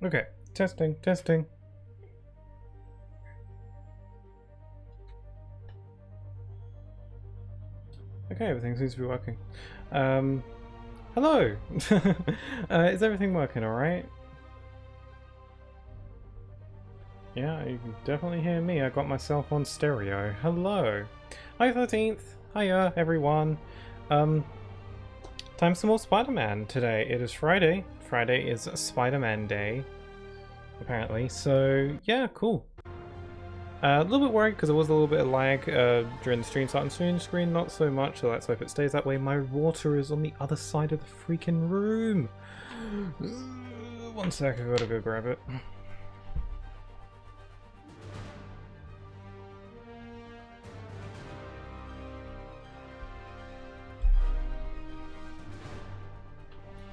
Okay, testing, testing. Okay, everything seems to be working. Hello! Is everything working alright? Yeah, you can definitely hear me. I got myself on stereo. Hello! Hi 13th! Hiya, everyone! Um, time some more Spider-Man today. It is Friday. Friday is Spider-Man Day, apparently. So, yeah, cool. A little bit worried because there was a little bit of lag during the stream start and stream screen, not so much, so let's hope it stays that way. My water is on the other side of the freaking room. One sec, I gotta go grab it.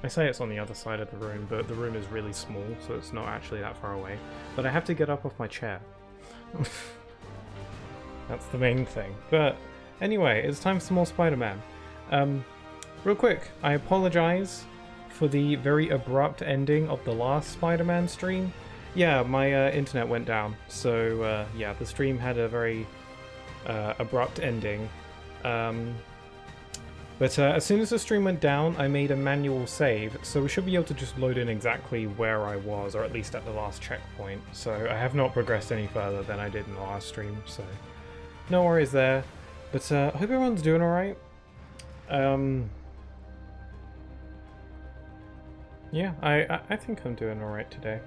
I say it's on the other side of the room, but the room is really small, so it's not actually that far away. But I have to get up off my chair. That's the main thing. But anyway, it's time for some more Spider-Man. Real quick, I apologize for the very abrupt ending of the last Spider-Man stream. Yeah, my internet went down, so yeah, the stream had a very abrupt ending. But as soon as the stream went down, I made a manual save, so we should be able to just load in exactly where I was, or at least at the last checkpoint. So I have not progressed any further than I did in the last stream, so no worries there. But I hope everyone's doing alright. Yeah, I think I'm doing alright today.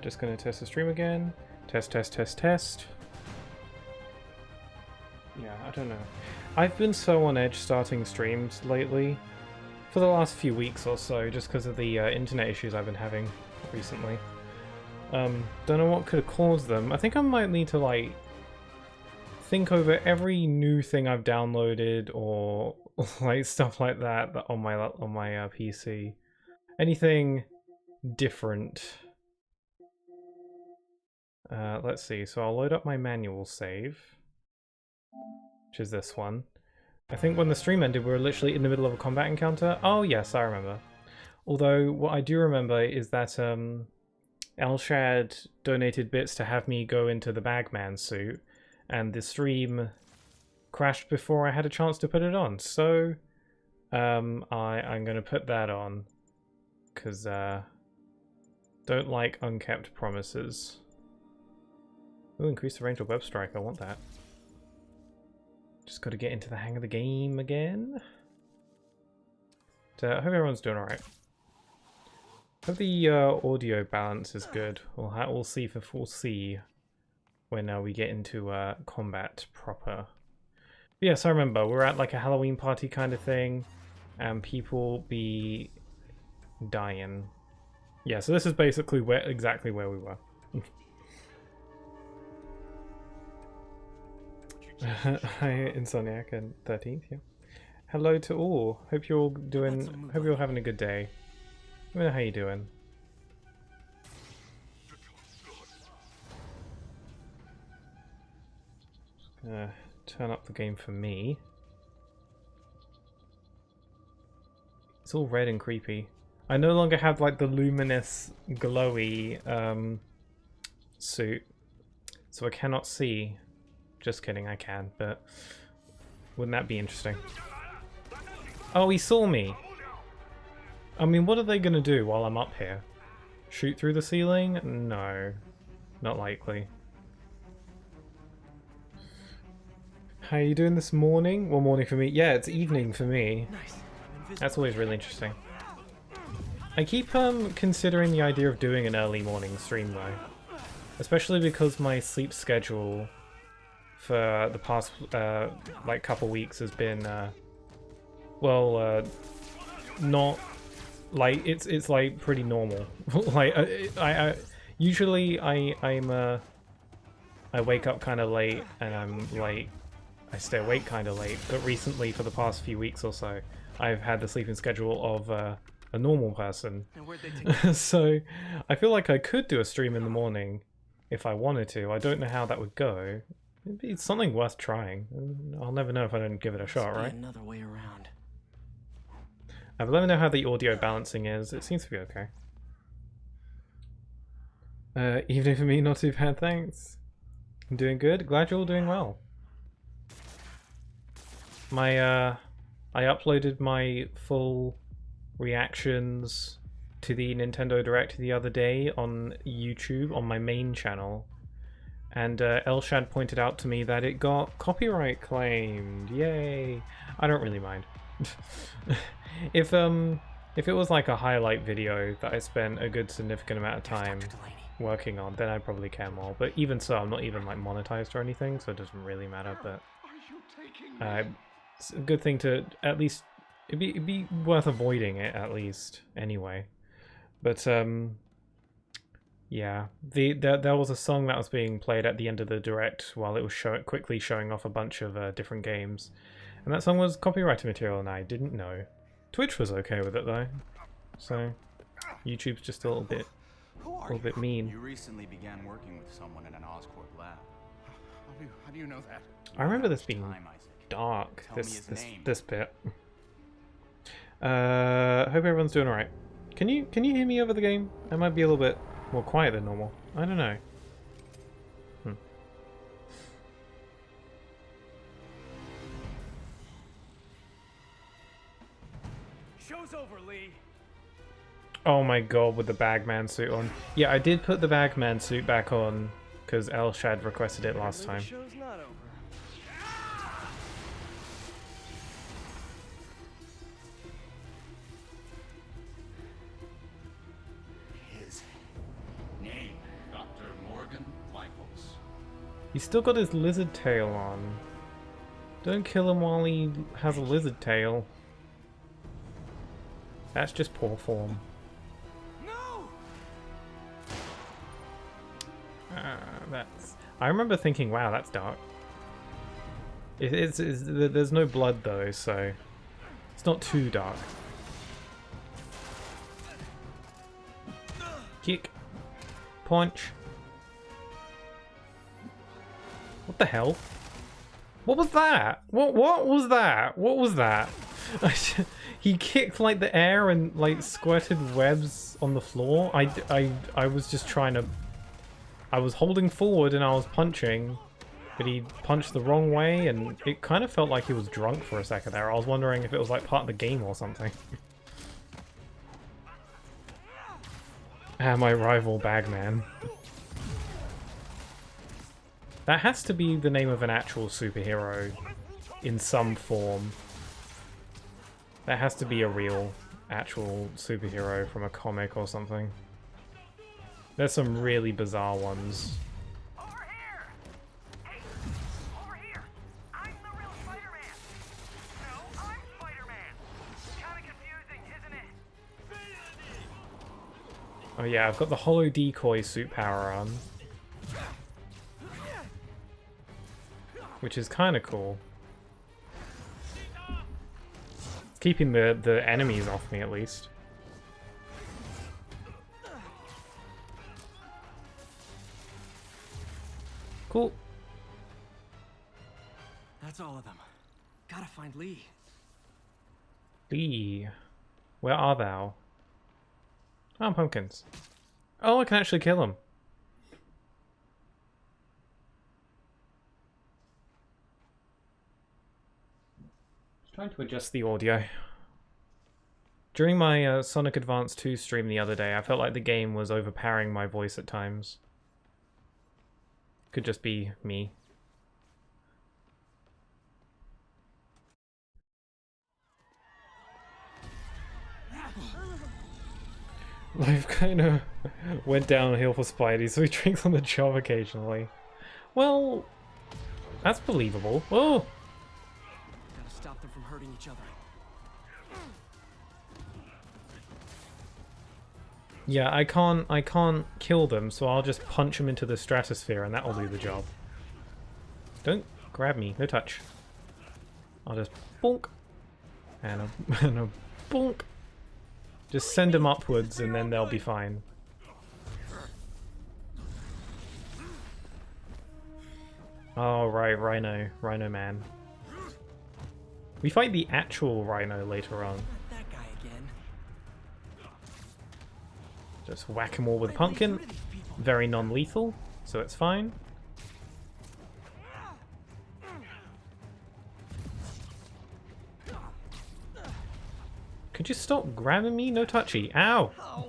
Just gonna test the stream again. Test, test, test, test. Yeah, I don't know. I've been so on edge starting streams lately, for the last few weeks or so, just because of the internet issues I've been having recently. Don't know what could have caused them. I think I might need to, like, think over every new thing I've downloaded or like stuff like that on my PC. Anything different. Let's see. So I'll load up my manual save, which is this one. I think when the stream ended, we were literally in the middle of a combat encounter. Oh yes, I remember. Although what I do remember is that Elshad donated bits to have me go into the Bagman suit, and the stream crashed before I had a chance to put it on. So I'm going to put that on because don't like unkept promises. Ooh, increase the range of web strike. I want that. Just got to get into the hang of the game again. So I hope everyone's doing alright. Hope the audio balance is good. We'll see when we get into combat proper. But yes, I remember we're at like a Halloween party kind of thing, and people be dying. Yeah, so this is basically exactly where we were. Hi, Insomniac and 13th. Yeah. Hello to all. Hope you're all doing. Hope you're having a good day. Let me know how you doing. Turn up the game for me. It's all red and creepy. I no longer have like the luminous, glowy suit, so I cannot see. Just kidding, I can, but wouldn't that be interesting? Oh, he saw me! I mean, what are they gonna do while I'm up here? Shoot through the ceiling? No. Not likely. How are you doing this morning? Well, morning for me. Yeah, it's evening for me. That's always really interesting. I keep considering the idea of doing an early morning stream though. Especially because my sleep schedule for the past like couple weeks has been not like it's like pretty normal. Like I usually I wake up kind of late and I stay awake kind of late, but recently for the past few weeks or so I've had the sleeping schedule of a normal person. So I feel like I could do a stream in the morning if I wanted to. I don't know how that would go. It's something worth trying. I'll never know if I don't give it a shot, right? Another way around. But let me know how the audio balancing is. It seems to be okay. Evening for me, not too bad, thanks. I'm doing good. Glad you're all doing well. I uploaded my full reactions to the Nintendo Direct the other day on YouTube on my main channel, and Elshad pointed out to me that it got copyright claimed. Yay! I don't really mind. If it was like a highlight video that I spent a good significant amount of time working on, then I'd probably care more. But even so, I'm not even like monetized or anything, so it doesn't really matter. But it's a good thing to at least. It'd be worth avoiding it at least anyway. But yeah, there was a song that was being played at the end of the direct while it was quickly showing off a bunch of different games, and that song was copyrighted material, and I didn't know. Twitch was okay with it though, so YouTube's just a little bit mean. You recently began working with someone in an Oscorp lab. How do you know that? I remember this being dark. This bit. Hope everyone's doing alright. Can you hear me over the game? I might be a little bit more quiet than normal. I don't know. Show's over, Lee. Oh my god, with the Bagman suit on. Yeah, I did put the Bagman suit back on because Elshad requested it last time. Show's not over. He's still got his lizard tail on. Don't kill him while he has a lizard tail. That's just poor form. No! I remember thinking, wow, that's dark. There's no blood though, so it's not too dark. Kick. Punch. What the hell? What was that? What was that? What was that? He kicked like the air and like squirted webs on the floor. I was just trying to. I was holding forward and I was punching, but he punched the wrong way, and it kind of felt like he was drunk for a second there. I was wondering if it was like part of the game or something. My rival Bagman. That has to be the name of an actual superhero in some form. That has to be a real, actual superhero from a comic or something. There's some really bizarre ones. Over here! Hey, over here! I'm the real Spider-Man! No, I'm Spider-Man! Kinda confusing, isn't it? Oh yeah, I've got the Hollow Decoy suit power on. Which is kind of cool. It's keeping the enemies off me at least. Cool. That's all of them. Gotta find Lee. Lee. Where are thou? Oh, pumpkins. Oh, I can actually kill him. Trying to adjust the audio. During my Sonic Advance 2 stream the other day, I felt like the game was overpowering my voice at times. Could just be me. Life kinda went downhill for Spidey, so he drinks on the job occasionally. Well, that's believable. Oh! Stop them from hurting each other. Yeah, I can't kill them, so I'll just punch them into the stratosphere and that'll do the job. Don't grab me, no touch. I'll just bonk and a bonk. Just send them upwards and then they'll be fine. Oh right, Rhino Man. We fight the actual Rhino later on. That guy again. Just whack them all with a pumpkin. Very non-lethal, so it's fine. Could you stop grabbing me? No touchy. Ow! Oh,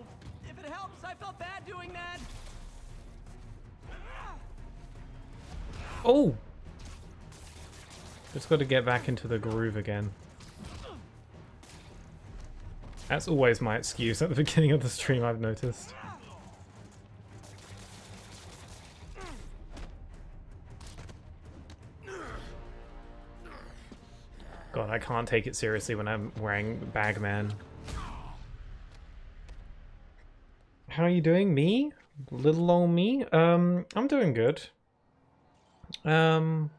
if it helps, I felt bad doing that. Oh! Just got to get back into the groove again. That's always my excuse at the beginning of the stream, I've noticed. God, I can't take it seriously when I'm wearing Bagman. How are you doing? Me? Little old me? I'm doing good. I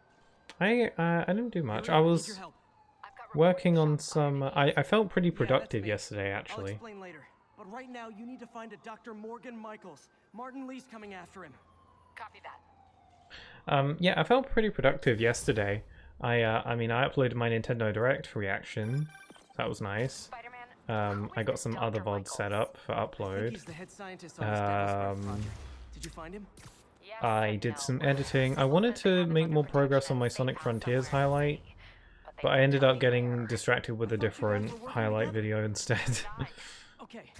didn't do much. I was working on some... I felt pretty productive yesterday, I'll actually. explain later. But right now, you need to find a Dr. Morgan Michaels. Martin Lee's coming after him. Copy that. Yeah, I felt pretty productive yesterday. I mean, I uploaded my Nintendo Direct reaction. That was nice. Spider-Man, I got some other VODs set up for I think upload. he's the head scientist on the Spiderman project. Did you find him? yes I and did no. some editing. I wanted to make more progress on my Sonic Frontiers highlight, But they but I didn't ended tell up me getting where. distracted with a different highlight video instead. Nice. Okay.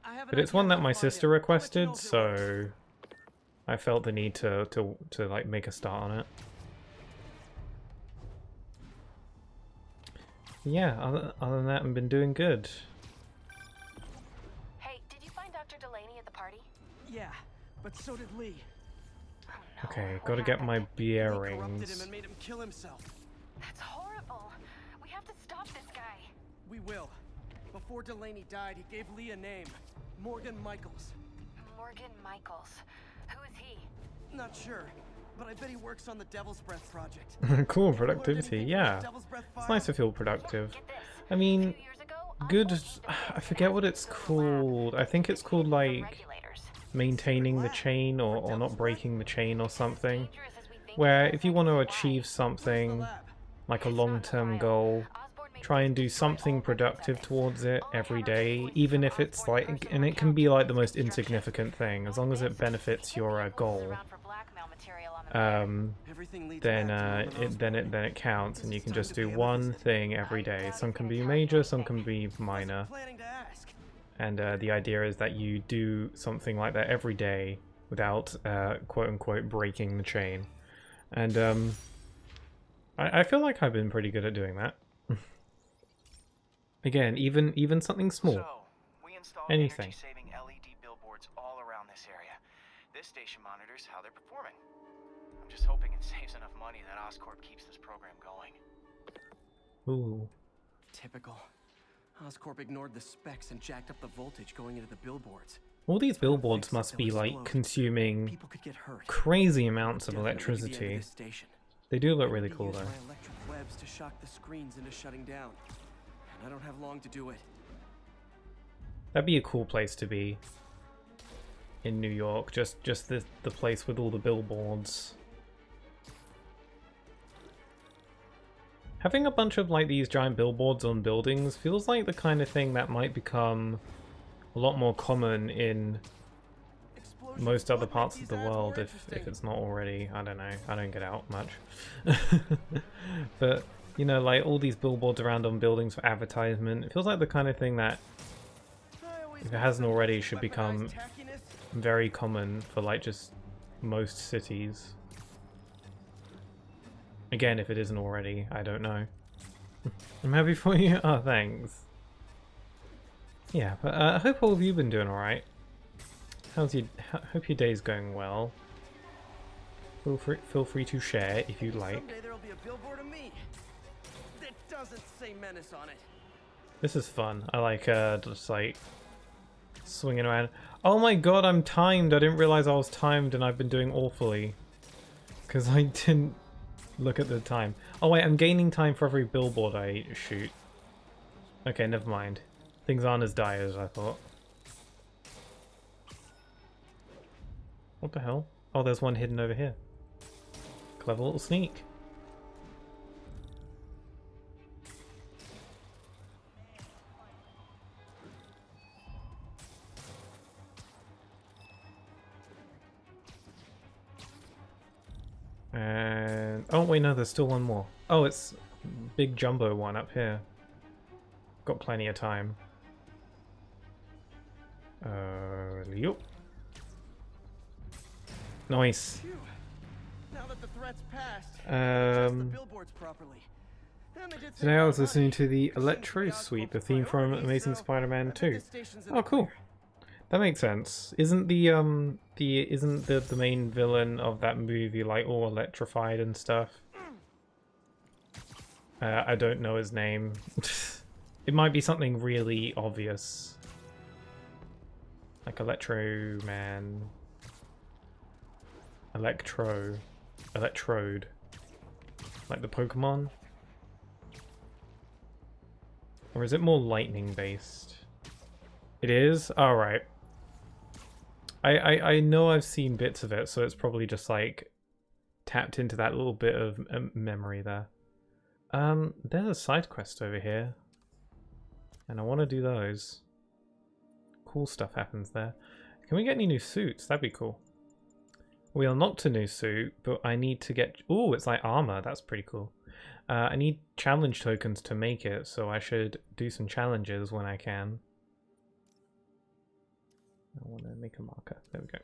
I have an But it's idea one how that to my find sister him. I'll let you know requested, if it works. so I felt the need to like make a start on it. Yeah, other than that, I've been doing good. Hey, did you find Dr. Delaney at the party? Yeah, but so did Lee. Oh no. Okay, what gotta get happened? my Lee corrupted him bearings. and made him kill himself. That's horrible. We have to stop this guy. We will. Before Delaney died, he gave Lee a name. Morgan Michaels. Morgan Michaels. Who is he? Not sure, but I bet he works on the Devil's Breath project. Cool, Learned productivity, anything from yeah. the Devil's Breath It's file? nice to feel productive. Get this. I A mean, few years ago, good... Osborne I forget what it's called. I think it's called, like, regulators. maintaining the chain or not breaking the chain or something. Dangerous as we think Where it is, if you I want to think it's achieve wise. something, Lab. like a It's not long-term wild. goal, Osborne made try and do destroy all something records productive of it. towards it All I every have are day, invoices even from if it's Osborne's like, personal and it can account be like the with most instructions. insignificant thing, as Not long as this. it benefits There could your be invoices goal. around for blackmail material on the matter. Everything leads Then back to Norman Osborn. then it counts, and you can just do Time to pay him a one visit. thing every day. Some can be major, some can be minor, Wasn't planning to ask. and the idea is that you do something like that every day without quote unquote breaking the chain. And I feel like I've been pretty good at doing that. Again, even something small. So, we installed Anything. energy-saving LED billboards all around this area. This station monitors how they're performing. I'm just hoping it saves enough money that Oscorp keeps this program going. Ooh. Typical. Oscorp ignored the specs and jacked up the voltage going into the billboards. All these billboards Fix it must till be it's like slowed. consuming People could get hurt. crazy amounts of Definitely be the end of electricity. this station. They do look I really need to cool use though. my electric webs to shock the screens into shutting down. And I don't have long to do it. That'd be a cool place to be in New York. Just the place with all the billboards. Having a bunch of like these giant billboards on buildings feels like the kind of thing that might become a lot more common in Explosions. most other What parts makes of the these ads world, more if interesting? it's not already. I don't know. I don't get out much. But you know, like all these billboards around on buildings for advertisement, it feels like the kind of thing that, I always if it thought hasn't that already, should weaponized become tackiness. very common for like just most cities. Again, if it isn't already, I don't know. I'm happy for you. Oh, thanks. Yeah, but I hope all of you been doing alright. How's your? Hope your day's going well. Feel free to share if you'd like. Someday there'll be a billboard of me that doesn't say menace on it. This is fun. I like just like swinging around. Oh my god, I'm timed. I didn't realize I was timed, and I've been doing awfully because I didn't look at the time. Oh wait, I'm gaining time for every billboard I shoot. Okay, never mind. Things aren't as dire as I thought. What the hell? Oh, there's one hidden over here. Clever little sneak. And oh wait, no, there's still one more. Oh, it's big jumbo one up here. Got plenty of time. Yup. Nice. Phew. Now that the threat's passed, the billboards properly. And they did Today I was save a lot of listening money. to the It seems Electro the Suite, the Oscorp's theme from priority, Amazing so I Spider-Man think 2. this station's in Oh, the cool. clear. That makes sense. Isn't the main villain of that movie like all electrified and stuff? I don't know his name. It might be something really obvious. Like Electro Man. Electrode. Like the Pokemon? Or is it more lightning based? It is? Alright. I know I've seen bits of it, so it's probably just like tapped into that little bit of memory there. There's a side quest over here. And I want to do those. Cool stuff happens there. Can we get any new suits? That'd be cool. We unlocked a new suit, but I need to get... Ooh, it's like armor. That's pretty cool. I need challenge tokens to make it, so I should do some challenges when I can. I want to make a marker. There we go.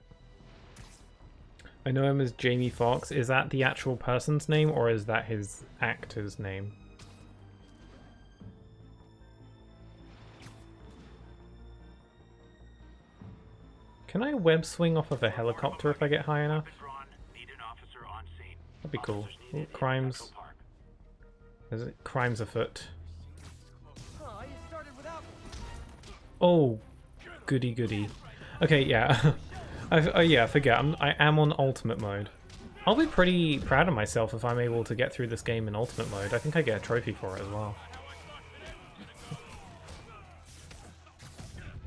I know him as Jamie Foxx. Is that the actual person's name, or is that his actor's name? Can I web swing off of a helicopter if I get high enough? That'd be cool. Ooh, crimes. There's crimes afoot. Huh, you started without me. Oh, goody goody. Okay, yeah. Yeah, forget. I am on ultimate mode. I'll be pretty proud of myself if I'm able to get through this game in ultimate mode. I think I get a trophy for it as well.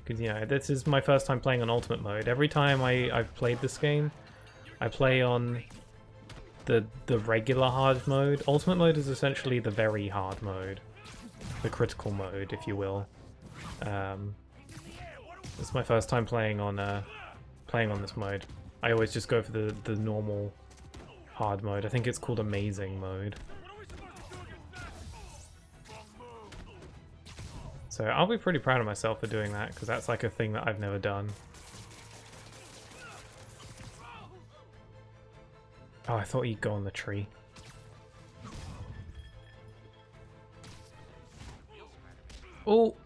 Because, you know, this is my first time playing on ultimate mode. Every time I've played this game, I play on the regular hard mode. Ultimate mode is essentially the very hard mode. The critical mode, if you will. It's my first time playing on this mode. I always just go for the normal hard mode. I think it's called amazing mode. So I'll be pretty proud of myself for doing that, because that's like a thing that I've never done. Oh, I thought he'd go on the tree. Oh!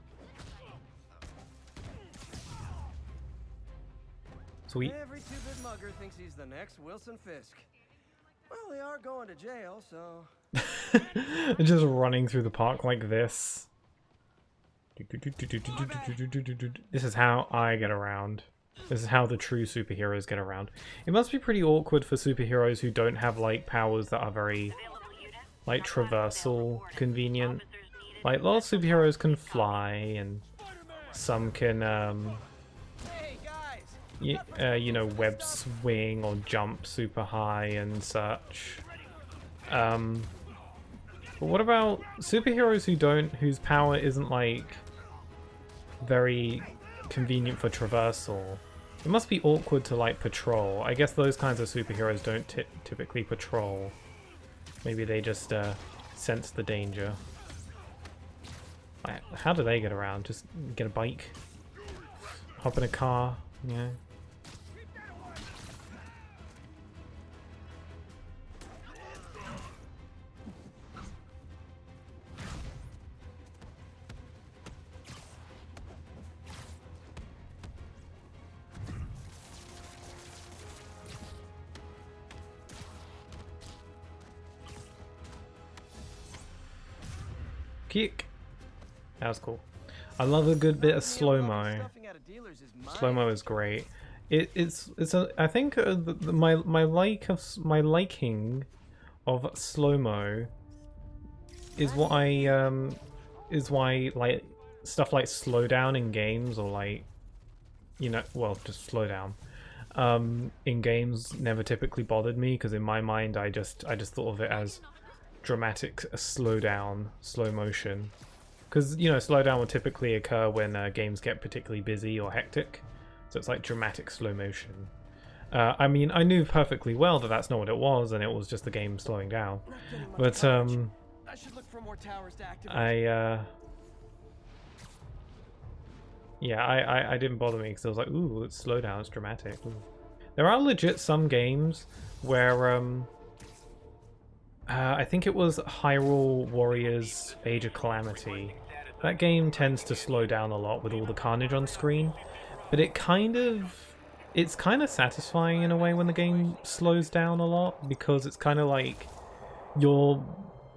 Sweet. Every two-bit mugger thinks he's the next Wilson Fisk. Well, they are going to jail, so... Just running through the park like this. This is how I get around. This is how the true superheroes get around. It must be pretty awkward for superheroes who don't have like powers that are very like traversal convenient. Like a lot of superheroes can fly and some can Hey, guys! you know, web swing or jump super high and such. But what about superheroes whose power isn't like very convenient for traversal? It must be awkward to like patrol. I guess those kinds of superheroes don't typically patrol. Maybe they just sense the danger. How do they get around? Just get a bike? Hop in a car? Yeah. Kick. That was cool. I love a good bit of slow-mo. Slow-mo is great. I think my liking of slow-mo is why like stuff like slowdown in games, or like, you know, well, just slow down in games never typically bothered me, because in my mind I just thought of it as dramatic slowdown, slow motion. Because, you know, slowdown would typically occur when games get particularly busy or hectic. So it's like dramatic slow motion. I mean, I knew perfectly well that that's not what it was, and it was just the game slowing down. Not getting much But coverage. I should look for more towers to activate. I didn't bother me because I was like, ooh, it's slow down, it's dramatic. Ooh. There are legit some games where I think it was Hyrule Warriors Age of Calamity. That game tends to slow down a lot with all the carnage on screen, but it's kind of satisfying in a way when the game slows down a lot, because it's kind of like you're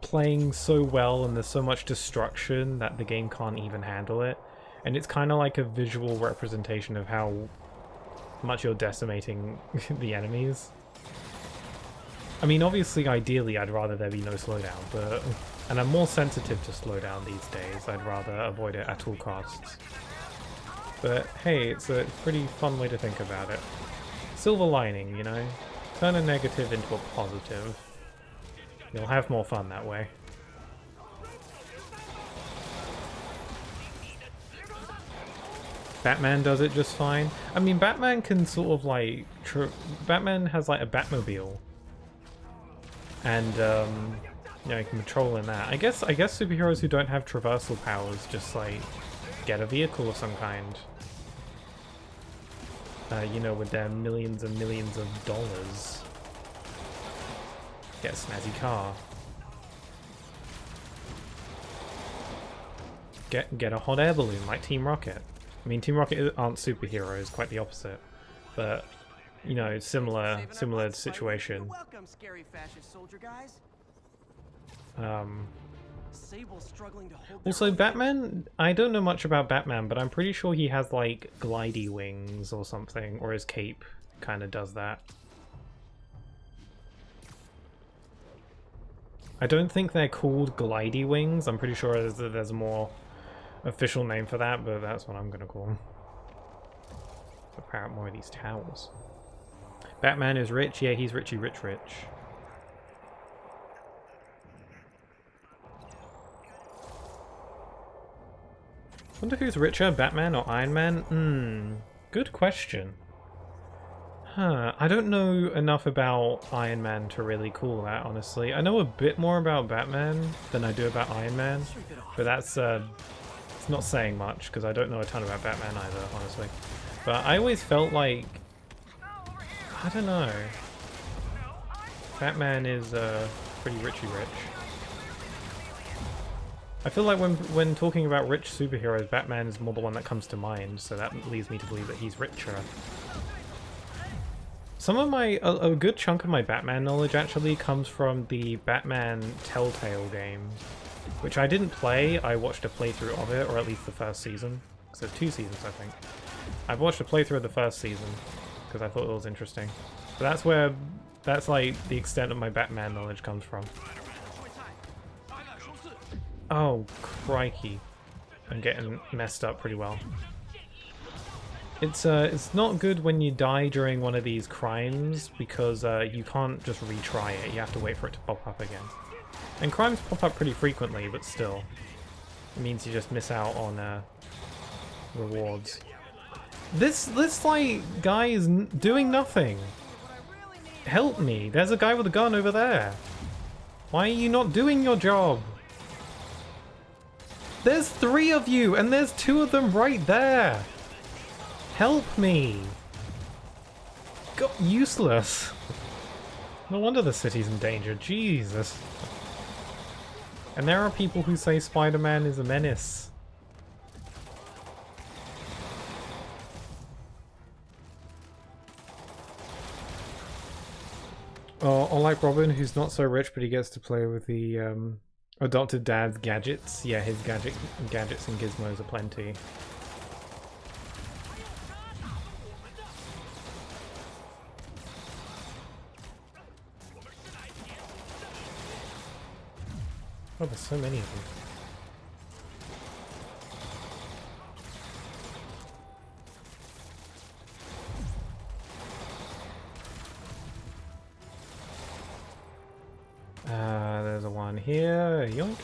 playing so well and there's so much destruction that the game can't even handle it, and it's kind of like a visual representation of how much you're decimating the enemies. I mean, obviously, ideally, I'd rather there be no slowdown, but... And I'm more sensitive to slowdown these days. I'd rather avoid it at all costs. But hey, it's a pretty fun way to think about it. Silver lining, you know? Turn a negative into a positive. You'll have more fun that way. Batman does it just fine. I mean, Batman can sort of like... Batman has like a Batmobile. And, you know, you can control in that. I guess superheroes who don't have traversal powers just, like, get a vehicle of some kind. You know, with their millions and millions of dollars. Get a snazzy car. Get a hot air balloon like Team Rocket. I mean, Team Rocket aren't superheroes, quite the opposite. But, you know, similar situation. Welcome, scary fascist soldier guys. Sable's struggling to hold Also, Batman, I don't know much about Batman, but I'm pretty sure he has, like, glidey wings or something, or his cape kind of does that. I don't think they're called glidey wings. I'm pretty sure there's a more official name for that, but that's what I'm going to call them. Power up more of these towers. Batman is rich. Yeah, he's richy rich. Wonder who's richer, Batman or Iron Man? Good question. Huh, I don't know enough about Iron Man to really call that, honestly. I know a bit more about Batman than I do about Iron Man, but that's, it's not saying much, because I don't know a ton about Batman either, honestly. But I always felt like, I don't know, Batman is, pretty richy rich. I feel like when talking about rich superheroes, Batman is more the one that comes to mind, so that leads me to believe that he's richer. Some of my, a good chunk of my Batman knowledge actually comes from the Batman Telltale game, which I didn't play. I watched a playthrough of it, or at least the first season. So 2 seasons, I think. I've watched a playthrough of the first season, because I thought it was interesting. But that's like the extent of my Batman knowledge comes from. Oh, crikey. I'm getting messed up pretty well. It's not good when you die during one of these crimes, because you can't just retry it. You have to wait for it to pop up again. And crimes pop up pretty frequently, but still. It means you just miss out on rewards. This like, guy is doing nothing. Help me. There's a guy with a gun over there. Why are you not doing your job? There's 3 of you, and there's 2 of them right there. Help me. God, useless. No wonder the city's in danger. Jesus. And there are people who say Spider-Man is a menace. Or like Robin, who's not so rich, but he gets to play with the adopted dad's gadgets. Yeah, his gadgets and gizmos are plenty. Oh, there's so many of them. There's a one here. Yoink.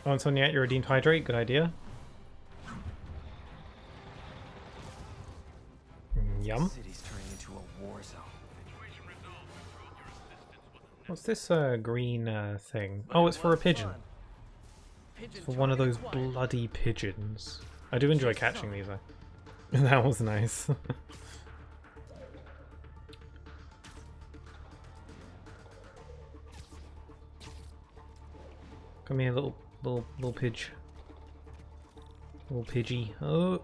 Oh, and Sonia, you redeemed hydrate. Good idea. Yum. City's turning into to a war zone. What's this green thing? Oh, it's for a pigeon. It's for one of those bloody pigeons. I do enjoy catching these though. That was nice. Come here, little pidge. Little pidgey. Oh.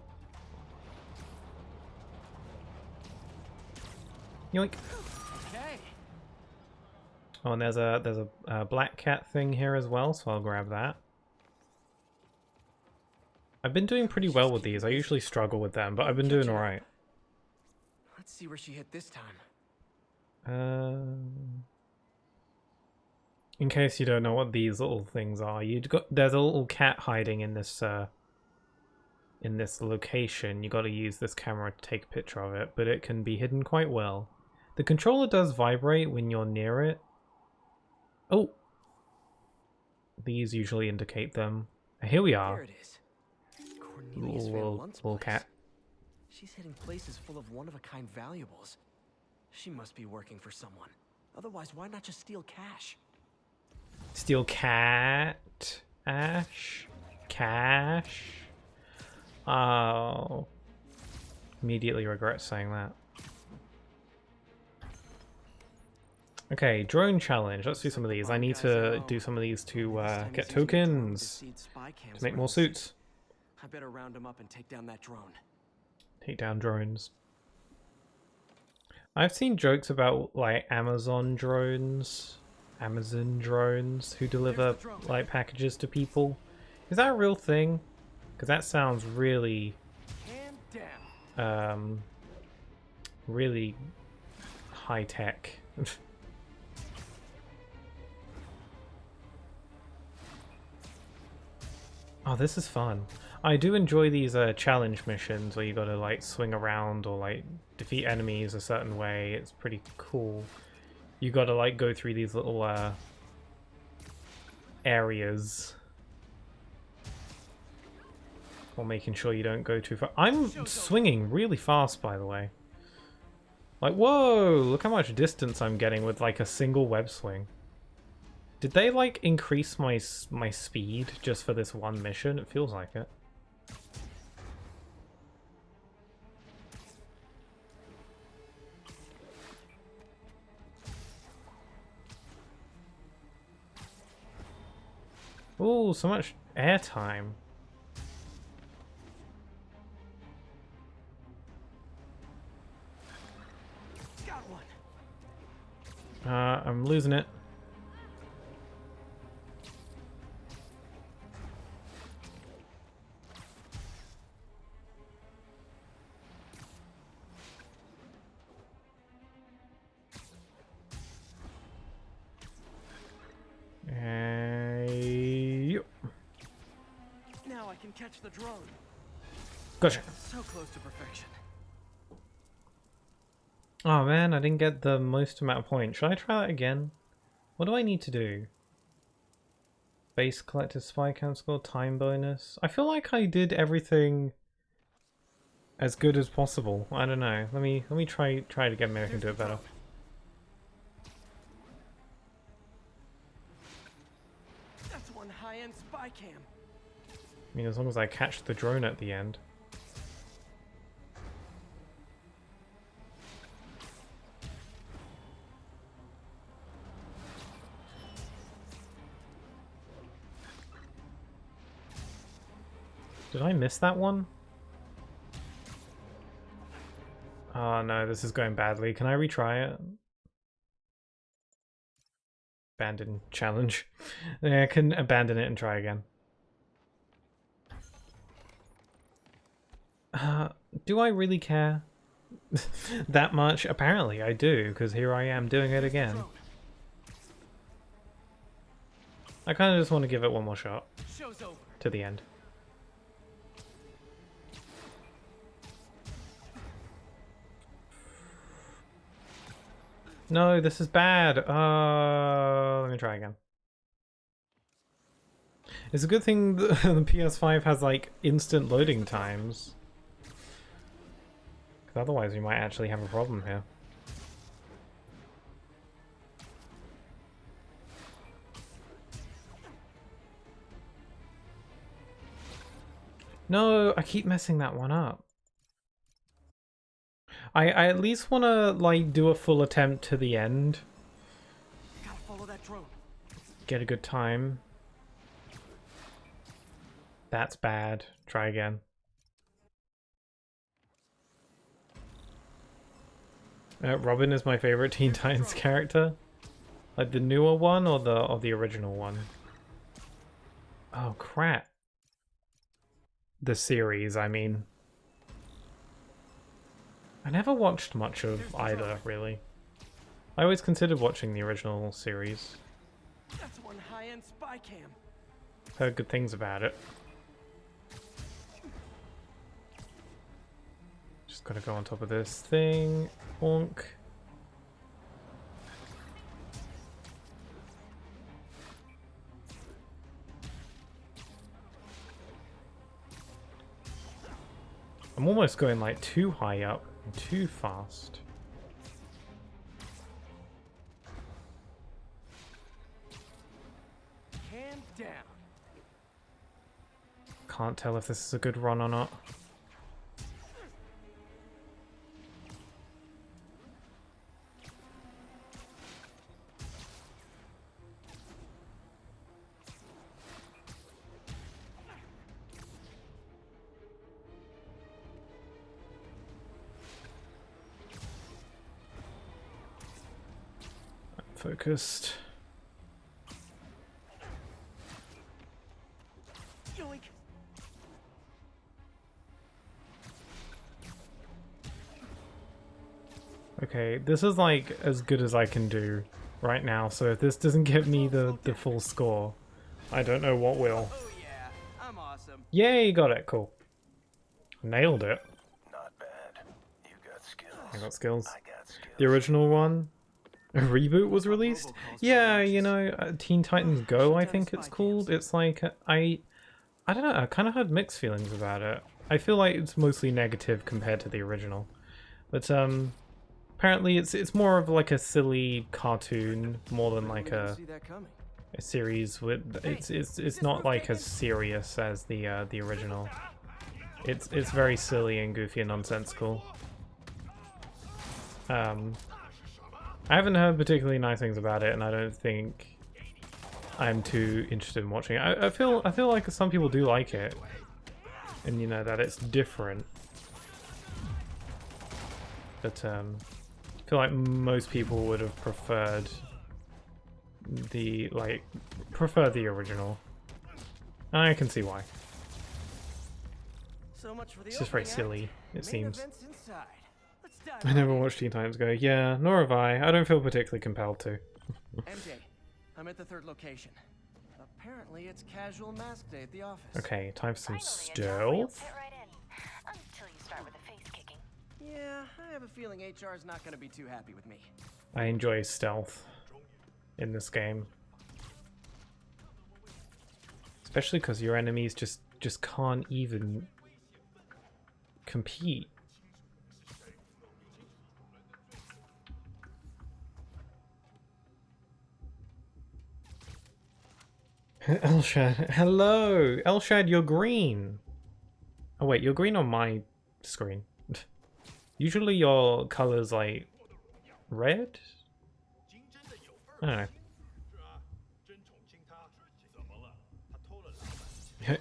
Yoink. Okay. Oh, and there's a black cat thing here as well, so I'll grab that. I've been doing pretty well with these. I usually struggle with them, but I've been doing alright. Let's see where she hit this time. In case you don't know what these little things are, there's a little cat hiding in this location. You got to use this camera to take a picture of it, but it can be hidden quite well. The controller does vibrate when you're near it. Oh, these usually indicate them. Here we are. There it is. Cornelius Van Lunt's little place. cat. She's hitting places full of one-of-a-kind valuables. She must be working for someone. Otherwise, why not just steal cash? Steal cat ash cash. Oh, immediately regret saying that. Okay, drone challenge. Let's do some of these. I need to do some of these to get tokens to make more suits. I better round them up and take down that drone. Take down drones. I've seen jokes about like Amazon drones who deliver like packages to people. Is that a real thing? Because that sounds really really high tech. Oh, this is fun. I do enjoy these challenge missions where you gotta like swing around or like defeat enemies a certain way. It's pretty cool. You gotta like go through these little areas while making sure you don't go too far. I'm swinging really fast, by the way. Like, whoa! Look how much distance I'm getting with like a single web swing. Did they like increase my speed just for this one mission? It feels like it. Oh, so much airtime. Got one. I'm losing it. Now I can catch the drone. Gotcha. So close to perfection. Oh man, I didn't get the most amount of points. Should I try that again? What do I need to do? Base collected spy cam score, time bonus. I feel like I did everything as good as possible. I don't know. Let me try it again. Maybe I can do it better. That's one high-end spy cam. I mean, as long as I catch the drone at the end. Did I miss that one? Oh no, this is going badly. Can I retry it? Abandon challenge. Yeah, I can abandon it and try again. Do I really care that much? Apparently I do, because here I am doing it again. I kind of just want to give it one more shot to the end. No, this is bad. Let me try again. It's a good thing the PS5 has like instant loading times. Because otherwise we might actually have a problem here. No, I keep messing that one up. I at least want to, like, do a full attempt to the end. Gotta follow that drone. Get a good time. That's bad. Try again. Robin is my favorite Teen Titans character. Like the newer one or the original one? Oh crap. The series, I mean. I never watched much of either, really. I always considered watching the original series. That's one high-end spy cam. Heard good things about it. Just gotta go on top of this thing. Bonk. I'm almost going like too high up and too fast. Hand down. Can't tell if this is a good run or not. Focused. Yoink. Okay, this is like as good as I can do right now, so if this doesn't give me the full score, I don't know what will. Oh yeah, I'm awesome. Yay, got it, cool. Nailed it. Not bad. You got skills. I got skills. I got skills. The original one, a reboot was released? Yeah, you know, Teen Titans Go, I think it's called. It's like, I don't know, I kind of had mixed feelings about it. I feel like it's mostly negative compared to the original. But, apparently it's more of like a silly cartoon, more than like a See that coming. series with, it's not like as serious as the original. It's very silly and goofy and nonsensical. I haven't heard particularly nice things about it, and I don't think I'm too interested in watching it. I feel like some people do like it, and you know that it's different. But I feel like most people would have preferred the original. And I can see why. So much for the It's just very opening act. silly, it Main seems. event's inside. Let's dive I right never in. watched Teen Titans Go. Yeah, nor have I. I don't feel particularly compelled to. MJ, I'm at the third location. Apparently, it's casual mask day at the office. Okay, time for some Finally, a job where you'll stealth. fit right in. Until you start with the face kicking. Yeah, I have a feeling HR's not going to be too happy with me. I enjoy stealth in this game. Especially because your enemies just can't even compete. Elshad, hello! Elshad, you're green! Oh wait, you're green on my screen. Usually your color's like red? I don't know.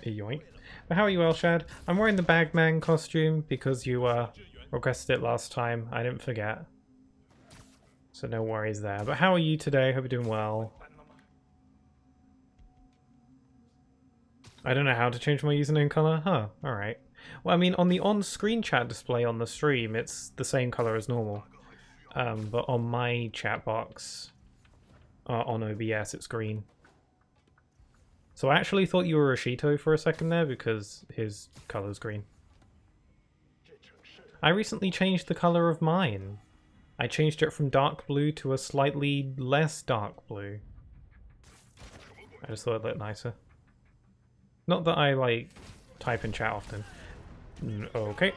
Yoink. But how are you, Elshad? I'm wearing the Bagman costume because you requested it last time. I didn't forget. So no worries there. But how are you today? Hope you're doing well. I don't know how to change my username color. Huh, alright. Well, I mean, on the on-screen chat display on the stream, it's the same color as normal. But on my chat box, on OBS, it's green. So I actually thought you were Rashito for a second there because his color's green. I recently changed the color of mine. I changed it from dark blue to a slightly less dark blue. I just thought it looked nicer. Not that I, like, type in chat often. Okay.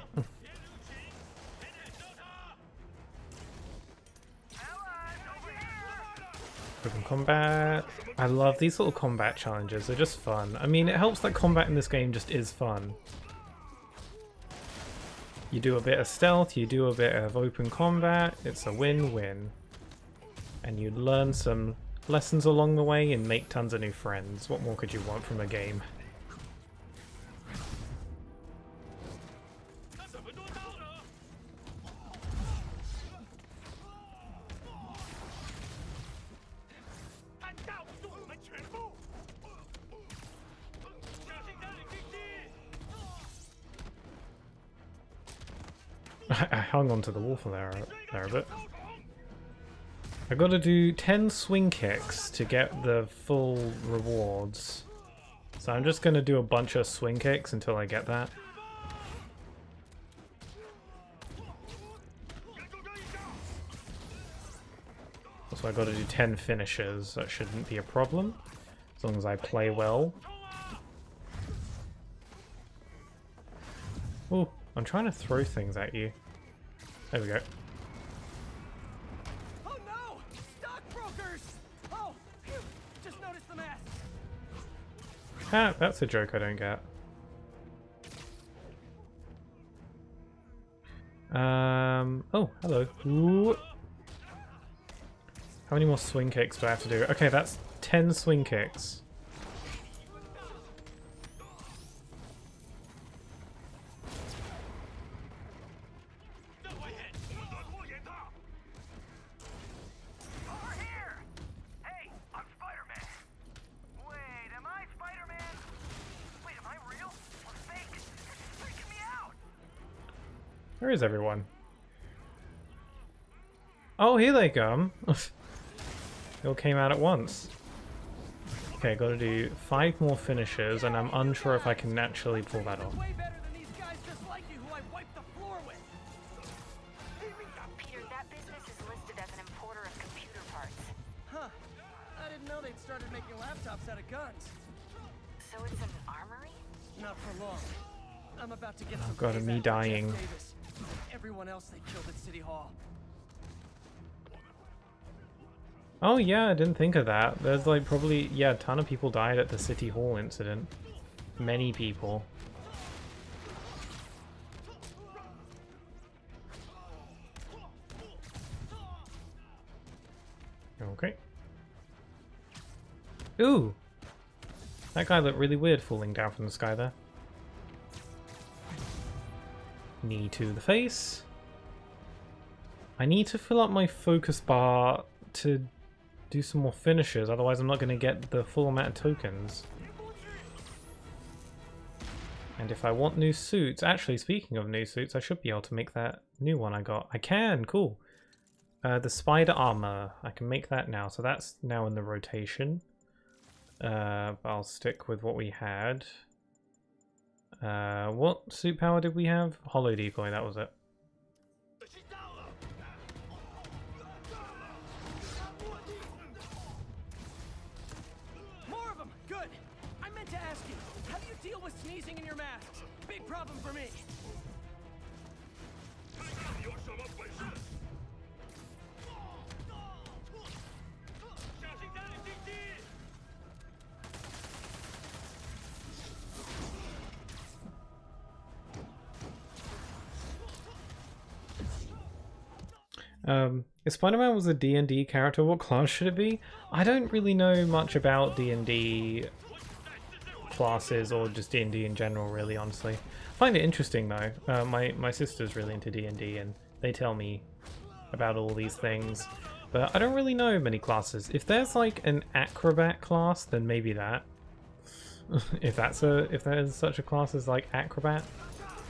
Open combat. I love these little combat challenges. They're just fun. I mean, it helps that combat in this game just is fun. You do a bit of stealth, you do a bit of open combat, it's a win-win. And you learn some lessons along the way and make tons of new friends. What more could you want from a game? I hung onto the wall for there a bit. I gotta do 10 swing kicks to get the full rewards. So I'm just gonna do a bunch of swing kicks until I get that. So I gotta do 10 finishes. That shouldn't be a problem, as long as I play well. Oh, I'm trying to throw things at you. There we go. Oh no! Stockbrokers! Oh, phew, just noticed the mask. Ah, that's a joke I don't get. Oh, hello. Ooh. How many more swing kicks do I have to do? Okay, that's 10 swing kicks. Over here! Hey, I'm Spiderman. Wait, am I Spiderman? Wait, am I real or fake? This is freaking me out. Where is everyone? Oh, here they come. They all came out at once. Okay, gotta do 5 more finishes, and I'm unsure if I can actually pull that off. Way better than these guys just like you who I wiped the floor with. Peter, that business is listed as an importer of computer parts. Huh. I didn't know they'd started making laptops out of guns. So it's an armory? Not for long. I'm about to get some God, and me payback for Jeff dying. Davis. Everyone else they killed at City Hall. Oh yeah, I didn't think of that. There's like probably, yeah, a ton of people died at the City Hall incident. Many people. Okay. Ooh! That guy looked really weird falling down from the sky there. Knee to the face. I need to fill up my focus bar to do some more finishes, otherwise I'm not going to get the full amount of tokens. And if I want new suits, actually speaking of new suits, I should be able to make that new one I got. I can, cool. The spider armor, I can make that now, so that's now in the rotation. I'll stick with what we had. What suit power did we have? Hollow decoy, that was it. More of them! Good! I meant to ask you, how do you deal with sneezing in your masks? Big problem for me. If Spider-Man was a D&D character, what class should it be? I don't really know much about D&D classes or just D&D in general, really, honestly. I find it interesting, though. My sister's really into D&D, and they tell me about all these things. But I don't really know many classes. If there's, like, an acrobat class, then maybe that. if there's such a class as, like, acrobat.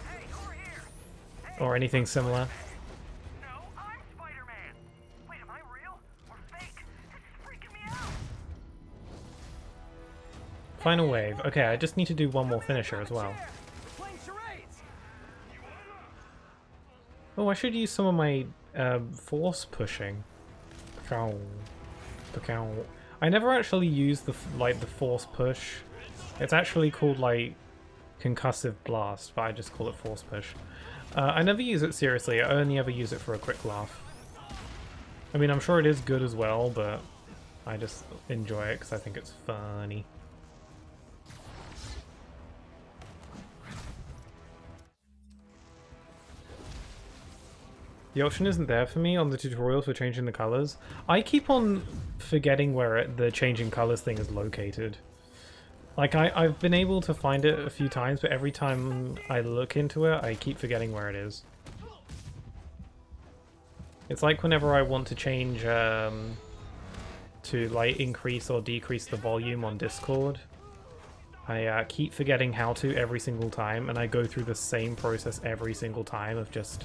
Hey, over here! Hey, Or anything similar. no, I'm Spider-Man. Wait, am I real or fake? This is freaking me out. Final wave. Okay, I just need to do one more finisher as well. We're playing charades. Oh, I should use some of my force pushing. I never actually used the force push. It's actually called like concussive blast, but I just call it force push. I never use it seriously. I only ever use it for a quick laugh. I mean, I'm sure it is good as well, but I just enjoy it because I think it's funny. The option isn't there for me on the tutorials for changing the colors. I keep on forgetting where the changing colors thing is located. Like, I've been able to find it a few times, but every time I look into it, I keep forgetting where it is. It's like whenever I want to change, to, like, increase or decrease the volume on Discord, I keep forgetting how to every single time, and I go through the same process every single time of just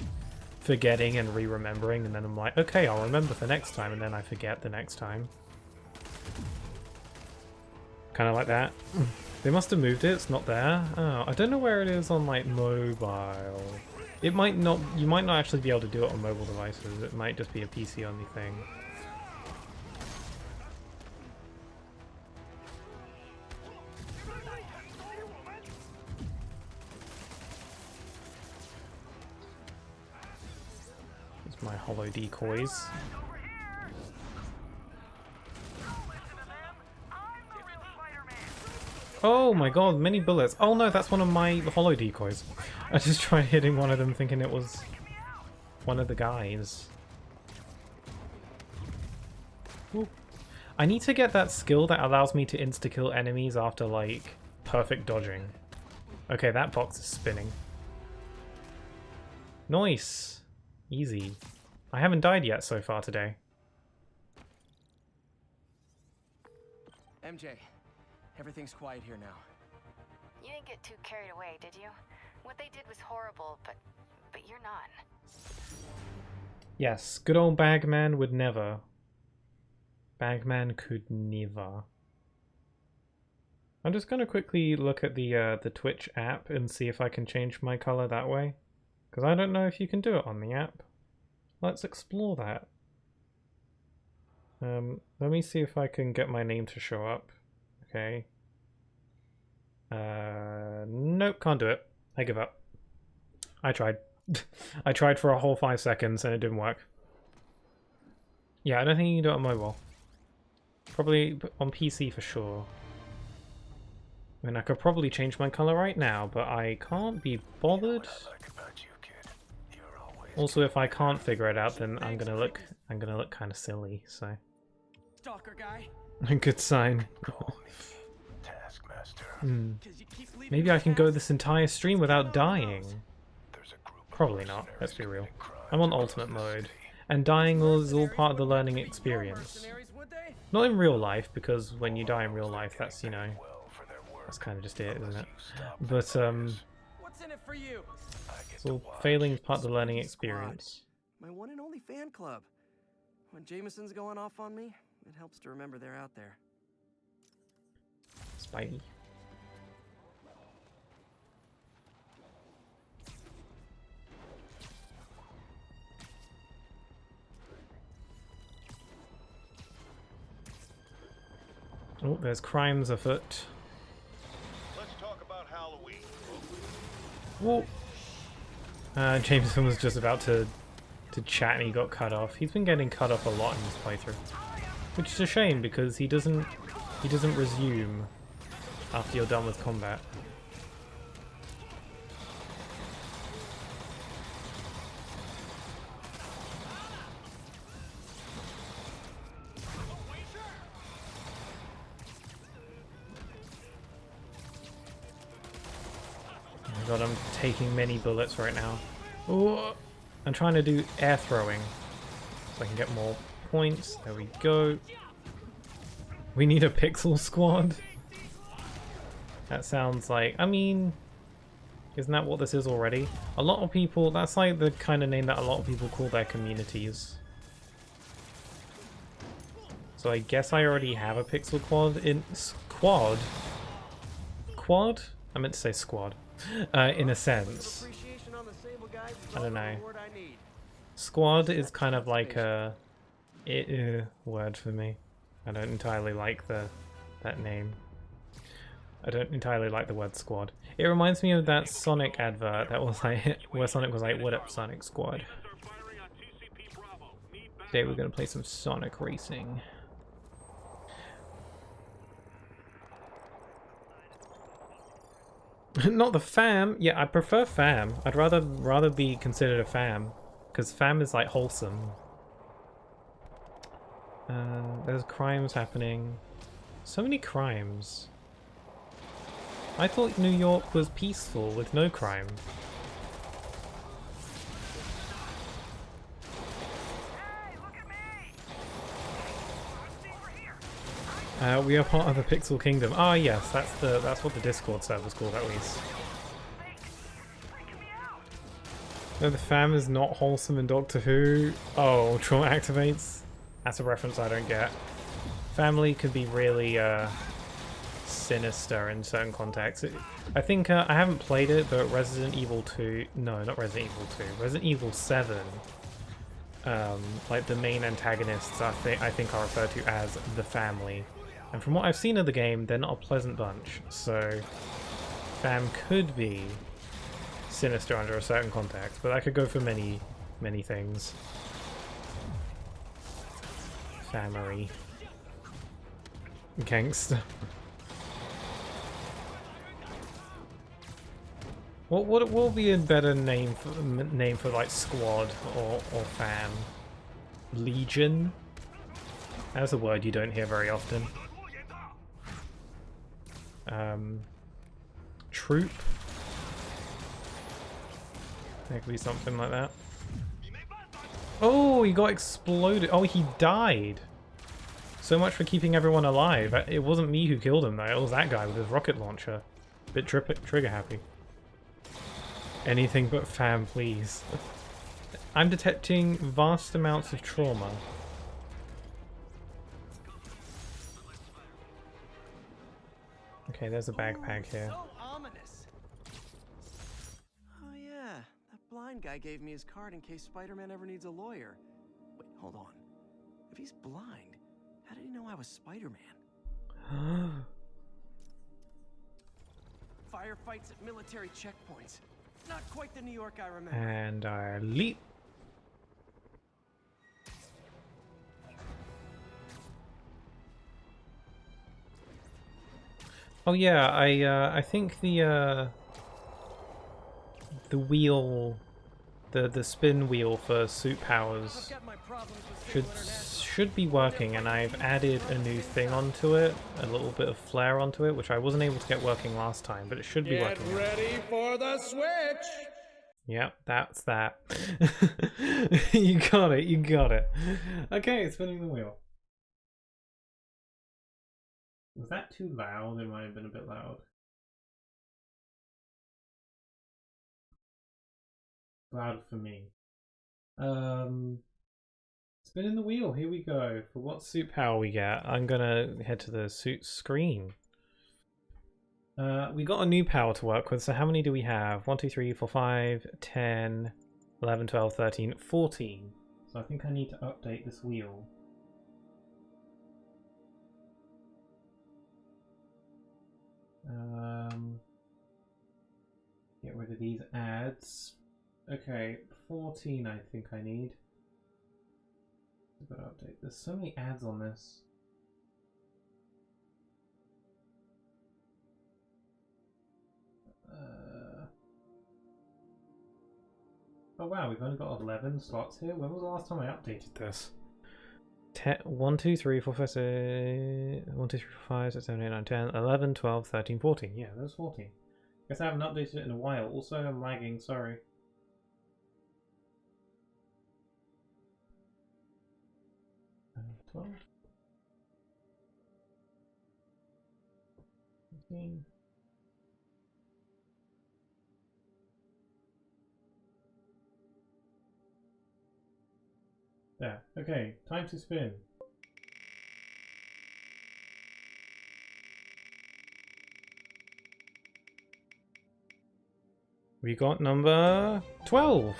forgetting and re-remembering, and then I'm like, okay, I'll remember for next time, and then I forget the next time. Kind of like that. They must have moved it, it's not there. Oh, I don't know where it is on, like, mobile. It might not, you might not actually be able to do it on mobile devices, it might just be a PC only thing. It's my hollow decoys. Over here! Don't listen to them! I'm the real Spider-Man! Oh my god, many bullets. Oh no, that's one of my hollow decoys. I just tried hitting one of them thinking it was one of the guys. Ooh. I need to get that skill that allows me to insta-kill enemies after, like, perfect dodging. Okay, that box is spinning. Nice! Easy. I haven't died yet so far today. MJ, everything's quiet here now. You didn't get too carried away, did you? What they did was horrible, but you're not. Yes, good old Bagman would never. Bagman could never. I'm just gonna quickly look at the Twitch app and see if I can change my color that way, because I don't know if you can do it on the app. Let's explore that. Let me see if I can get my name to show up. Okay. Nope, can't do it. I give up. I tried. I tried for a whole 5 seconds and it didn't work. Yeah, I don't think you can do it on mobile. Probably on PC for sure. I mean, I could probably change my color right now, but I can't be bothered. Also, if I can't figure it out, then I'm gonna look kind of silly. So, Stalker guy. good sign. Maybe I can go this entire stream without dying. Probably not. Let's be real. I'm on ultimate mode, and dying is all part of the learning experience. Not in real life, because when you die in real life, that's, you know, that's kind of just it, isn't it? But What's in it for you? so failing is part of the learning experience. My one and only fan club. When Jameson's going off on me, it helps to remember they're out there. Spidey. Oh, there's crimes afoot. Let's talk about Halloween. Whoa. Jameson was just about to chat and he got cut off. He's been getting cut off a lot in this playthrough, which is a shame because he doesn't resume after you're done with combat. Oh my god, I'm taking many bullets right now. Ooh. I'm trying to do air throwing so I can get more points. There we go. We need a pixel squad. That sounds like, I mean, isn't that what this is already? A lot of people, that's like the kind of name that a lot of people call their communities. So I guess I already have a pixel quad in squad. Quad? I meant to say squad. In a sense. I don't know. Squad is kind of like a word for me. I don't entirely like that name. I don't entirely like the word squad. It reminds me of that Sonic advert that was like where Sonic was like, "What up, Sonic Squad?" Today we're gonna play some Sonic racing. Not the fam. Yeah, I prefer fam. I'd rather be considered a fam. Because fam is like wholesome. There's crimes happening. So many crimes. I thought New York was peaceful with no crime. Hey, look at me! We are part of the Pixel Kingdom. Ah, yes, that's what the Discord server's called at least. Freaking me out! No, the fam is not wholesome in Doctor Who. Oh, trauma activates. That's a reference I don't get. Family could be really sinister in certain contexts. I think I haven't played it, but Resident Evil 2, no, not Resident Evil 2, Resident Evil 7, like the main antagonists I think are referred to as the family. And from what I've seen of the game, they're not a pleasant bunch, so fam could be sinister under a certain context, but that could go for many, many things. Family. Gangster. What will be a better name for like squad or fam? Legion? That's a word you don't hear very often. Troop? There could be something like that. Oh, he got exploded. Oh, he died. So much for keeping everyone alive. It wasn't me who killed him though, it was that guy with his rocket launcher. Bit trigger happy. Anything but fam, please. I'm detecting vast amounts of trauma. Okay, there's a backpack here. So ominous. Oh yeah, that blind guy gave me his card in case Spider-Man ever needs a lawyer. Wait, hold on. If he's blind, how did he know I was Spider-Man? Firefights at military checkpoints. Not quite the New York I remember. And I leap. Oh yeah, I think the wheel, the spin wheel for suit powers should be working, and I've added a new thing onto it, a little bit of flair onto it, which I wasn't able to get working last time, but it should be working. Get ready for the switch! Yep, that's that. You got it, you got it. Okay, spinning the wheel. Was that too loud? It might have been a bit loud. Loud for me. Spinning the wheel, here we go. For what suit power we get, I'm gonna head to the suit screen. We got a new power to work with, so how many do we have? 1, 2, 3, 4, 5, 10, 11, 12, 13, 14. So I think I need to update this wheel. Get rid of these ads. Okay, 14 I think I need. I've got to update. There's so many ads on this. Oh wow, we've only got 11 slots here. When was the last time I updated this? 1, 2, 3, 4, 5, 6, 1, 2, 3, 4, 5, 6, 7, 8, 9, 10, 11, 12, 13, 14. Yeah, there's 14. Guess I haven't updated it in a while. Also, I'm lagging, sorry. And 12. 15. There. Okay, time to spin. We got number 12.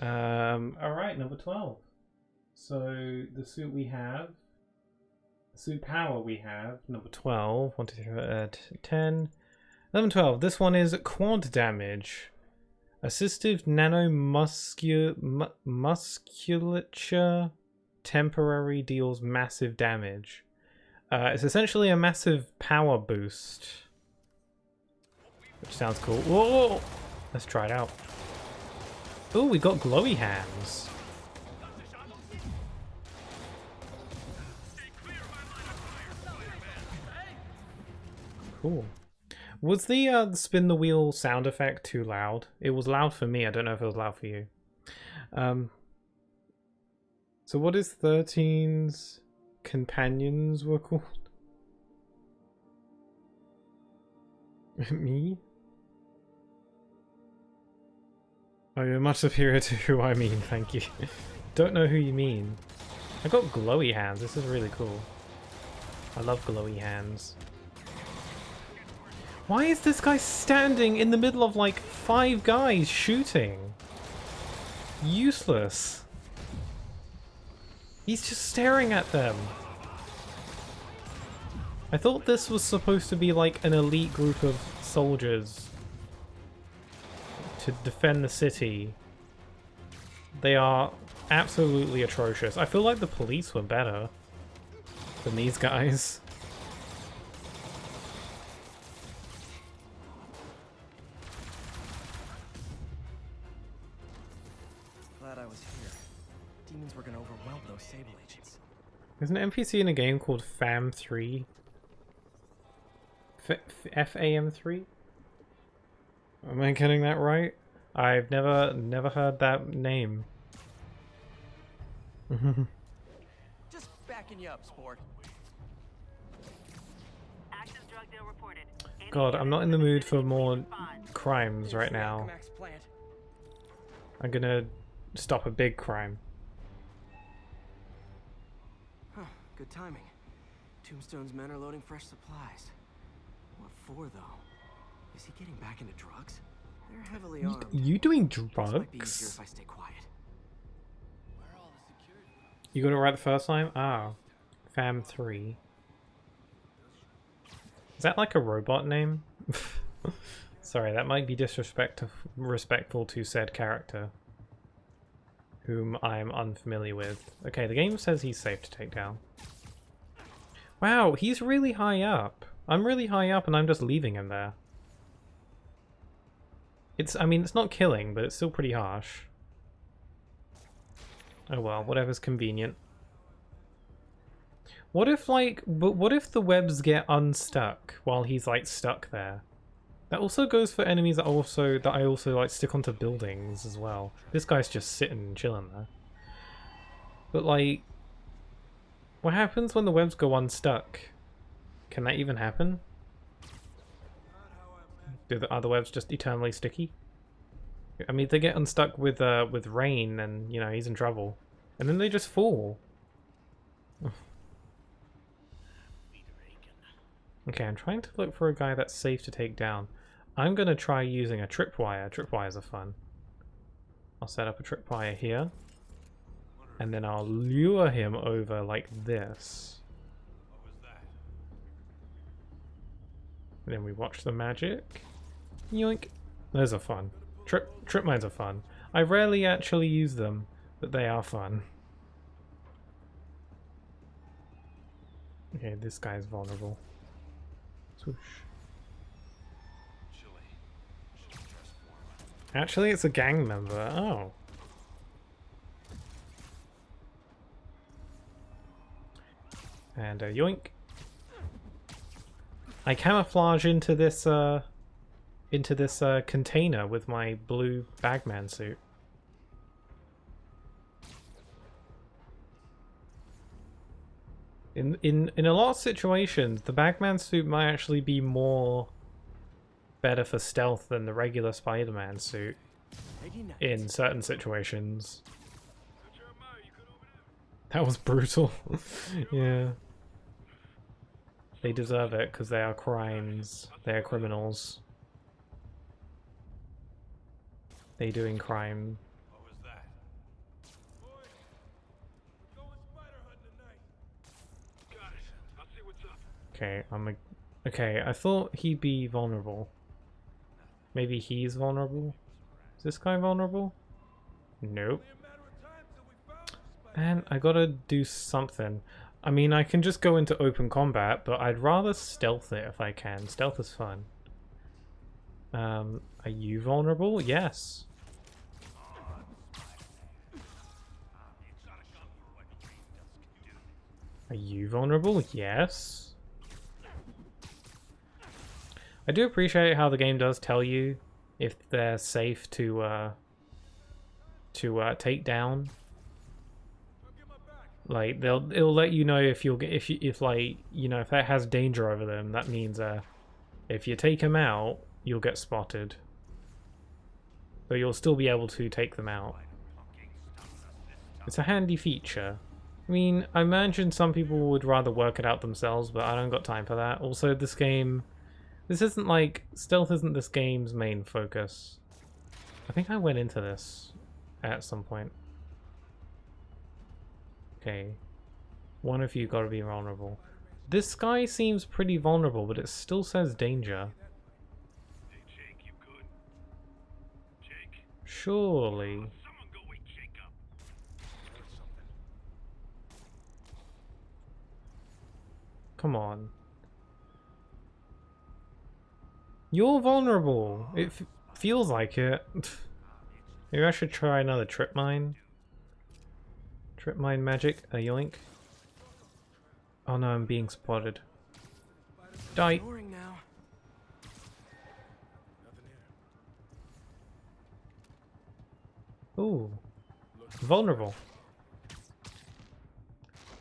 Alright, number 12. So the suit we have, the suit power we have, number 12, 1, 2, 3, 10, 11, 12. This one is quad damage. Assistive musculature temporary deals massive damage. It's essentially a massive power boost. Which sounds cool. Whoa! Let's try it out. Oh, we got glowy hands. Cool. Was the spin the wheel sound effect too loud? It was loud for me. I don't know if it was loud for you. So what is 13's companions were called? Me? Oh, you're much superior to who I mean, thank you. Don't know who you mean. I got glowy hands. This is really cool. I love glowy hands. Why is this guy standing in the middle of like 5 guys shooting? Useless. He's just staring at them. I thought this was supposed to be like an elite group of soldiers to defend the city. They are absolutely atrocious. I feel like the police were better than these guys. Glad I was here. Demons were gonna overwhelm those Sable agents. There's an NPC in a game called FAM3. FAM3? Am I getting that right? I've never heard that name. Just backing you up, sport. Active drug deal reported. God, I'm not in the mood for more crimes right now. Max plant. I'm gonna stop a big crime. Huh, good timing. Tombstone's men are loading fresh supplies. What for, though? Is he getting back into drugs? They're heavily armed. You doing This might be easier drugs? if I stay quiet. You got it right the first time? Ah. FAM3. Is that like a robot name? Sorry, that might be disrespectful to said character, whom I'm unfamiliar with. Okay, the game says he's safe to take down. Wow, he's really high up. I'm really high up and I'm just leaving him there. I mean, it's not killing, but it's still pretty harsh. Oh well, whatever's convenient. What if, like, what if the webs get unstuck while he's, like, stuck there? That also goes for enemies that I also, like, stick onto buildings as well. This guy's just sitting and chilling there. But, like, what happens when the webs go unstuck? Can that even happen? Are the webs just eternally sticky? I mean, if they get unstuck with rain, then, you know, he's in trouble. And then they just fall. Okay, I'm trying to look for a guy that's safe to take down. I'm going to try using a tripwire. Tripwires are fun. I'll set up a tripwire here. And then I'll lure him over like this. And then we watch the magic. Yoink. Those are fun. Trip mines are fun. I rarely actually use them, but they are fun. Okay, this guy's vulnerable. Swoosh. Actually, it's a gang member. Oh. And yoink. I camouflage into this container with my blue bagman suit. In a lot of situations, the bagman suit might actually be better for stealth than the regular Spider-Man suit in certain situations. That was brutal. Yeah. They deserve it because they are crimes. They are criminals. They doing crime. Okay, okay, I thought he'd be vulnerable. Maybe he's vulnerable? Is this guy vulnerable? Nope. Man, I gotta do something. I mean, I can just go into open combat, but I'd rather stealth it if I can. Stealth is fun. Are you vulnerable? Yes. Are you vulnerable? Yes. I do appreciate how the game does tell you if they're safe to take down. Like it'll let you know if you'll get if like you know if that has danger over them. That means if you take them out, you'll get spotted. But you'll still be able to take them out. It's a handy feature. I mean, I imagine some people would rather work it out themselves, but I don't got time for that. Also, this isn't like, stealth isn't this game's main focus. I think I went into this at some point. Okay. One of you gotta be vulnerable. This guy seems pretty vulnerable, but it still says danger. Hey, Jake, you good? Jake? Surely. Someone go wake Jake up. Heard something. Come on. You're vulnerable. It feels like it. Maybe I should try another trip mine. Trip mine magic. A yoink. Oh no, I'm being spotted. Die. Ignoring now. Ooh. Vulnerable.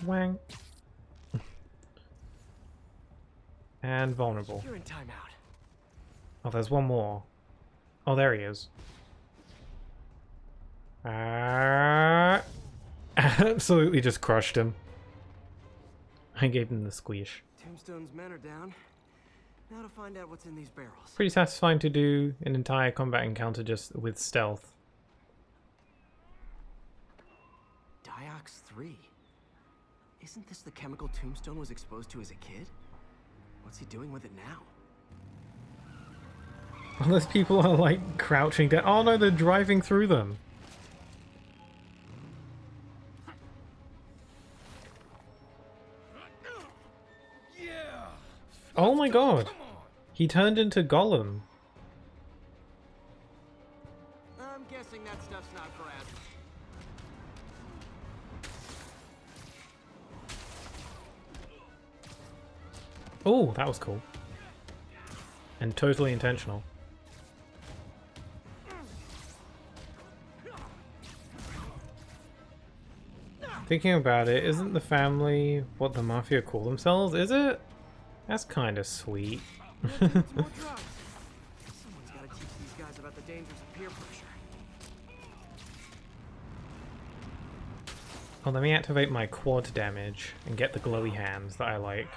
Wang. And vulnerable. You're in timeout. Oh, there's one more. Oh, there he is. Absolutely just crushed him. I gave him the squeeze. Tombstone's men are down. Now to find out what's in these barrels. Pretty satisfying to do an entire combat encounter just with stealth. Diox 3. Isn't this the chemical Tombstone was exposed to as a kid? What's he doing with it now? All those people are like crouching down. Oh no, they're driving through them. Yeah! Oh my god. He turned into Gollum. I'm guessing that stuff's not for us. Oh, that was cool. And totally intentional. Thinking about it, isn't the family what the Mafia call themselves? Is it? That's kind of sweet. More drugs. Someone's got to teach these guys about the dangers of peer pressure. Oh, let me activate my quad damage and get the glowy hands that I like.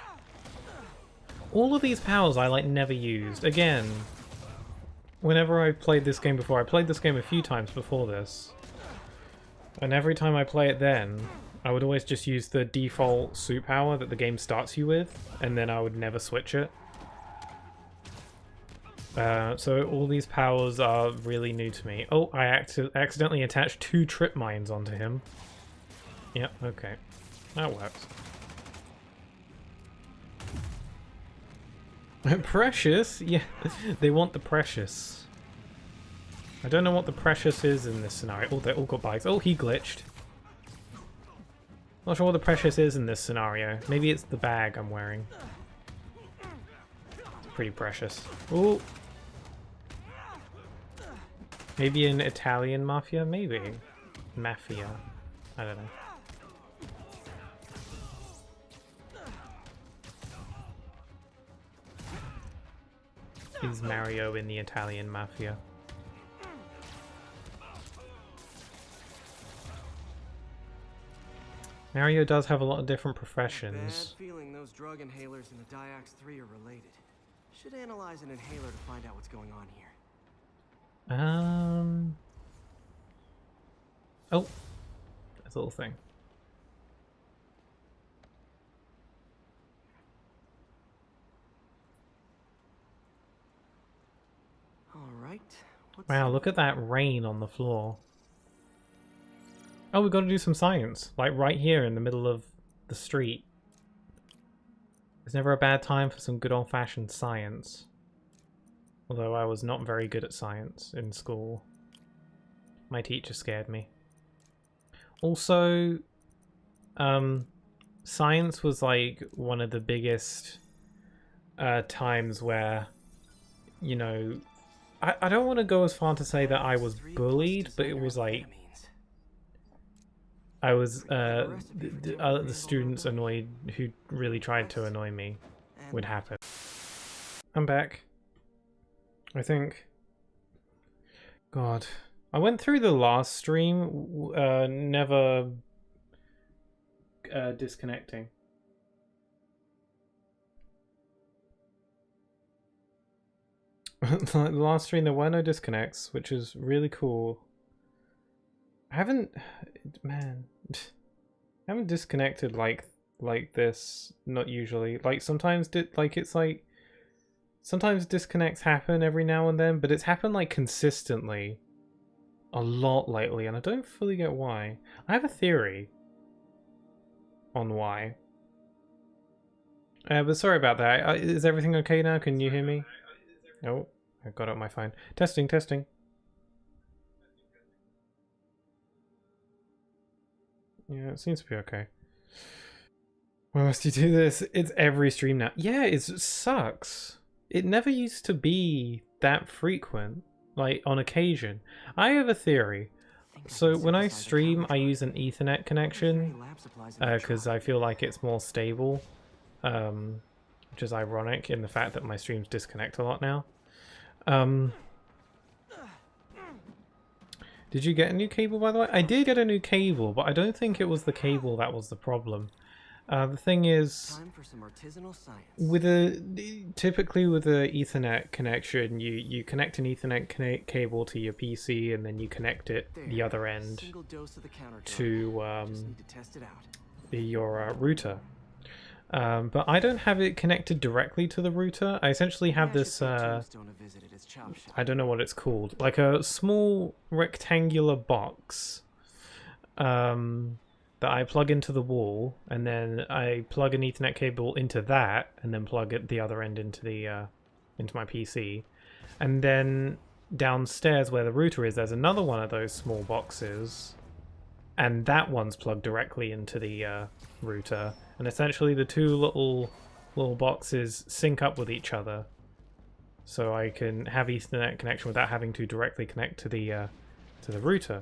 All of these powers I like never used. Again, whenever I played this game before, I played this game a few times before this. And every time I play it then, I would always just use the default suit power that the game starts you with, and then I would never switch it. So all these powers are really new to me. Oh, I accidentally attached 2 trip mines onto him. Yep, okay. That works. Precious? Yeah, they want the precious. I don't know what the precious is in this scenario. Oh, they all got bikes. Oh, he glitched. Not sure what the precious is in this scenario. Maybe it's the bag I'm wearing. It's pretty precious. Oh. Maybe an Italian mafia? Maybe. Mafia. I don't know. Is Mario in the Italian mafia? Mario does have a lot of different professions. Bad feeling those drug inhalers in the Diox 3 are related. Should analyze an inhaler to find out what's going on here. Oh, that's a little thing. All right. Wow, look at that rain on the floor. Oh, we've got to do some science, like right here in the middle of the street. There's never a bad time for some good old-fashioned science. Although I was not very good at science in school. My teacher scared me. Also, science was like one of the biggest times where, you know, I don't want to go as far to say that I was bullied, but it was like I was the students annoyed who really tried to annoy me would happen. I'm back. I think. God, I went through the last stream, never disconnecting. The last stream there were no disconnects, which is really cool. I haven't, man, I haven't disconnected like this. Not usually. Like sometimes sometimes disconnects happen every now and then, but it's happened like consistently a lot lately, and I don't fully get why. I have a theory on why. But sorry about that. Is everything okay now? Can you hear me? Oh, I got it on my phone. Testing, testing. Yeah, it seems to be okay. Why must you do this? It's every stream now. Yeah, it sucks. It never used to be that frequent, like on occasion. I have a theory. So when I stream, I use an Ethernet connection because I feel like it's more stable, which is ironic in the fact that my streams disconnect a lot now. Did you get a new cable, by the way? I did get a new cable, but I don't think it was the cable that was the problem. The thing is, typically with a Ethernet connection, you connect an Ethernet cable to your PC, and then you connect it the other end to your router. But I don't have it connected directly to the router. I essentially have this, I don't know what it's called, like a small rectangular box that I plug into the wall, and then I plug an Ethernet cable into that, and then plug it the other end into the into my PC. And then downstairs where the router is, there's another one of those small boxes, and that one's plugged directly into the router. And essentially the two little boxes sync up with each other, so I can have Ethernet connection without having to directly connect to the router.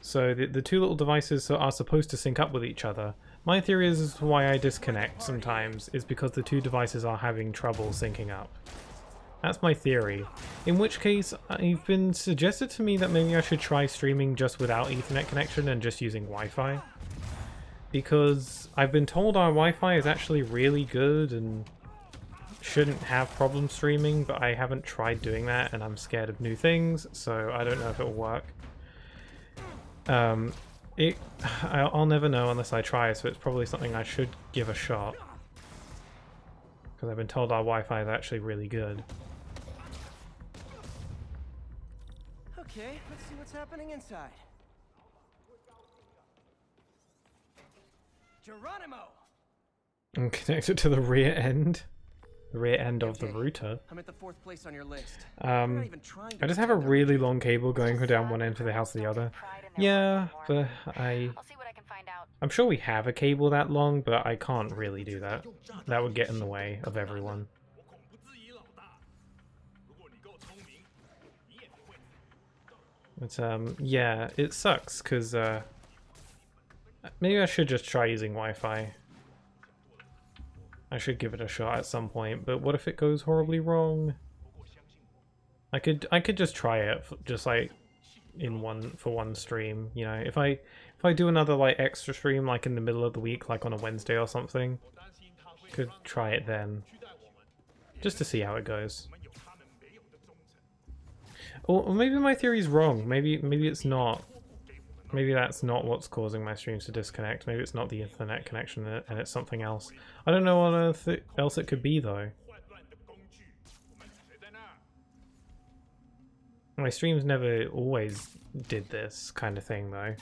So the two little devices are supposed to sync up with each other. My theory is why I disconnect sometimes is because the two devices are having trouble syncing up. That's my theory. In which case, it's been suggested to me that maybe I should try streaming just without Ethernet connection and just using Wi-Fi. Because I've been told our Wi-Fi is actually really good and shouldn't have problem streaming, but I haven't tried doing that and I'm scared of new things, so I don't know if it'll work. I'll never know unless I try, so it's probably something I should give a shot. Because I've been told our Wi-Fi is actually really good. Okay, let's see what's happening inside. Geronimo! I'm connected to the rear end. The rear end of the router. I'm at the 4th place on your list. I just have a really long cable going down one end to the house to the other. Yeah, but I'll see what I can find out. I'm sure we have a cable that long, but I can't really do that. That would get in the way of everyone. But yeah, it sucks because maybe I should just try using Wi-Fi. I should give it a shot at some point, but what if it goes horribly wrong? I could just try it, just like for one stream, you know. If I do another like extra stream like in the middle of the week, like on a Wednesday or something, could try it then, just to see how it goes. Or maybe my theory's wrong. Maybe it's not. Maybe that's not what's causing my streams to disconnect. Maybe it's not the internet connection and it's something else. I don't know what else it could be though. My streams never always did this kind of thing though.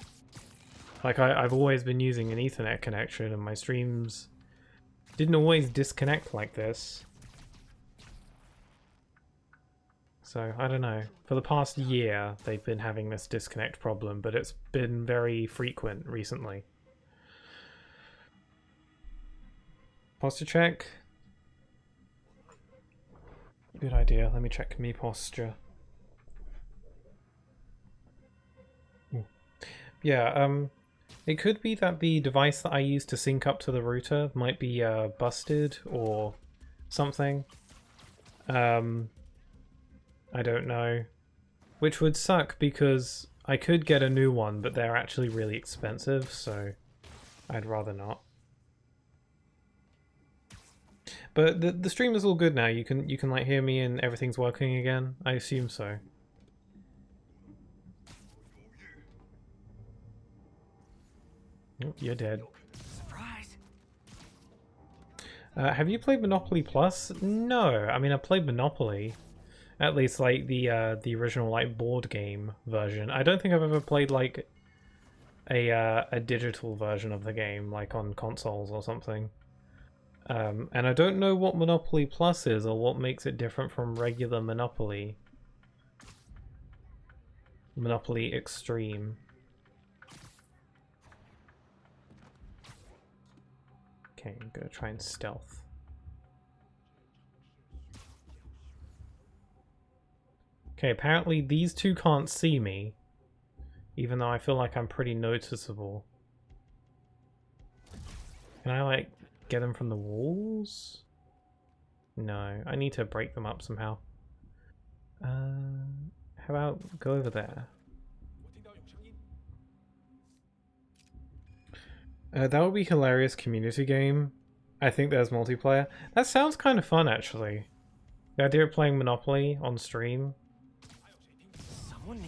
Like I've always been using an Ethernet connection and my streams didn't always disconnect like this. So, I don't know. For the past year, they've been having this disconnect problem, but it's been very frequent recently. Posture check. Good idea. Let me check me posture. Ooh. Yeah, it could be that the device that I use to sync up to the router might be busted or something. I don't know. Which would suck because I could get a new one, but they're actually really expensive, so I'd rather not. But the stream is all good now. You can like hear me and everything's working again. I assume so. Oh, you're dead. Surprise! Have you played Monopoly Plus? No. I mean, I played Monopoly. At least like the original like board game version. I don't think I've ever played like a digital version of the game, like on consoles or something. And I don't know what Monopoly Plus is or what makes it different from regular Monopoly. Monopoly Extreme. Okay, I'm gonna try and stealth. Okay, apparently these two can't see me, even though I feel like I'm pretty noticeable. Can I like get them from the walls? No, I need to break them up somehow. How about go over there? That would be hilarious community game. I think there's multiplayer. That sounds kind of fun actually. The idea of playing Monopoly on stream.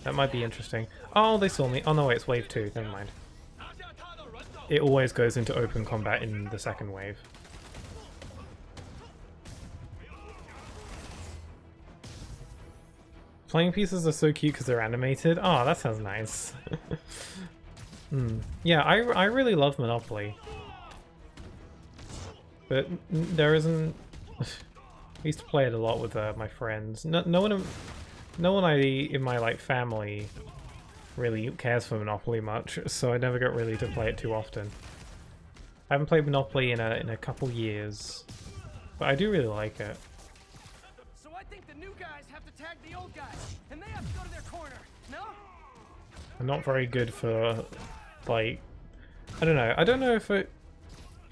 That might be interesting. Oh, they saw me. Oh no, wait, it's wave 2. Never mind. It always goes into open combat in the second wave. Playing pieces are so cute because they're animated. Oh, that sounds nice. Yeah, I really love Monopoly. But there isn't... I used to play it a lot with my friends. No one in my like family really cares for Monopoly much, so I never got really to play it too often. I haven't played Monopoly in a couple years, but I do really like it. So I think the new guys have to tag the old guys, and they have to go to their corner. No? I'm not very good for like I don't know if it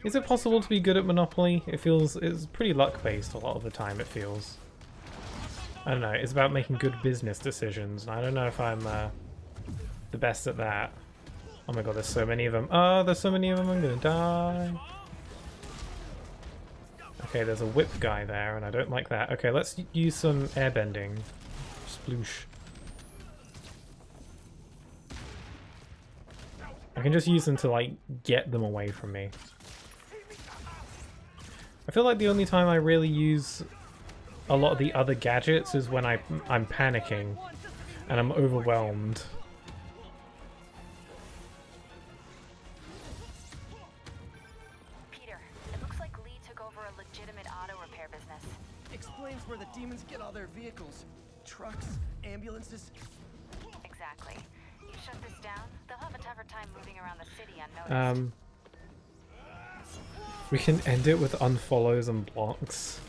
is it possible to be good at Monopoly. It's pretty luck based a lot of the time, it feels. I don't know, it's about making good business decisions, and I don't know if I'm the best at that. Oh my god, there's so many of them. Oh, there's so many of them, I'm gonna die. Okay, there's a whip guy there, and I don't like that. Okay, let's use some airbending. Sploosh. I can just use them to, like, get them away from me. I feel like the only time I really use a lot of the other gadgets is when I'm panicking and I'm overwhelmed. Peter, it looks like Lee took over a legitimate auto repair business. Explains where the demons get all their vehicles. Trucks, ambulances. Exactly. You shut this down, they'll have a tougher time moving around the city unnoticed. We can end it with unfollows and blocks.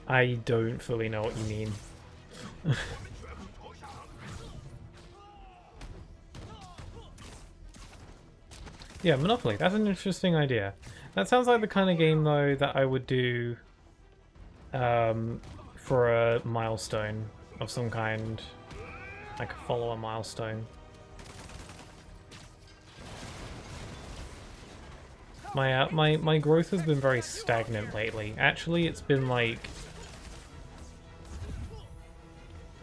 I don't fully know what you mean. Yeah, Monopoly. That's an interesting idea. That sounds like the kind of game, though, that I would do for a milestone of some kind. I could follow a milestone. My growth has been very stagnant lately. Actually, it's been like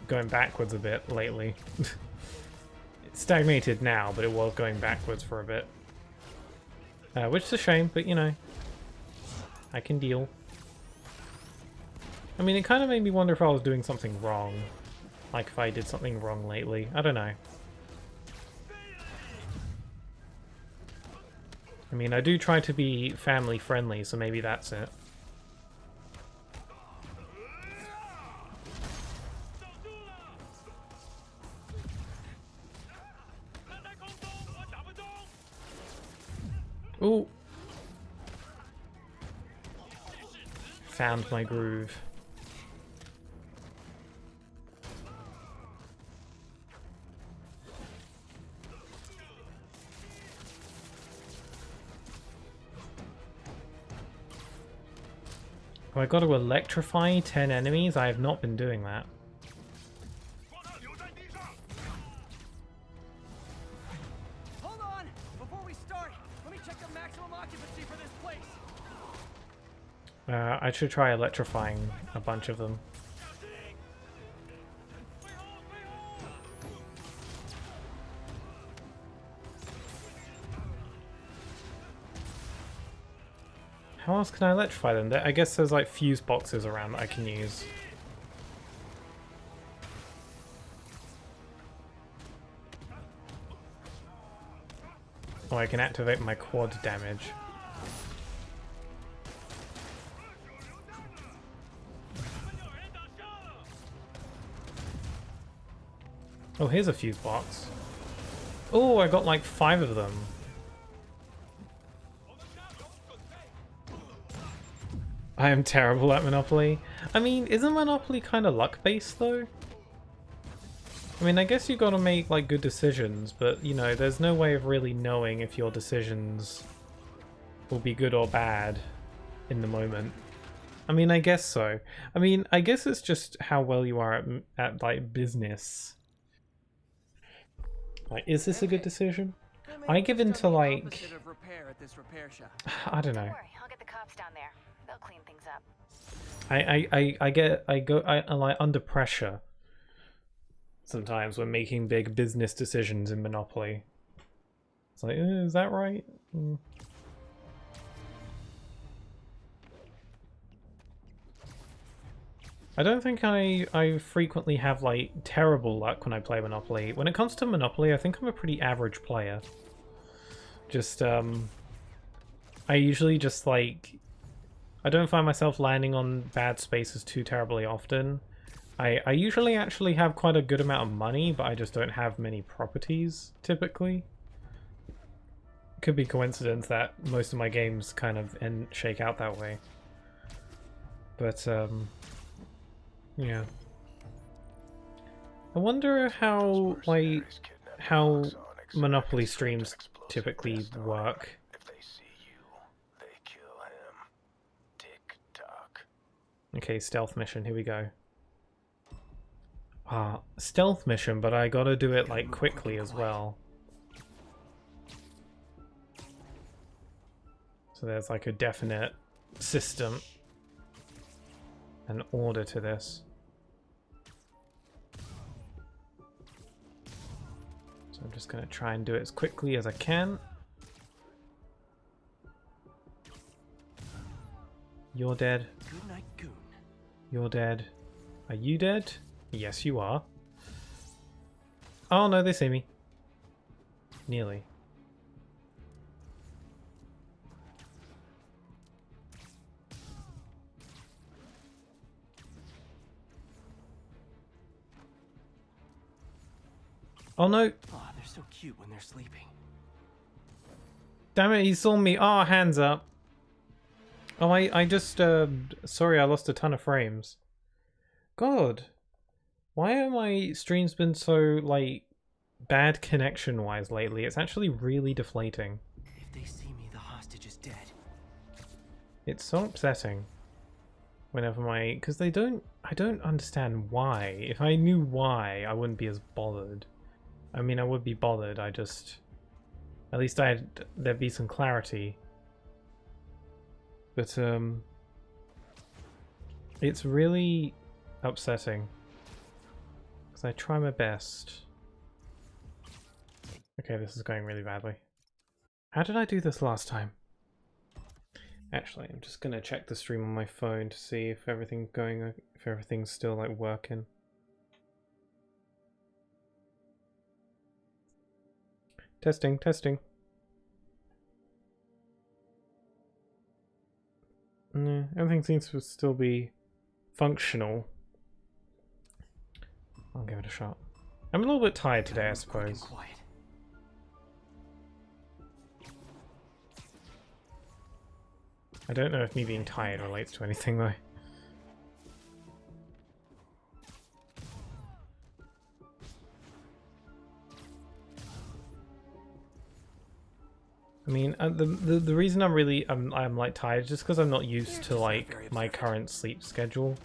going backwards a bit lately. It's stagnated now, but it was going backwards for a bit. Which is a shame, but you know, I can deal. I mean, it kind of made me wonder if I was doing something wrong. Like if I did something wrong lately. I don't know. I mean, I do try to be family friendly, so maybe that's it. Ooh. found my groove. Oh, I got to electrify 10 enemies? I have not been doing that. Hold on! Before we start, let me check the maximum occupancy for this place. I should try electrifying a bunch of them. How else can I electrify them? I guess there's like fuse boxes around that I can use. Oh, I can activate my quad damage. Oh, here's a fuse box. Oh, I got like 5 of them. I am terrible at Monopoly. I mean, isn't Monopoly kind of luck-based though? I mean, I guess you gotta make like good decisions, but you know, there's no way of really knowing if your decisions will be good or bad in the moment. I mean, I guess so. I mean, I guess it's just how well you are at like business. Like, is this a good decision? I give into like, I don't know. Don't worry, I'll get the cops down there. They'll clean things up. I like under pressure sometimes when making big business decisions in Monopoly. It's like, is that right? Mm. I don't think I frequently have like terrible luck when I play Monopoly. When it comes to Monopoly, I think I'm a pretty average player. Just I usually just like, I don't find myself landing on bad spaces too terribly often. I usually actually have quite a good amount of money, but I just don't have many properties, typically. Could be coincidence that most of my games kind of shake out that way. But, yeah. I wonder how, like, how Monopoly streams typically work. Okay, stealth mission, here we go. Ah, stealth mission, but I gotta do it like quickly as well. So there's like a definite system and order to this. So I'm just gonna try and do it as quickly as I can. You're dead. Good night, goon. You're dead. Are you dead? Yes, you are. Oh no, they see me. Nearly. Oh no! Oh, they're so cute when they're sleeping. Damn it, he saw me. Oh, hands up. Oh, I just, sorry, I lost a ton of frames. God. Why have my streams been so, like, bad connection-wise lately? It's actually really deflating. If they see me, the hostage is dead. It's so upsetting. Whenever because I don't understand why. If I knew why, I wouldn't be as bothered. I mean, I would be bothered, at least there'd be some clarity. But, it's really upsetting. Because I try my best. Okay, this is going really badly. How did I do this last time? Actually, I'm just gonna check the stream on my phone to see if everything's still like working. Testing, testing. No, everything seems to still be functional. I'll give it a shot. I'm a little bit tired today, I suppose. I don't know if me being tired relates to anything though. I mean, the reason I'm like tired is just because I'm not used to like my current sleep schedule.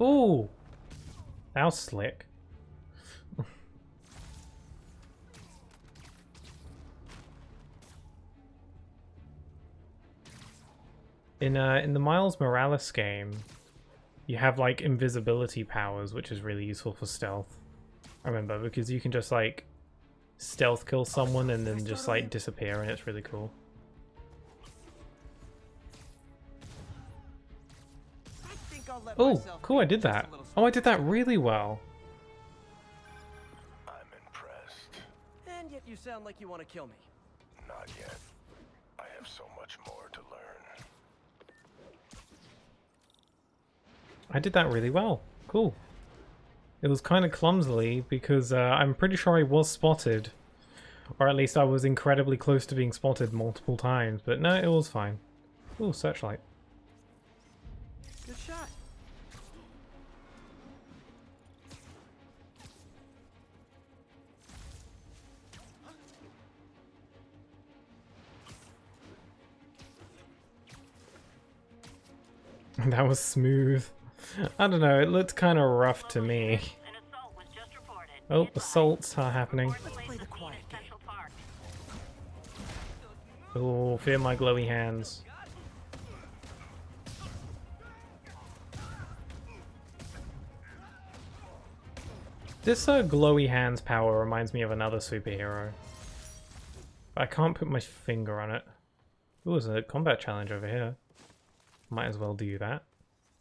Ooh, that was slick. In the Miles Morales game, you have like invisibility powers, which is really useful for stealth. I remember, because you can just like stealth kill someone and then just like disappear, and it's really cool. Oh, cool, I did that. Oh, I did that really well. I'm impressed. And yet you sound like you want to kill me. Not yet. I have so much more to learn. I did that really well. Cool. It was kind of clumsily because I'm pretty sure I was spotted. Or at least I was incredibly close to being spotted multiple times. But no, it was fine. Ooh, searchlight. Good shot. That was smooth. I don't know, it looked kind of rough to me. Oh, assaults are happening. Oh, fear my glowy hands. This glowy hands power reminds me of another superhero. I can't put my finger on it. Ooh, there's a combat challenge over here. Might as well do that.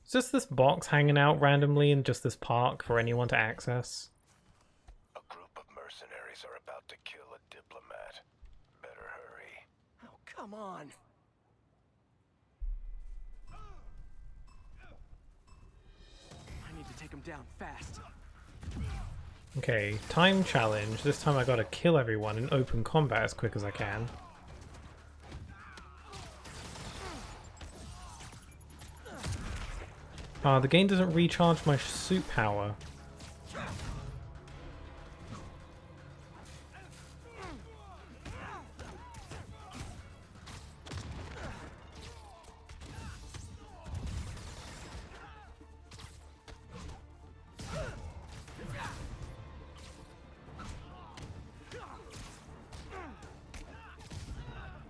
It's just this box hanging out randomly in just this park for anyone to access. A group of mercenaries are about to kill a diplomat. Better hurry. Oh, come on. I need to take him down fast. Okay, time challenge. This time I gotta kill everyone in open combat as quick as I can. The game doesn't recharge my suit power.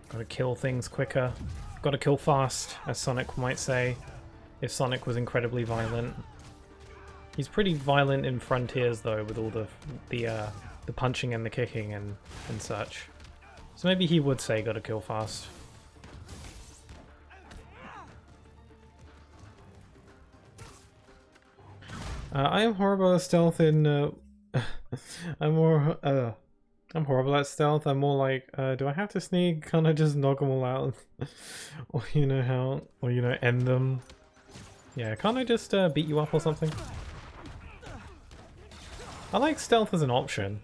Gotta kill things quicker. Gotta kill fast, as Sonic might say. If Sonic was incredibly violent. He's pretty violent in Frontiers though, with all the punching and the kicking and such. So maybe he would say gotta kill fast. I am horrible at stealth in I'm horrible at stealth. I'm more like, do I have to sneak? Can't I just knock them all out? Or you know how, or you know, end them? Yeah, can't I just beat you up or something? I like stealth as an option.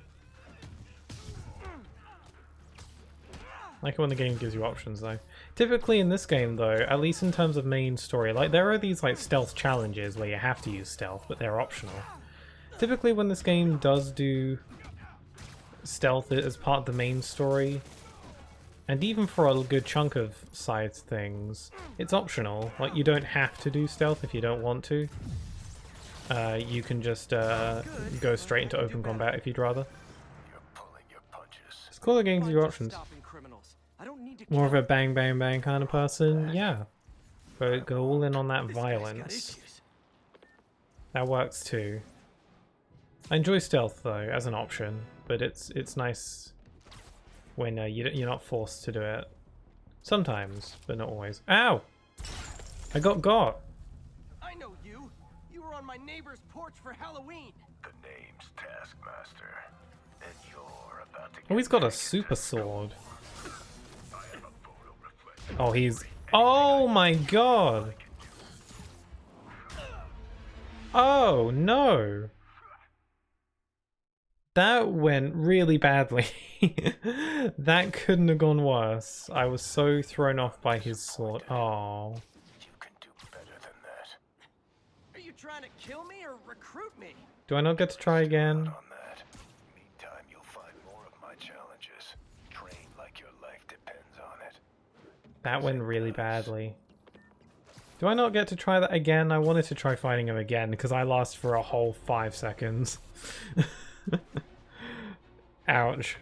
I like it when the game gives you options though. Typically in this game though, at least in terms of main story, like there are these like stealth challenges where you have to use stealth, but they're optional. Typically when this game does do stealth as part of the main story, and even for a good chunk of side things, it's optional. Like, you don't have to do stealth if you don't want to. You can just go straight into open combat if you'd rather. You're pulling your punches. It's cool the game gives you options. More of a bang bang bang kind of person, yeah. Go all in on that violence. That works too. I enjoy stealth though, as an option, but it's nice when you're not forced to do it. Sometimes, but not always. Ow! I got. I know you. You were on my neighbor's porch for Halloween. The name's Taskmaster, and you're about to. Oh, he's got a super sword. Oh, he's. Oh my god! Oh no! That went really badly. That couldn't have gone worse. I was so thrown off by his sword. Oh. You can do better than that. Are you trying to kill me or recruit me? Do I not get to try again? On that. That went really badly. Do I not get to try that again? I wanted to try fighting him again because I lost for a whole 5 seconds. Ouch.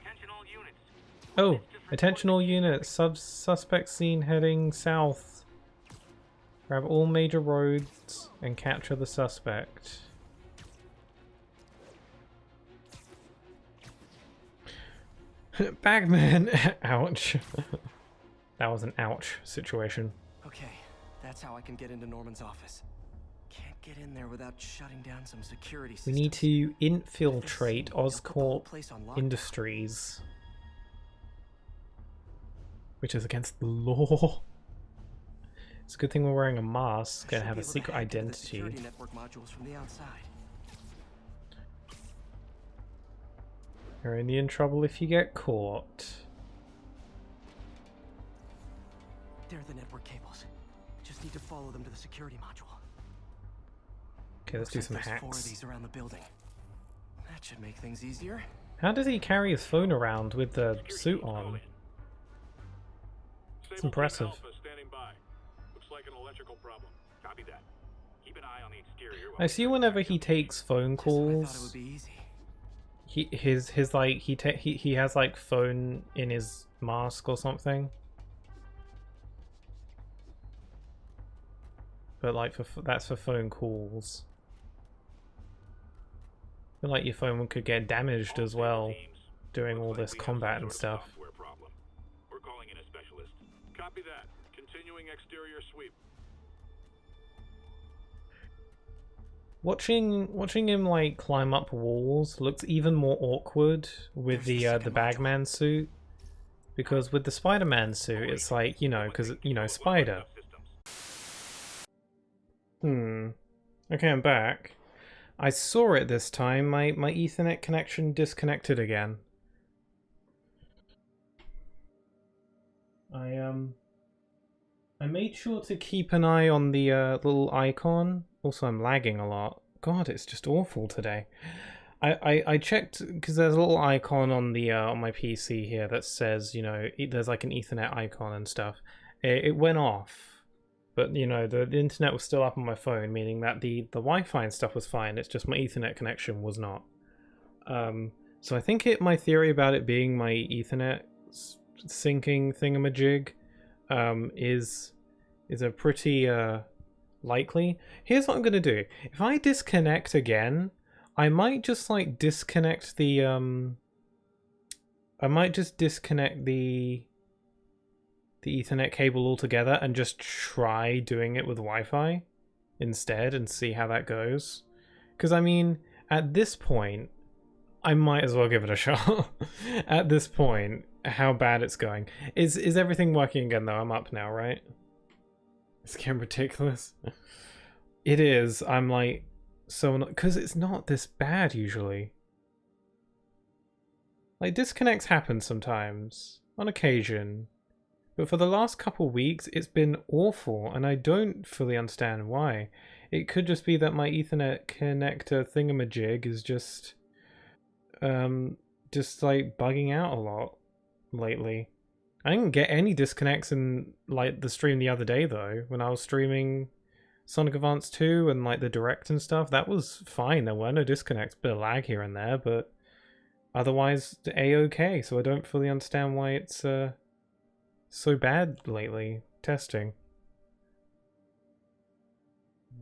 Oh, attention all units. Suspect seen heading south. Grab all major roads and capture the suspect. Bagman! Ouch. That was an ouch situation. Okay, that's how I can get into Norman's office. Can't get in there without shutting down some security We systems. need to infiltrate They'll put the whole Oscorp place on lockdown. Industries. Which is against the law. It's a good thing we're wearing a mask and Should have be a able to secret hack into the identity. security network modules from the outside. You're only in trouble if you get caught. There are the network cables. Just need to follow them to the security module. Okay, let's do some There's 4 of hacks. these around the building. That should make things easier. How does he carry his phone around with the suit on? It's impressive. Standing by. Looks like an electrical problem. Copy that. Keep an eye on the exterior. I see whenever he takes phone Just when I thought it would calls, be easy. he has like phone in his mask or something. But like that's for phone calls. I feel like your phone could get damaged as well doing all this combat and stuff. We're calling in a specialist. Copy that. Continuing exterior sweep. Watching him like climb up walls looks even more awkward with There's the the second Bagman suit, because with the Spider-Man suit it's like, you know, because Spider. Okay, I'm back. I saw it this time. My Ethernet connection disconnected again. I made sure to keep an eye on the little icon. Also, I'm lagging a lot. God, it's just awful today. I checked because there's a little icon on the on my PC here that says, you know, there's like an Ethernet icon and stuff. It went off, but you know the internet was still up on my phone, meaning that the Wi-Fi and stuff was fine. It's just my Ethernet connection was not. So I think my theory about it being my Ethernet syncing thingamajig is a pretty likely. Here's what I'm gonna do. If I disconnect again, I might just like disconnect the I might just disconnect the Ethernet cable altogether and just try doing it with Wi-Fi instead and see how that goes. Because I mean, at this point, I might as well give it a shot. At this point, how bad it's going. Is everything working again though? I'm up now, right? It's getting ridiculous. It is. I'm like, so not, because it's not this bad usually. Like disconnects happen sometimes, on occasion. But for the last couple weeks, it's been awful, and I don't fully understand why. It could just be that my Ethernet connector thingamajig is just like bugging out a lot lately. I didn't get any disconnects in like the stream the other day though. When I was streaming Sonic Advance 2 and like the Direct and stuff, that was fine. There were no disconnects, bit of lag here and there, but otherwise A-okay. So I don't fully understand why it's so bad lately. Testing.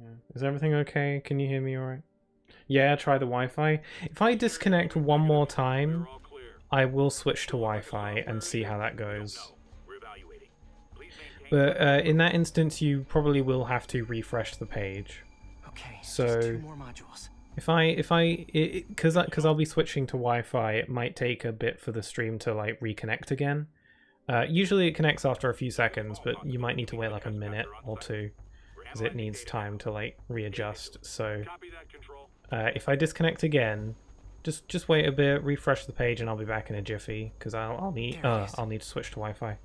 Yeah. Is everything okay? Can you hear me alright? Yeah, try the Wi-Fi. If I disconnect one more time, I will switch to Wi-Fi and see how that goes. But in that instance, you probably will have to refresh the page. Okay, So just 2 more modules. because I'll be switching to Wi-Fi, it might take a bit for the stream to like reconnect again. Usually it connects after a few seconds, but you might need to wait like a minute or two because it needs time to like readjust. So if I disconnect again, just wait a bit, refresh the page, and I'll be back in a jiffy because I'll need to switch to Wi-Fi.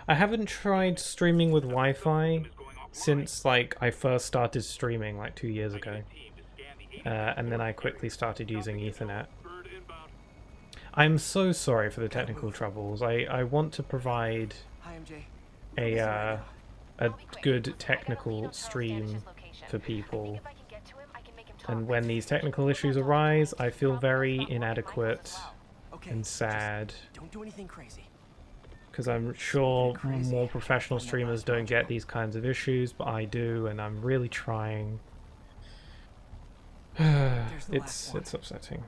I haven't tried streaming with Wi-Fi since like I first started streaming like 2 years ago, and then I quickly started using Ethernet. I'm so sorry for the technical troubles. I want to provide Hi, MJ. a good technical stream for people. And when these technical issues arise, I feel very inadequate Okay, and sad. don't do anything crazy. Because I'm sure more professional streamers don't get these kinds of issues, but I do, and I'm really trying. It's upsetting.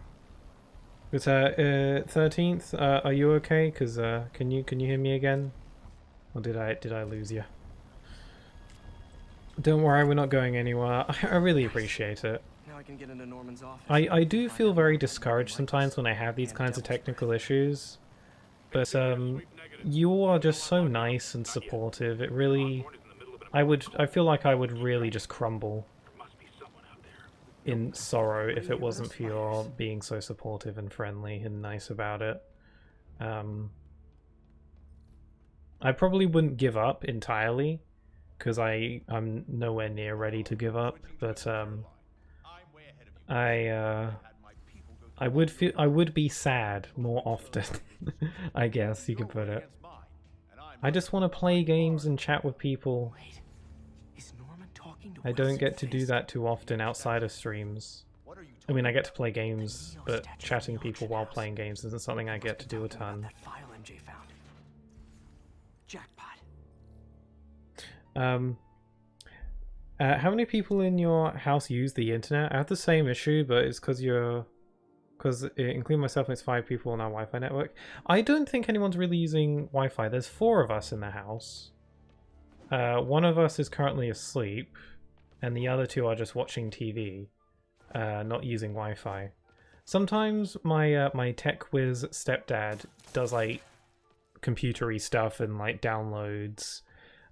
But 13th, are you okay? Because can you hear me again? Or did I lose you? Don't worry, we're not going anywhere. I really appreciate it. Now I can get into Norman's office. I do feel very discouraged sometimes when I have these kinds of technical issues. But you are just so nice and supportive. It really, I feel like I would really just crumble in sorrow if it wasn't for your being so supportive and friendly and nice about it. I probably wouldn't give up entirely, because I'm nowhere near ready to give up, but I would be sad more often. I guess you could put it. I just want to play games and chat with people. I don't get to do that too often outside of streams. I mean, I get to play games, but chatting people while playing games isn't something I get to do a ton. That file MJ found. Jackpot. How many people in your house use the internet? I have the same issue, but it's because including myself, it's 5 people on our Wi-Fi network. I don't think anyone's really using Wi-Fi. There's 4 of us in the house. One of us is currently asleep, and the other 2 are just watching TV, not using Wi-Fi. Sometimes my tech whiz stepdad does like computery stuff and like downloads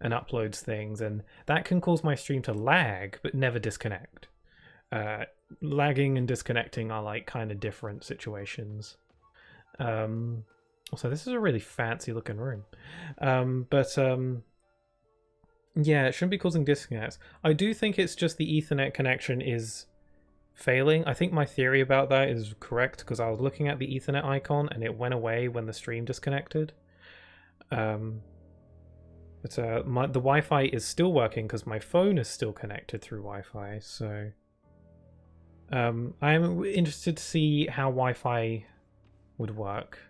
and uploads things, and that can cause my stream to lag but never disconnect. Lagging and disconnecting are like kind of different situations. Also, this is a really fancy looking room. Yeah, it shouldn't be causing disconnects. I do think it's just the Ethernet connection is failing. I think my theory about that is correct, because I was looking at the Ethernet icon and it went away when the stream disconnected. But the Wi-Fi is still working because my phone is still connected through Wi-Fi, so I'm interested to see how Wi-Fi would work.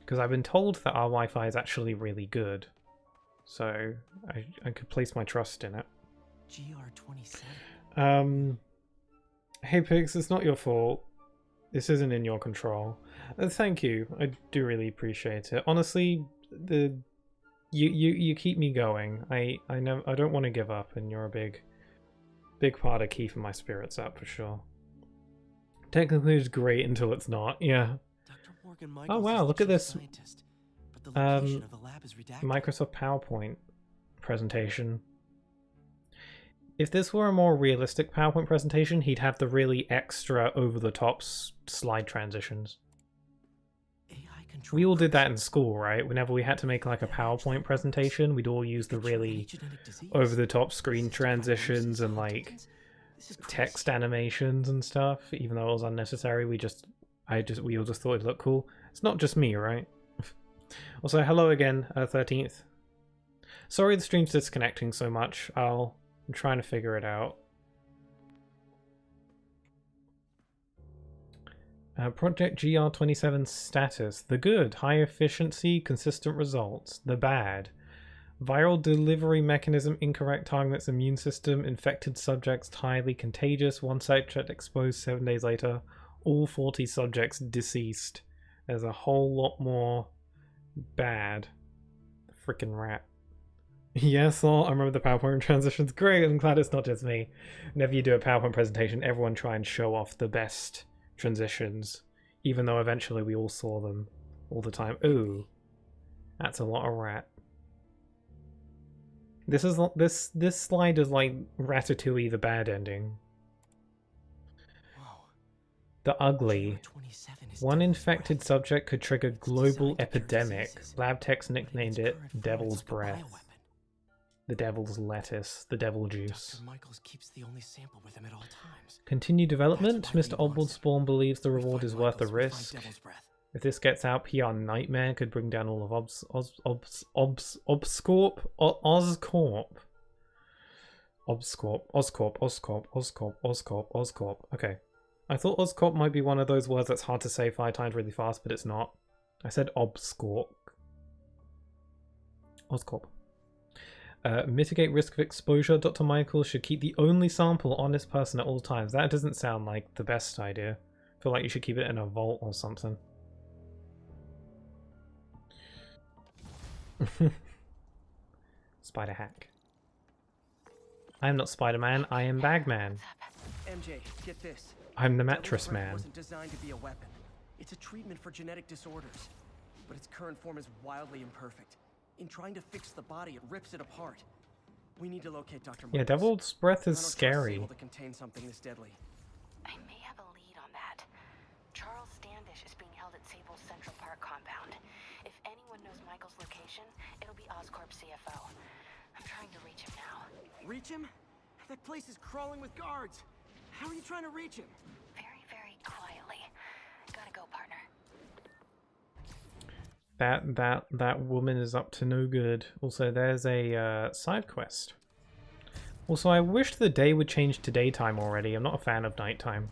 Because I've been told that our Wi-Fi is actually really good, so I could place my trust in it. GR27. Hey Pix, it's not your fault. This isn't in your control. Thank you. I do really appreciate it. Honestly, you keep me going. I don't want to give up, and you're a big part of keeping my spirits up for sure. Technically, it's great until it's not. Yeah. Oh wow! Look at this. Microsoft PowerPoint presentation. If this were a more realistic PowerPoint presentation, he'd have the really extra over-the-top slide transitions. We all did that in school, right? Whenever we had to make like a PowerPoint presentation, we'd all use the really over-the-top screen transitions and like text animations and stuff, even though it was unnecessary. We all just thought it looked cool. It's not just me, right? Also, hello again, 13th. Sorry the stream's disconnecting so much. I'm trying to figure it out. Project GR27 status. The good, high efficiency, consistent results. The bad. Viral delivery mechanism incorrect, targets immune system, infected subjects highly contagious, one subject exposed 7 days later, all 40 subjects deceased. There's a whole lot more bad. Freaking rat. Yes, I remember the PowerPoint transitions. Great, I'm glad it's not just me. Whenever you do a PowerPoint presentation, everyone try and show off the best transitions, even though eventually we all saw them all the time. Ooh, that's a lot of rat. This slide is like Ratatouille, the bad ending. The ugly. One infected subject could trigger global epidemic. Lab techs nicknamed it Devil's Breath. The Devil's Lettuce. The Devil Juice. Keeps the only sample with him at all times. Continue development. Mr. Osborne believes the reward is worth the risk. If this gets out, PR Nightmare could bring down all of Oscorp. Okay. I thought Oscorp might be one of those words that's hard to say 5 times really fast, but it's not. I said Obscorp. Oscorp. Mitigate risk of exposure. Dr. Michael should keep the only sample honest person at all times. That doesn't sound like the best idea. I feel like you should keep it in a vault or something. Spider hack. I am not Spider-Man, I am Bagman. MJ, get this. I'm the Devil's mattress Breath man. wasn't designed to be a weapon. It's a treatment for genetic disorders. But its current form is wildly imperfect. In trying to fix the body, it rips it apart. We need to locate Dr. Yeah, Marcus. Devil's Breath I is don't trust scary. Sable to contain something this deadly. I may have a lead on that. Charles Standish is being held at Sable's Central Park compound. If anyone knows Michael's location, it'll be Oscorp's CFO. I'm trying to reach him now. Reach him? That place is crawling with guards. How are you trying to reach him? Very, very quietly. Gotta go, partner. That woman is up to no good. Also, there's a side quest. Also, I wish the day would change to daytime already. I'm not a fan of nighttime.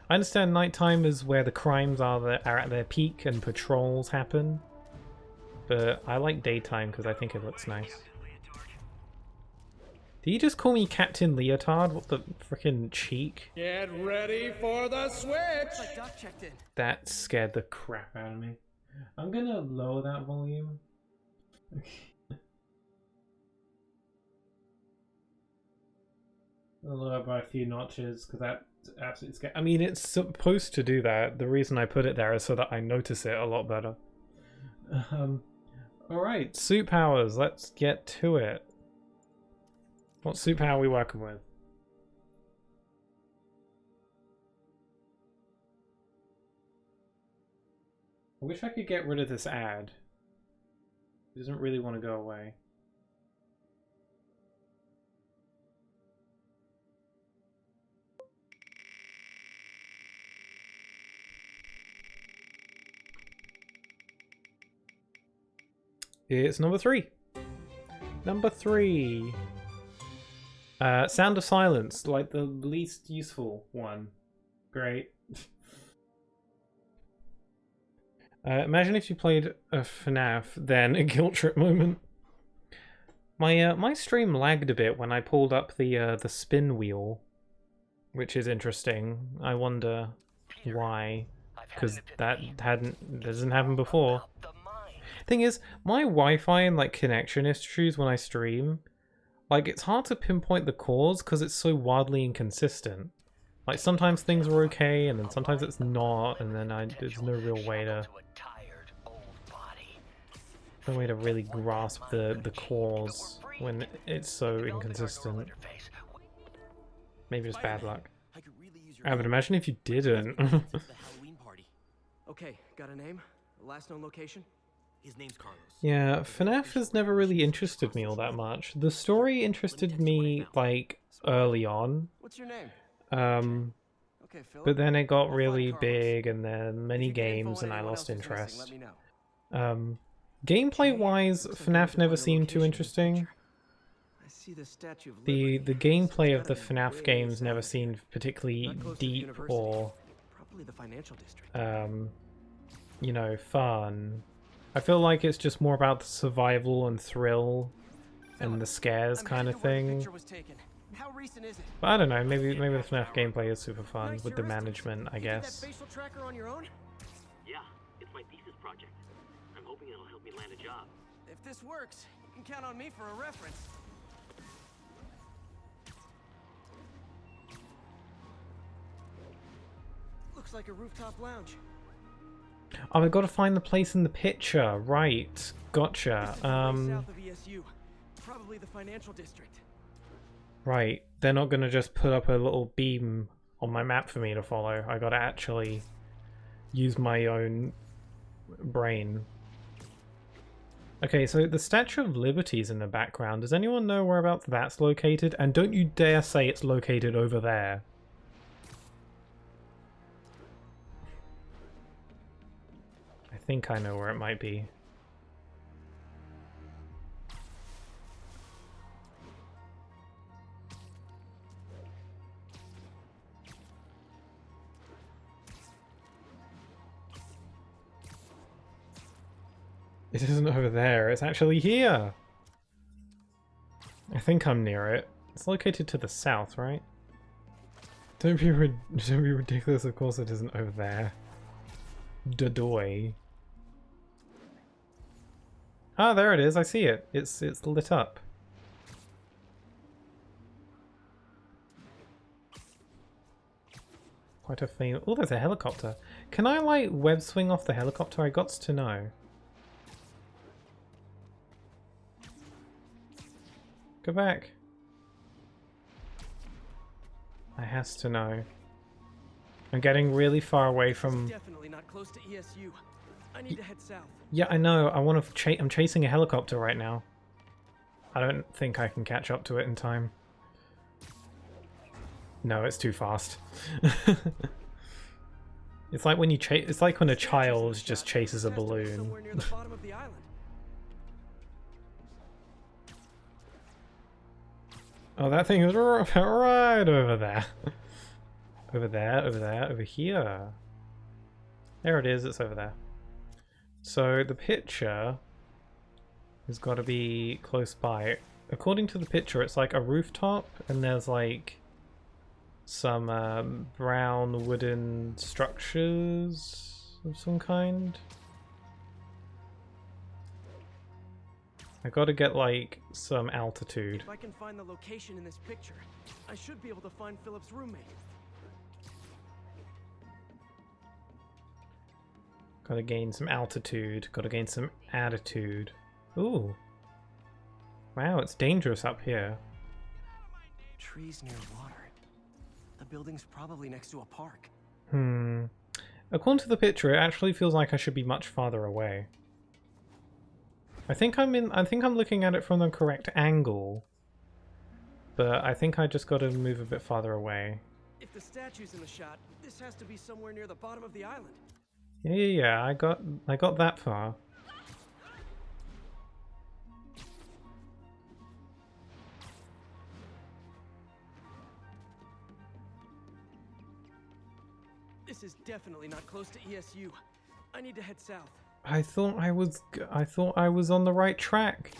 I understand nighttime is where the crimes are at their peak and patrols happen. But I like daytime because I think it looks nice. Did you just call me Captain Leotard? What the frickin' cheek? Get ready for the switch! Looks like Doc checked in. That scared the crap out of me. I'm gonna lower that volume. I'll lower it by a few notches because that's absolutely scary. I mean, it's supposed to do that. The reason I put it there is so that I notice it a lot better. Alright, suit powers. Let's get to it. What suit power are we working with? I wish I could get rid of this ad. It doesn't really want to go away. It's number 3. Number 3. Sound of Silence, like the least useful one. Great. Imagine if you played a FNAF, then a guilt trip moment. My stream lagged a bit when I pulled up the spin wheel, which is interesting. I wonder why, because that doesn't happen before. Thing is, my Wi-Fi and like connection issues when I stream, like it's hard to pinpoint the cause because it's so wildly inconsistent. Like sometimes things are okay and then sometimes it's not, and then there's no real way to really grasp the cause when it's so inconsistent. Maybe just bad luck. I would imagine if you didn't. Okay, got a name? Last known location? His name's Carlos. Yeah, FNAF has never really interested me all that much. The story interested me like early on. What's your name? Okay, Philip. But then it got really big and then many games and I lost interest. Gameplay wise, FNAF never seemed too interesting. The gameplay of the FNAF games never seemed particularly deep or you know, fun. I feel like it's just more about the survival and thrill and the scares kind of thing. But I don't know, maybe the FNAF gameplay is super fun with the management, I guess. Yeah, it's my thesis project. I'm hoping it'll help me land a job. If this works, you can count on me for a reference. Looks like a rooftop lounge. Oh, I gotta find the place in the picture. Right, gotcha. South of ESU, probably the financial district. Right, they're not gonna just put up a little beam on my map for me to follow. I gotta actually use my own brain. Okay, so the Statue of Liberty is in the background. Does anyone know whereabouts that's located? And don't you dare say it's located over there. think I know where it might be. It isn't over there, it's actually here! I think I'm near it. It's located to the south, right? Don't be ridiculous, of course it isn't over there. Dadoy. Ah, there it is, I see it. It's lit up. Quite a famous... Oh, there's a helicopter. Can I, like, web swing off the helicopter? I gots to know. Go back. I has to know. I'm getting really far away from... Definitely not close to ESU. I need to head south. Yeah, I know. I want to I'm chasing a helicopter right now. I don't think I can catch up to it in time. No, it's too fast. It's like when you chase. It's like when a child just chases a balloon. Somewhere near the bottom of the island. Oh, that thing is right over there. Over there, over there, over here. There it is, it's over there. So the picture has got to be close by. According to the picture, it's like a rooftop, and there's like some brown wooden structures of some kind. I gotta get like some altitude. If I can find the location in this picture, I should be able to find Philip's roommate. Gotta gain some altitude, gotta gain some attitude. Ooh. Wow, it's dangerous up here. Trees near water. The building's probably next to a park. According to the picture, it actually feels like I should be much farther away. I think I'm looking at it from the correct angle. But I think I just gotta move a bit farther away. If the statue's in the shot, this has to be somewhere near the bottom of the island. Yeah, I got that far. This is definitely not close to ESU. I need to head south. I thought I was on the right track.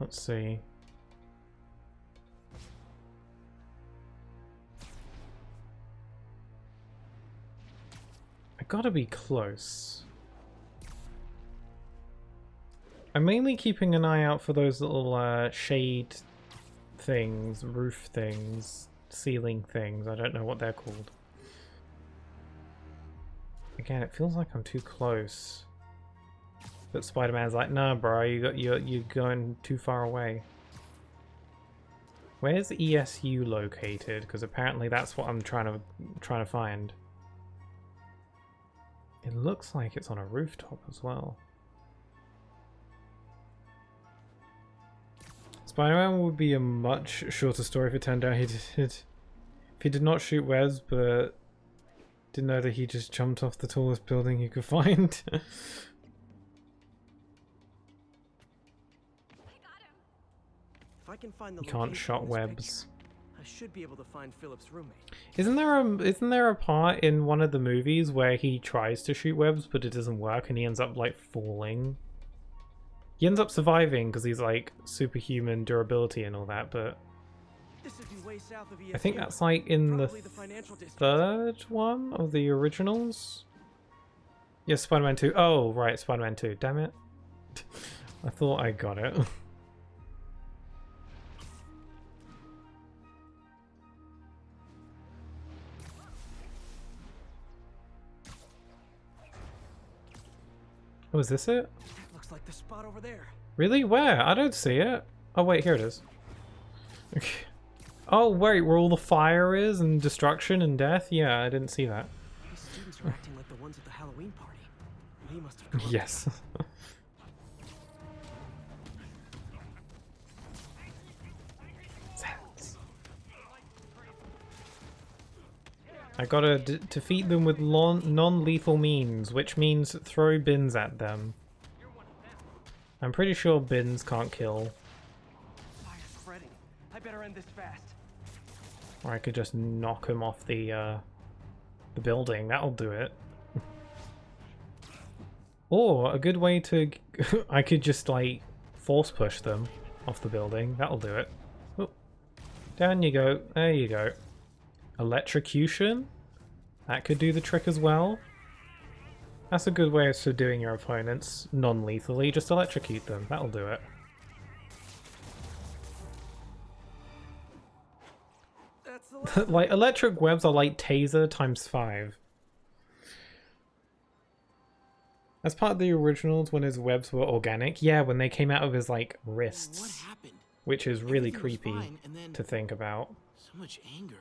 Let's see. I gotta be close. I'm mainly keeping an eye out for those little shade things, roof things, ceiling things. I don't know what they're called. Again, it feels like I'm too close. But Spider-Man's like, nah, bro, you're going too far away. Where's ESU located? Because apparently that's what I'm trying to find. It looks like it's on a rooftop as well. Spider-Man would be a much shorter story if it turned out if he did not shoot webs, but didn't know that he just jumped off the tallest building he could find. If I can find the You can't location shot in this webs. picture, I should be able to find Philip's roommate. Isn't there a part in one of the movies where he tries to shoot webs but it doesn't work and he ends up like falling? He ends up surviving because he's like superhuman durability and all that, but This would be way south of ESU. I think that's like in the Probably the financial district. third one of the originals. Yes, Spider-Man 2. Oh, right, Spider-Man 2. Damn it. I thought I got it. Oh, is this it? That looks like the spot over there. Really? Where? I don't see it. Oh, wait, here it is. Okay. Oh, wait, where all the fire is and destruction and death? Yeah, I didn't see that. These students are acting like the ones at the Halloween party. They must have come up Yes. I gotta defeat them with non-lethal means, which means throw bins at them. I'm pretty sure bins can't kill. Fire's spreading. I better end this fast. Or I could just knock him off the building. That'll do it. Or a good way to... I could just, like, force push them off the building. That'll do it. Oh. Down you go. There you go. Electrocution? That could do the trick as well. That's a good way of subduing your opponents non-lethally. Just electrocute them. That'll do it. Like, electric webs are like taser times 5. As part of the originals, when his webs were organic, yeah, when they came out of his, like, wrists. What happened? Which is really Everything was creepy fine, and then to think about. so much anger.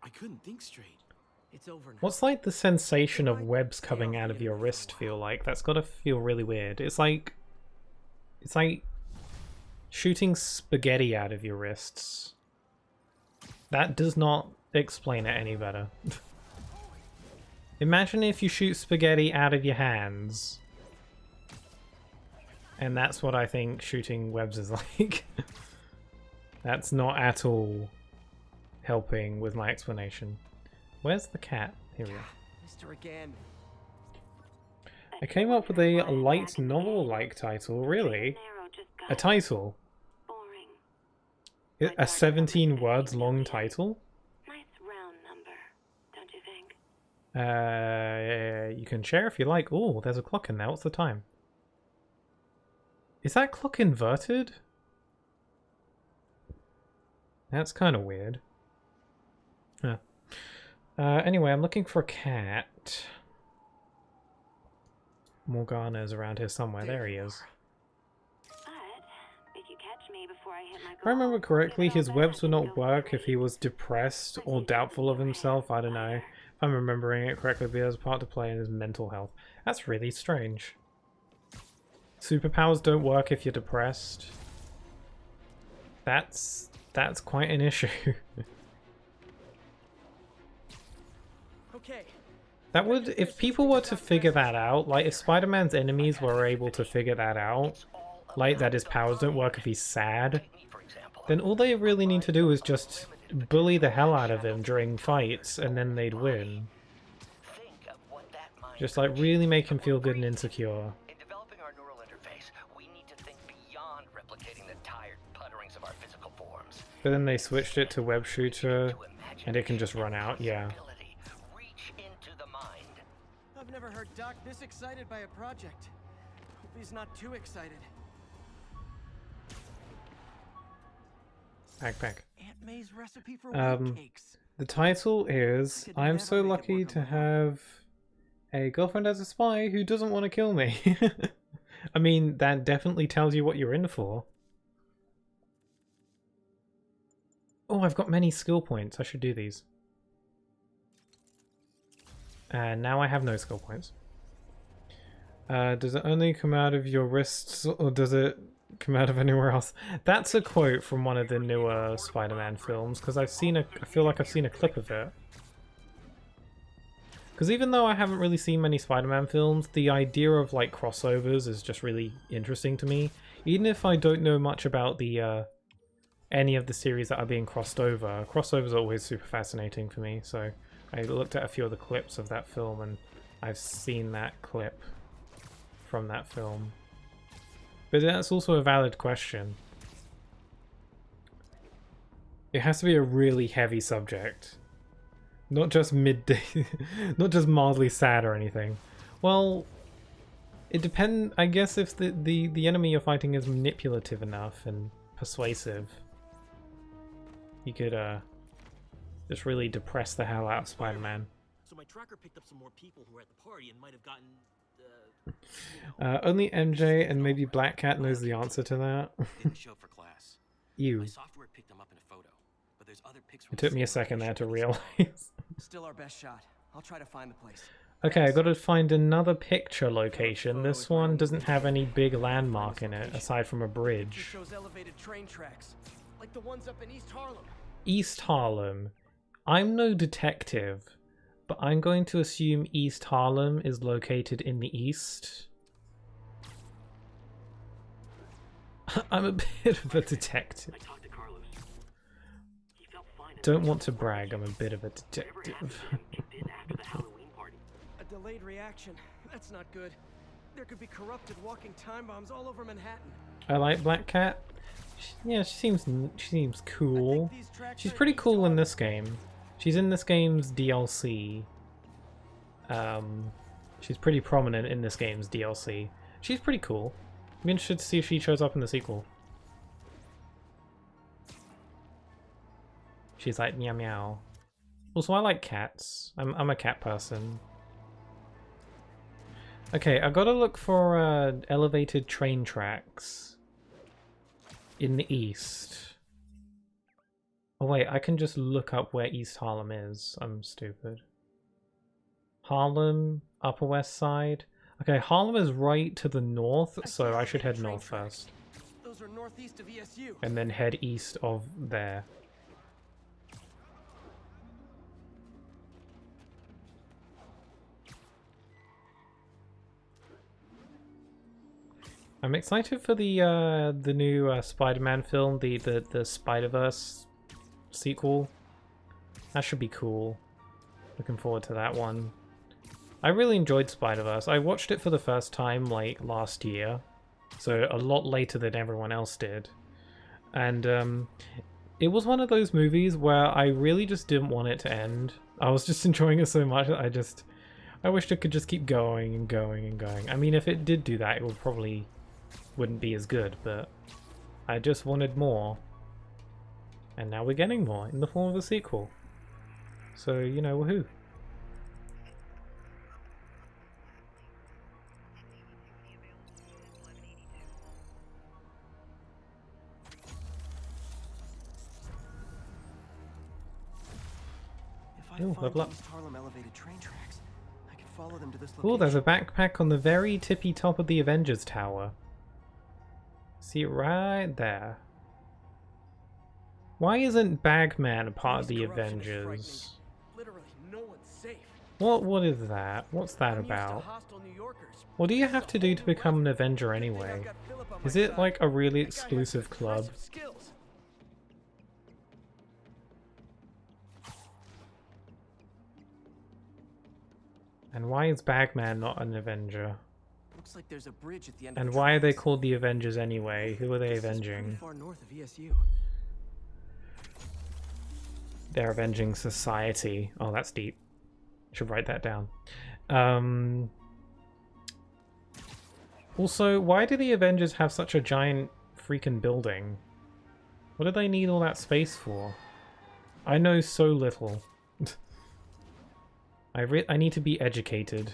I couldn't think straight. It's over now. What's, like, the sensation of webs coming out of your wrist feel like? That's gotta feel really weird. It's like shooting spaghetti out of your wrists. That does not explain it any better. Imagine if you shoot spaghetti out of your hands. And that's what I think shooting webs is like. That's not at all helping with my explanation. Where's the cat? Here we are. Mister again. I came up with a light novel-like title, really? A title? A 17 words long title? Nice round number, don't you think? You can share if you like. Oh, there's a clock in there. What's the time? Is that clock inverted? That's kind of weird. Huh. Anyway, I'm looking for a cat. Morgana's around here somewhere. There he is. If I remember correctly, his webs would not work if he was depressed or doubtful of himself. I don't know. If I'm remembering it correctly, but there's a part to play in his mental health. That's really strange. Superpowers don't work if you're depressed. That's quite an issue. Okay. That would, if people were to figure that out, like if Spider-Man's enemies were able to figure that out, like that his powers don't work if he's sad, then all they really need to do is just bully the hell out of him during fights and then they'd win. Just like really make him feel good and insecure. In developing our neural interface, we need to think beyond replicating the tired putterings of our physical forms. But then they switched it to web shooter and it can just run out, yeah. Reach into the mind. I've never heard Doc this excited by a project. Hope he's not too excited. Backpack. Aunt May's recipe for wheat cakes. The title is I'm so lucky to have a girlfriend as a spy who doesn't want to kill me. I mean, that definitely tells you what you're in for. Oh, I've got many skill points. I should do these. And now I have no skill points. Does it only come out of your wrists or does it come out of anywhere else? That's a quote from one of the newer Spider-Man films because I feel like I've seen a clip of it. Because even though I haven't really seen many Spider-Man films, the idea of like crossovers is just really interesting to me. Even if I don't know much about the any of the series that are being crossed over, crossovers are always super fascinating for me. So I looked at a few of the clips of that film and I've seen that clip from that film. But that's also a valid question. It has to be a really heavy subject. Not just midday, not just mildly sad or anything. Well, it depends, I guess if the enemy you're fighting is manipulative enough and persuasive, you could just really depress the hell out of Spider-Man. So my tracker picked up some more people who were at the party and might have gotten only MJ and maybe Black Cat knows the answer to that. didn't show for class. You. My software picked them up in a photo, but there's other pics from It took me a second there to realize. Still our best shot. I'll try to find the place. Okay, I gotta find another picture location. This one doesn't have any big landmark in it, aside from a It bridge. shows elevated train tracks, like the ones up in East Harlem. East Harlem. I'm no detective, but I'm going to assume East Harlem is located in the east. I'm a bit of a detective. I talked to Carlos. He felt fine. Don't want to brag, I'm a bit of a detective. Kicked in after the Halloween party. A delayed reaction. That's not good. There could be corrupted walking time bombs all over Manhattan. I like Black Cat. Yeah, she seems cool. She's pretty cool in this game. She's in this game's DLC. She's pretty prominent in this game's DLC. She's pretty cool. I'm interested to see if she shows up in the sequel. She's like meow meow. Also, I like cats. I'm a cat person. Okay, I gotta look for elevated train tracks in the east. Oh wait, I can just look up where East Harlem is. I'm stupid. Harlem, Upper West Side. Okay, Harlem is right to the north, so I should head north first. Those are northeast of ESU. And then head east of there. I'm excited for the new Spider-Man film, the Spider-Verse sequel. That should be cool. Looking forward to that one. I really enjoyed Spider-Verse. I watched it for the first time like last year, so a lot later than everyone else did. And it was one of those movies where I really just didn't want it to end. I was just enjoying it so much that I wished it could just keep going and going and going. I mean, if it did do that, it would probably wouldn't be as good, but I just wanted more. And now we're getting more in the form of a sequel. So, you know, woohoo. Ooh, level up. East Harlem elevated train tracks, I can follow them to this Ooh, there's a backpack on the very tippy top of the Avengers Tower. See it right there. Why isn't Bagman a part of the Avengers? Literally, no one's safe. What is that? What's that about? What do you have to do to become an Avenger anyway? Is it like a really exclusive club? And why is Bagman not an Avenger? Looks like there's a bridge at the end. And why are they called the Avengers anyway? Who are they avenging? Far north of ESU. They're avenging society. Oh, that's deep. Should write that down. Also, why do the Avengers have such a giant freaking building? What do they need all that space for? I know so little. I need to be educated.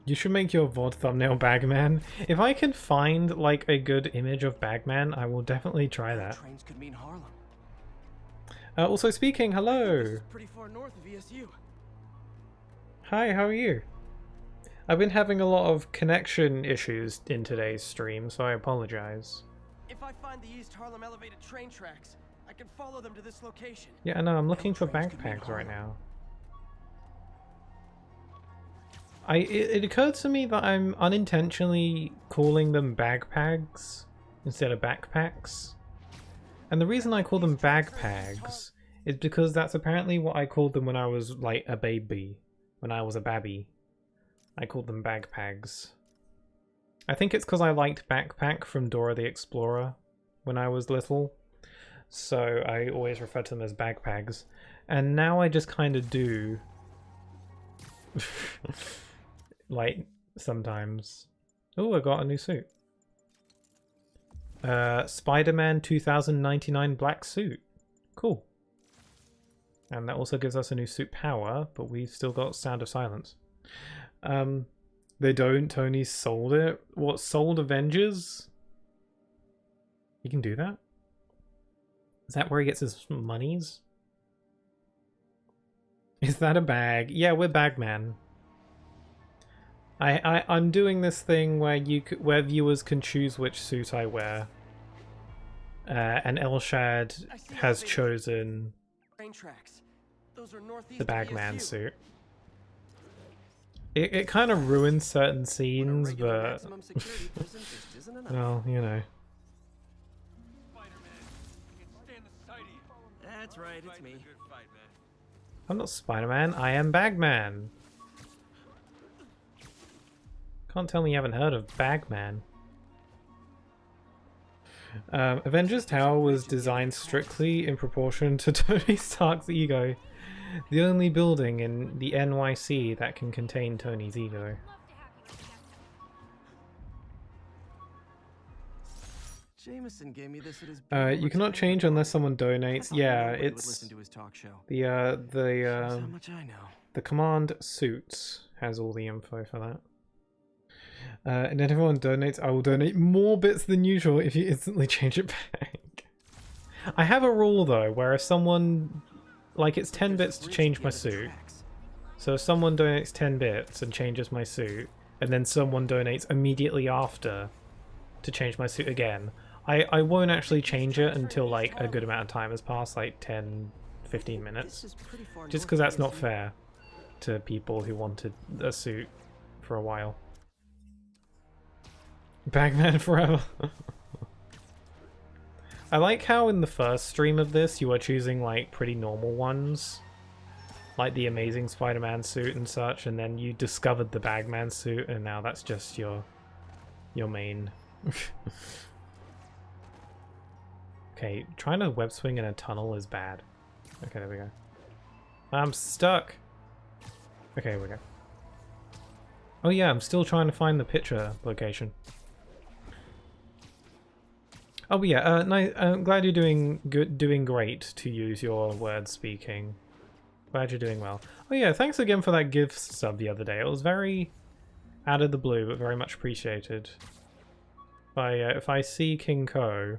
You should make your VOD thumbnail Bagman. If I can find like a good image of Bagman, I will definitely try that. Trains could mean Harlem. Also speaking, hello. Pretty far north of ESU. Hi, how are you? I've been having a lot of connection issues in today's stream, so I apologize. If I find the East Harlem elevated train tracks, I can follow them to this location. Yeah, no, I'm looking for backpacks right now. It occurred to me that I'm unintentionally calling them bagpags instead of backpacks. And the reason I call them bagpags is because that's apparently what I called them when I was like a baby. When I was a babby. I called them bagpags. I think it's because I liked Backpack from Dora the Explorer when I was little. So I always refer to them as bagpags. And now I just kind of do. Like, sometimes. Oh, I got a new suit. Spiderman 2099 black suit. Cool. And that also gives us a new suit power, but we've still got Sound of Silence. They don't. Tony sold it. What, sold Avengers? You can do that? Is that where he gets his monies? Is that a bag? Yeah, we're Bagman. I'm doing this thing where where viewers can choose which suit I wear. and Elshad has chosen Train tracks. Those are northeast the of Bagman ESU. suit. It kind of ruins certain When a scenes, regular but maximum security prison just isn't enough. well, you know. That's right, it's me. I'm not Spider-Man, I am Bagman. Can't tell me you haven't heard of Bagman. Avengers Tower was designed strictly in proportion to Tony Stark's ego. The only building in the NYC that can contain Tony's ego. Jameson gave me this at his You cannot change unless someone donates. Yeah, it's listen to his talk show. the Shows how much I know. the command suits has all the info for that. And then everyone donates. I will donate more bits than usual if you instantly change it back. I have a rule though, where if someone, like, it's 10 bits to change my suit. So if someone donates 10 bits and changes my suit, and then someone donates immediately after to change my suit again, I won't actually change it until like a good amount of time has passed, like 10-15 minutes. Just because that's not fair to people who wanted a suit for a while. Bagman forever. I like how in the first stream of this you are choosing like pretty normal ones, like the Amazing Spider-Man suit and such, and then you discovered the Bagman suit and now that's just your main. Okay, trying to web swing in a tunnel is bad. Okay, there we go. I'm stuck. Okay, here we go. Oh yeah, I'm still trying to find the picture location. Oh yeah, I'm glad you're doing great, to use your word speaking. Glad you're doing well. Oh yeah, thanks again for that gift sub the other day. It was very out of the blue, but very much appreciated. If I see King Ko,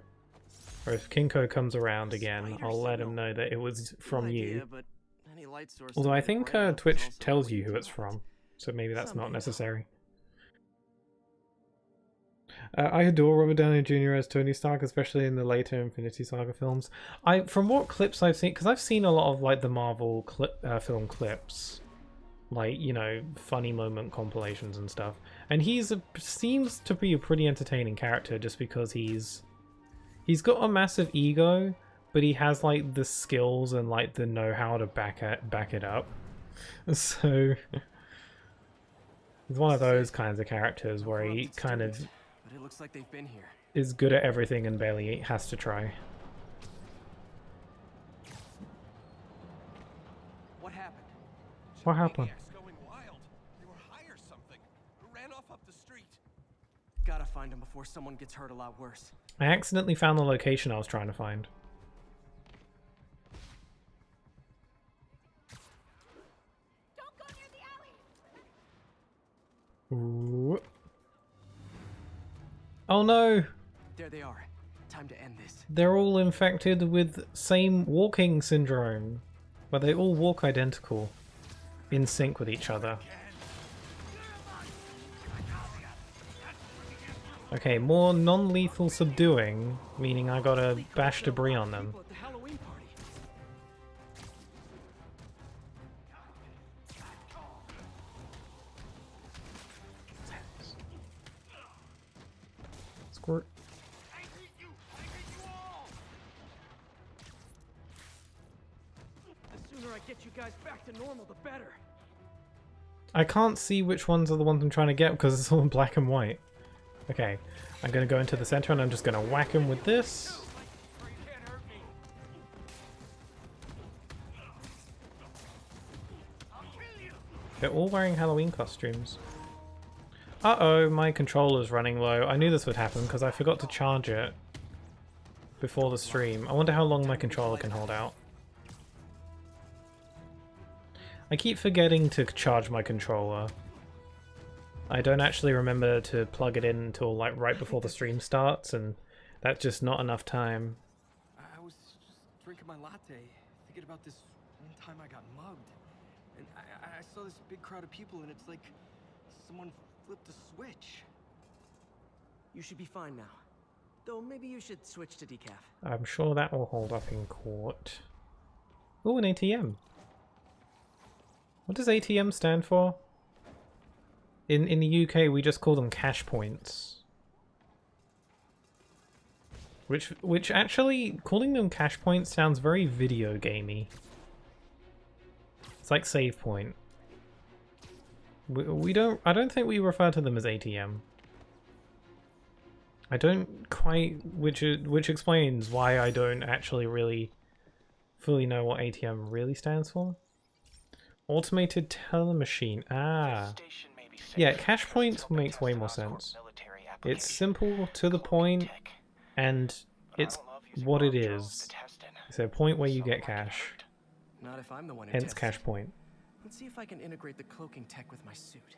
or if King Ko comes around again, I'll let him know that it was from you. Although I think Twitch tells you who it's from, so maybe that's not necessary. I adore Robert Downey Jr. as Tony Stark, especially in the later Infinity Saga films. From what clips I've seen, because I've seen a lot of like the Marvel film clips, like, you know, funny moment compilations and stuff, and seems to be a pretty entertaining character just because he's got a massive ego, but he has like the skills and like the know-how to back it up. So he's one of those kinds of characters where he kind of But it looks like they've been here. is good at everything and barely has to try. What happened? What happened? Going wild. They were high or something. Ran off up the street. Gotta find him before someone gets hurt a lot worse. I accidentally found the location I was trying to find. Don't go near the alley. Ooh. Oh no! There they are. Time to end this. They're all infected with same walking syndrome, where they all walk identical, in sync with each other. Okay, more non-lethal subduing, meaning I gotta bash debris on them. At the Halloween party. Squirt. The sooner I get you guys back to normal, the better. I can't see which ones are the ones I'm trying to get because it's all in black and white. Okay, I'm gonna go into the center and I'm just gonna whack him with this. They're all wearing Halloween costumes. Uh-oh, my controller's running low. I knew this would happen because I forgot to charge it before the stream. I wonder how long my controller can hold out. I keep forgetting to charge my controller. I don't actually remember to plug it in until like right before the stream starts, and that's just not enough time. I was just drinking my latte, thinking about this one time I got mugged. And I saw this big crowd of people, and it's like someone flipped a switch. You should be fine now. Though maybe you should switch to decaf. I'm sure that will hold up in court. Oh, an ATM. What does ATM stand for? In the UK, we just call them cash points. Which actually, calling them cash points sounds very video gamey. It's like save point. I don't think we refer to them as ATM. I don't quite, which explains why I don't actually really fully know what ATM really stands for. Automated teller machine. Ah. Yeah, cash points makes way more sense. It's simple, to the point, and it's what it is. It's a point where you get cash. Not if I'm the one who Hence tests cash it. point. Let's see if I can integrate the cloaking tech with my suit.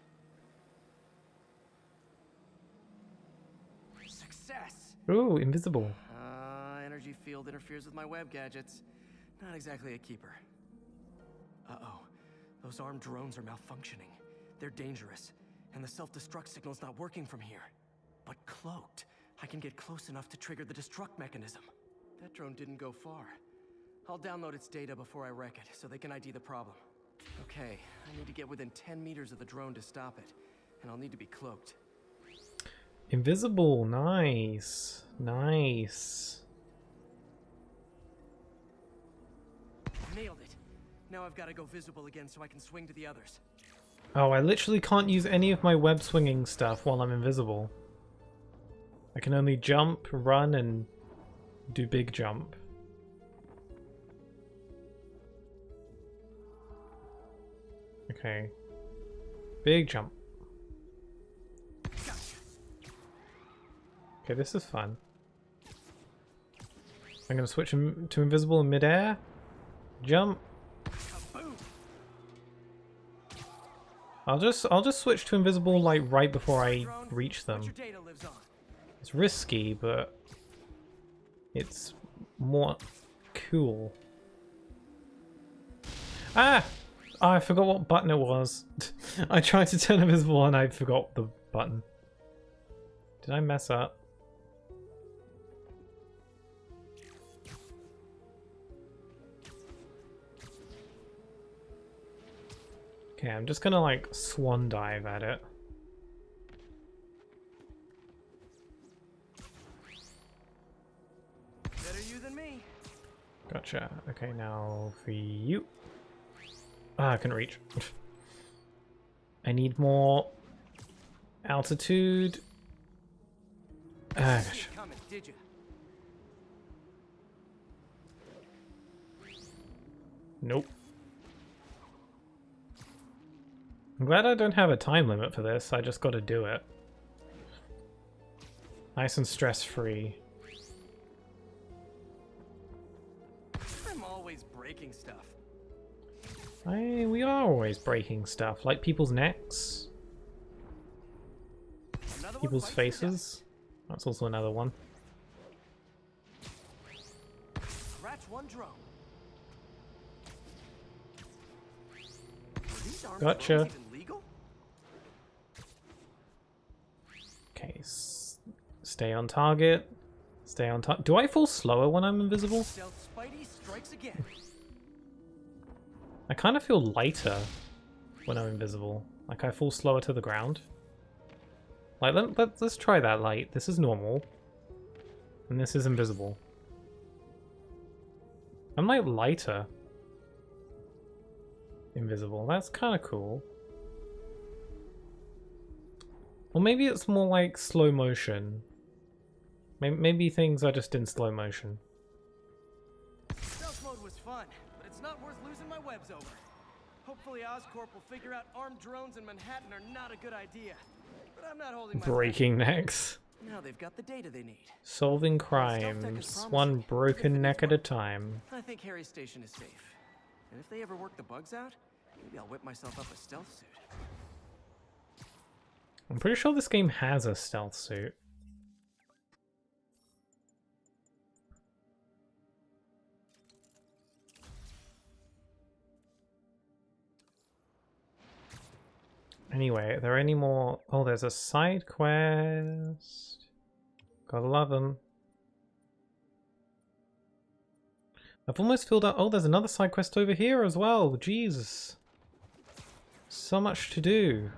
Success! Ooh, invisible. Energy field interferes with my web gadgets. Not exactly a keeper. Uh-oh. Those armed drones are malfunctioning. They're dangerous, and the self-destruct signal's not working from here. But cloaked, I can get close enough to trigger the destruct mechanism. That drone didn't go far. I'll download its data before I wreck it, so they can ID the problem. Okay, I need to get within 10 meters of the drone to stop it, and I'll need to be cloaked. Invisible, nice. Nice. Nailed it. Now I've got to go visible again so I can swing to the others. Oh, I literally can't use any of my web swinging stuff while I'm invisible. I can only jump, run, and do big jump. Okay. Big jump. Okay, this is fun. I'm gonna switch him to invisible in midair. Jump. I'll just switch to invisible like right before I reach them. It's risky, but it's more cool. Ah! Oh, I forgot what button it was. I tried to turn invisible and I forgot the button. Did I mess up? Okay, I'm just gonna like swan dive at it. Better you than me. Gotcha. Okay, now for you. Ah, I can reach. I need more altitude. Ah, gosh. Coming, did you? Nope. I'm glad I don't have a time limit for this. I just gotta do it. Nice and stress-free. I'm always breaking stuff. We are always breaking stuff, like people's necks, people's faces. That's also another one. Scratch one drone. Gotcha. Okay, stay on target. Stay on target. Do I fall slower when I'm invisible? Spidey strikes again. I kind of feel lighter when I'm invisible. Like I fall slower to the ground. Like let's try that light. This is normal. And this is invisible. I'm like lighter. Invisible. That's kind of cool. Or maybe it's more like slow motion. Maybe things are just in slow motion. Stealth mode was fun, but it's not worth losing my webs over. Hopefully Oscorp will figure out armed drones in Manhattan are not a good idea. But I'm not holding my Breaking necks. Now they've got the data they need. Solving crimes, one broken neck at a time. I think Harry's station is safe. And if they ever work the bugs out, maybe I'll whip myself up a stealth suit. I'm pretty sure this game has a stealth suit. Anyway, are there any more? Oh, there's a side quest. Gotta love them. I've almost filled up. Oh, there's another side quest over here as well. Jesus. So much to do.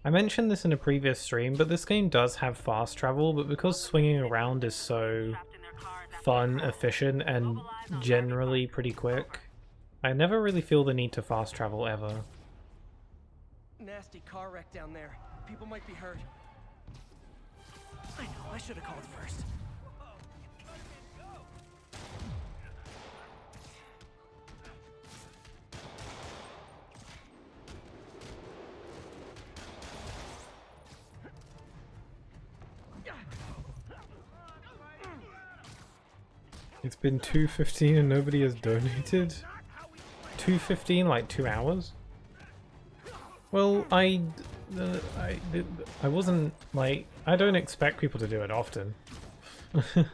I mentioned this in a previous stream, but this game does have fast travel, but because swinging around is so fun, efficient, and generally pretty quick, I never really feel the need to fast travel ever. Nasty car wreck down there. People might be hurt. I know, I should have called first. It's been 2:15 and nobody has donated? 2:15, like 2 hours? Well, I wasn't, like, I don't expect people to do it often. I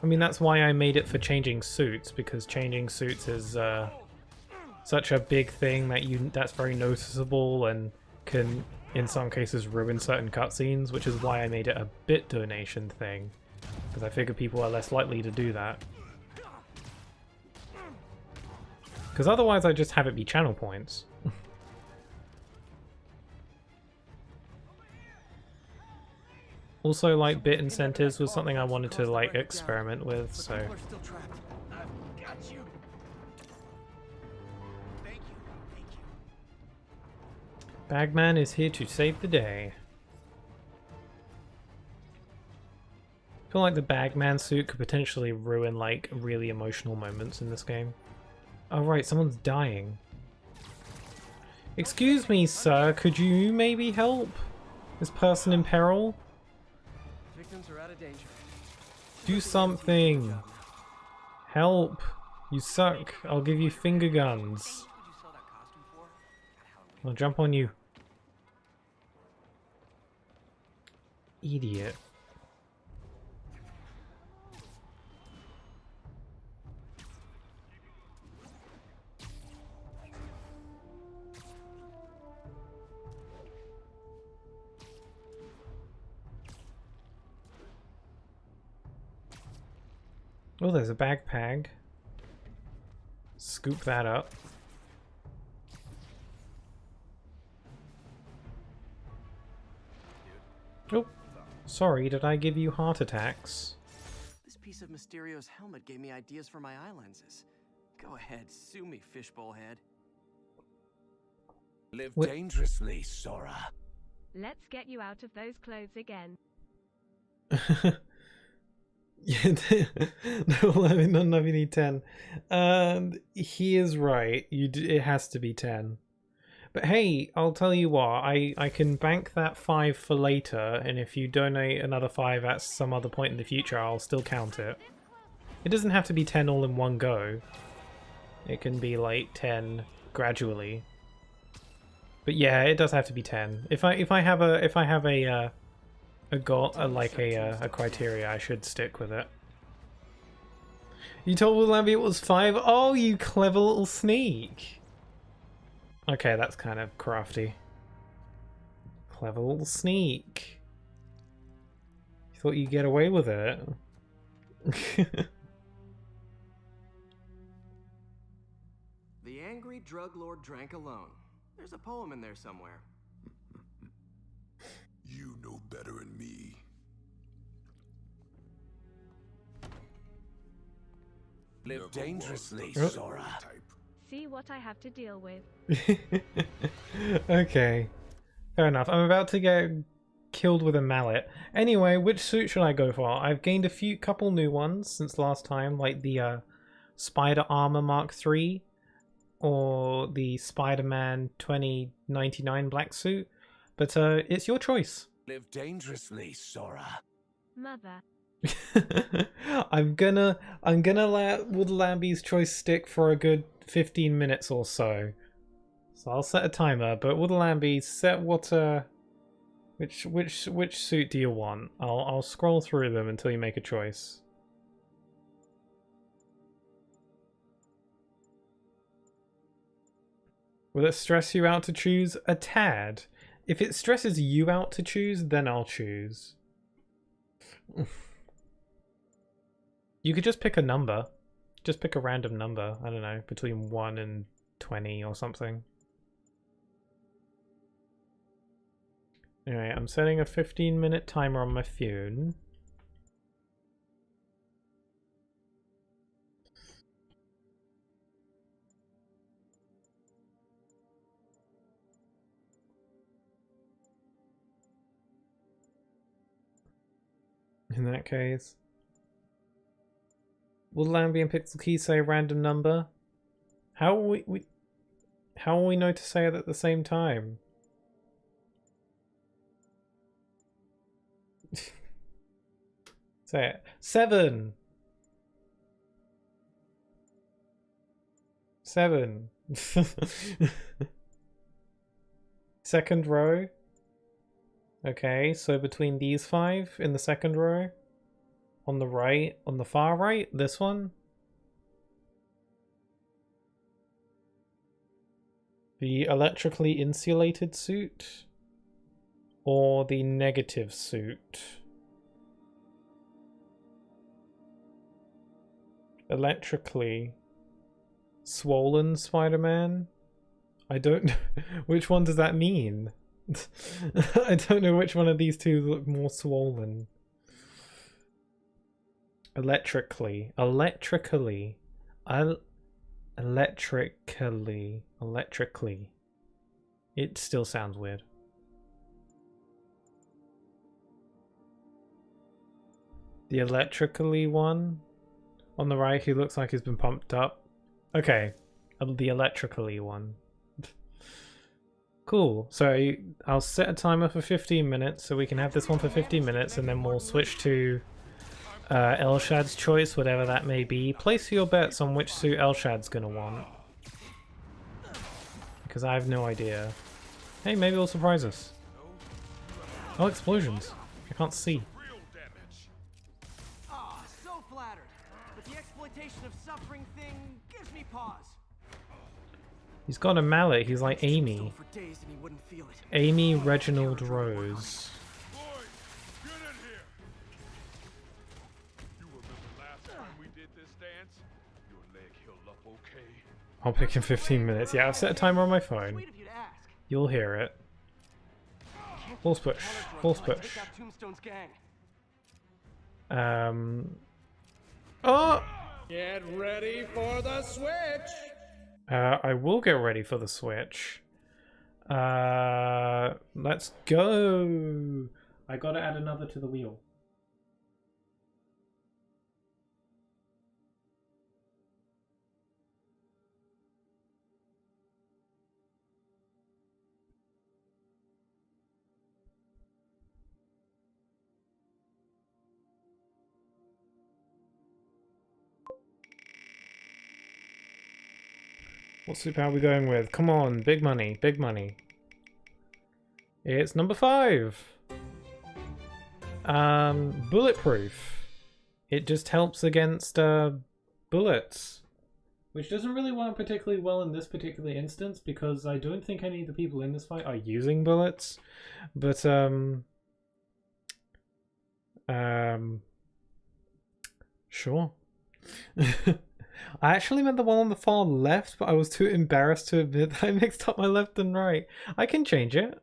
mean, that's why I made it for changing suits, because changing suits is such a big thing that that's very noticeable and can, in some cases, ruin certain cutscenes, which is why I made it a bit donation thing, because I figure people are less likely to do that. Because otherwise I just have it be channel points. Also, like, bit incentives was something I wanted to, like, experiment with, so... People are still trapped. I've got you. Thank you. Thank you. Bagman is here to save the day. I feel like the Bagman suit could potentially ruin, like, really emotional moments in this game. Oh right, someone's dying. Excuse me, sir, could you maybe help this person in peril? Victims are out of danger. Do something. Help. You suck. I'll give you finger guns. I'll jump on you. Idiot. Oh, there's a backpack. Scoop that up. Oh, sorry, did I give you heart attacks? This piece of Mysterio's helmet gave me ideas for my eye lenses. Go ahead, sue me, fishbowl head. Live dangerously, Sora. Let's get you out of those clothes again. Yeah, no, I mean, none of you need 10. He is right. It has to be 10. But hey, I'll tell you what, I can bank that 5 for later, and if you donate another 5 at some other point in the future, I'll still count it. It doesn't have to be 10 all in one go. It can be like 10 gradually. But yeah, it does have to be 10. If I have a criteria, I should stick with it. You told Lamby it was 5? Oh, you clever little sneak! Okay, that's kind of crafty. Clever little sneak. You thought you'd get away with it? The angry drug lord drank alone. There's a poem in there somewhere. You know better than me. Live dangerously, Sora. See what I have to deal with. Okay. Fair enough. I'm about to get killed with a mallet. Anyway, which suit should I go for? I've gained a couple new ones since last time, like the Spider Armor Mark III or the Spider-Man 2099 black suit. But it's your choice. Live dangerously, Sora. Mother. I'm gonna let Woodlamby's choice stick for a good 15 minutes or so. So I'll set a timer, but Woodlamby, set what which suit do you want? I'll scroll through them until you make a choice. Will it stress you out to choose a tad? If it stresses you out to choose, then I'll choose. You could just pick a number. Just pick a random number. I don't know, between 1 and 20 or something. Anyway, I'm setting a 15-minute timer on my phone. In that case, will the ambient pixel key say a random number? How will how will we know to say it at the same time? Say it. 7. 7. Second row. Okay, so between these 5 in the second row, on the right, on the far right, this one. The electrically insulated suit, or the negative suit. Electrically swollen Spider-Man? I don't know. Which one does that mean? I don't know which one of these two look more swollen. Electrically. Electrically. Electrically. It still sounds weird. The electrically one on the right, who looks like he's been pumped up. Okay, the electrically one. Cool. So I'll set a timer for 15 minutes, so we can have this one for 15 minutes, and then we'll switch to Elshad's choice, whatever that may be. Place your bets on which suit Elshad's gonna want, because I have no idea. Hey, maybe it'll surprise us. Oh, explosions! I can't see. Ah, so flattered. But the exploitation of suffering thing gives me pause. He's got a mallet. He's like Amy. For days and he wouldn't feel it. Amy Reginald Rose. I'll pick in 15 minutes. Yeah, I've set a timer on my phone. You'll hear it. Force push. Force push. Oh! Get ready for the switch! I will get ready for the switch. Let's go. I gotta add another to the wheel. What superpower are we going with? Come on, big money, big money. It's number 5. Bulletproof. It just helps against bullets, which doesn't really work particularly well in this particular instance because I don't think any of the people in this fight are using bullets. But sure. I actually meant the one on the far left, but I was too embarrassed to admit that I mixed up my left and right. I can change it.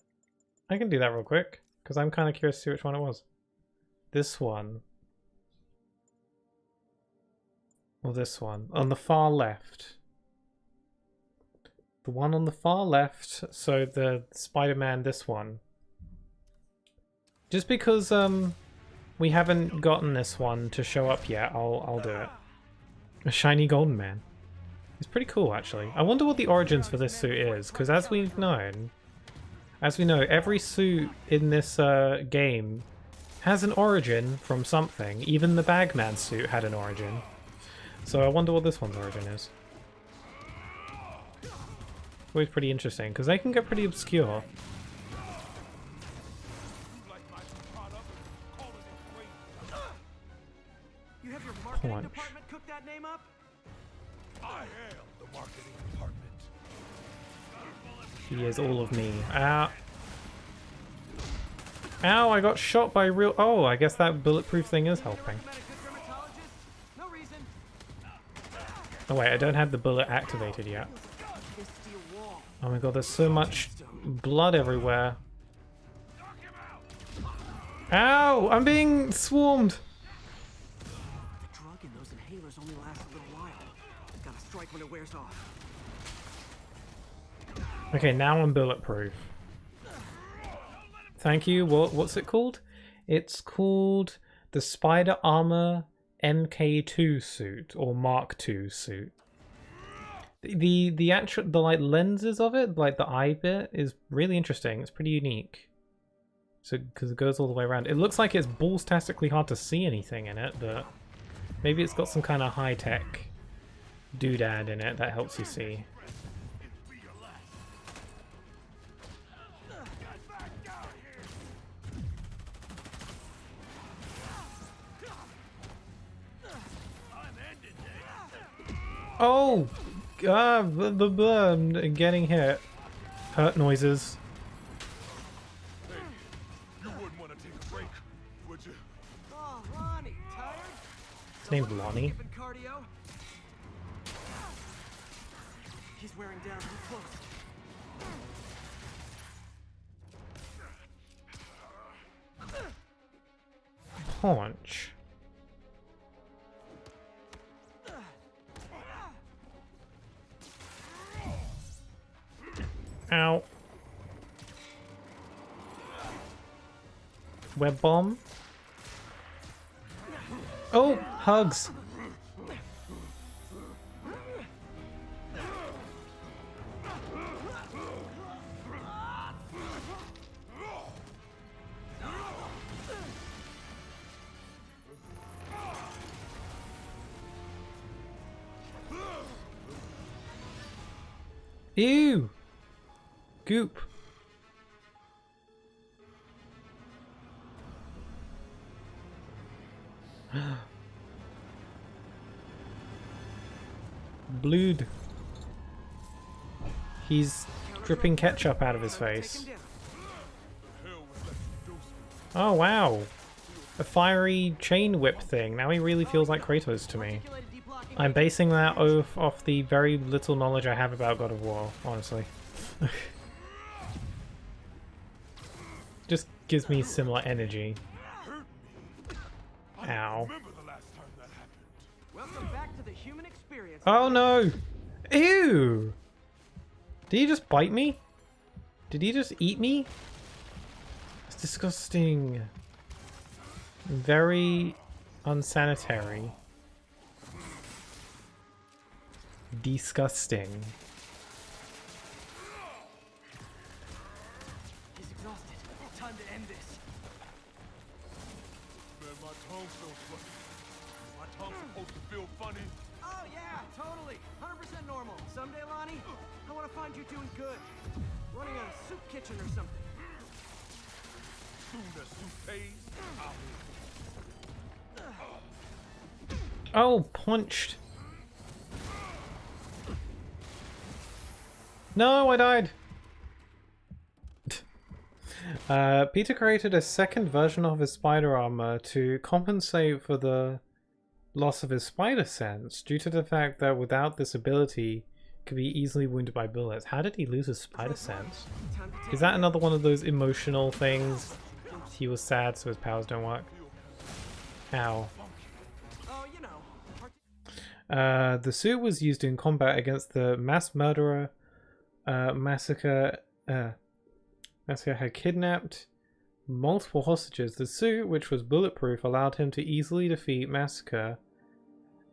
I can do that real quick, because I'm kind of curious to see which one it was. This one. Or this one. On the far left. The one on the far left, so the Spider-Man, this one. Just because we haven't gotten this one to show up yet, I'll do it. A shiny golden man. It's pretty cool, actually. I wonder what the origins for this suit is, because as we know, every suit in this game has an origin from something. Even the Bagman suit had an origin. So I wonder what this one's origin is. Always pretty interesting, because they can get pretty obscure. You have your marketing Punch. department cook that name up? I am the marketing department. He is all of me. Ah. Ow, I got shot by real... Oh, I guess that bulletproof thing is helping. No reason. Oh wait, I don't have the bullet activated yet. Oh my god, there's so much blood everywhere. Ow! I'm being swarmed! The drug in those inhalers only lasts a little while. Gotta strike when it wears off. Okay, now I'm bulletproof. Thank you. What's it called? It's called the Spider Armor MK2 suit or Mark II suit. The actual like lenses of it, like the eye bit, is really interesting. It's pretty unique. So because it goes all the way around. It looks like it's balls-tastically hard to see anything in it, but maybe it's got some kind of high-tech doodad in it that helps you see. Oh! I'm getting hit. Hurt noises. Hey, you wouldn't want to take a break, would you? Oh, Lonnie, tired? His name's Lonnie. Cardio? He's wearing down too close. Punch. Ow. Web bomb. Oh, hugs. Ew. Goop. Blood. He's dripping ketchup out of his face. Oh wow. A fiery chain whip thing. Now he really feels like Kratos to me. I'm basing that off the very little knowledge I have about God of War, honestly. Just gives me similar energy. Ow. Welcome back to the human experience. Oh no! Ew! Did he just bite me? Did he just eat me? It's disgusting. Very unsanitary. Disgusting. He's exhausted. Time to end this. Man, my tongue feels funny. My tongue's supposed to feel funny. Oh yeah, totally. 100% normal. Someday, Lonnie, I want to find you doing good. Running a soup kitchen or something. Soon as soup pays, Oh, punched. No, I died. Peter created a second version of his spider armor to compensate for the loss of his spider sense, due to the fact that without this ability, he could be easily wounded by bullets. How did he lose his spider sense? Is that another one of those emotional things? He was sad, so his powers don't work. Ow. The suit was used in combat against the mass murderer Massacre had kidnapped multiple hostages. The suit, which was bulletproof, allowed him to easily defeat Massacre,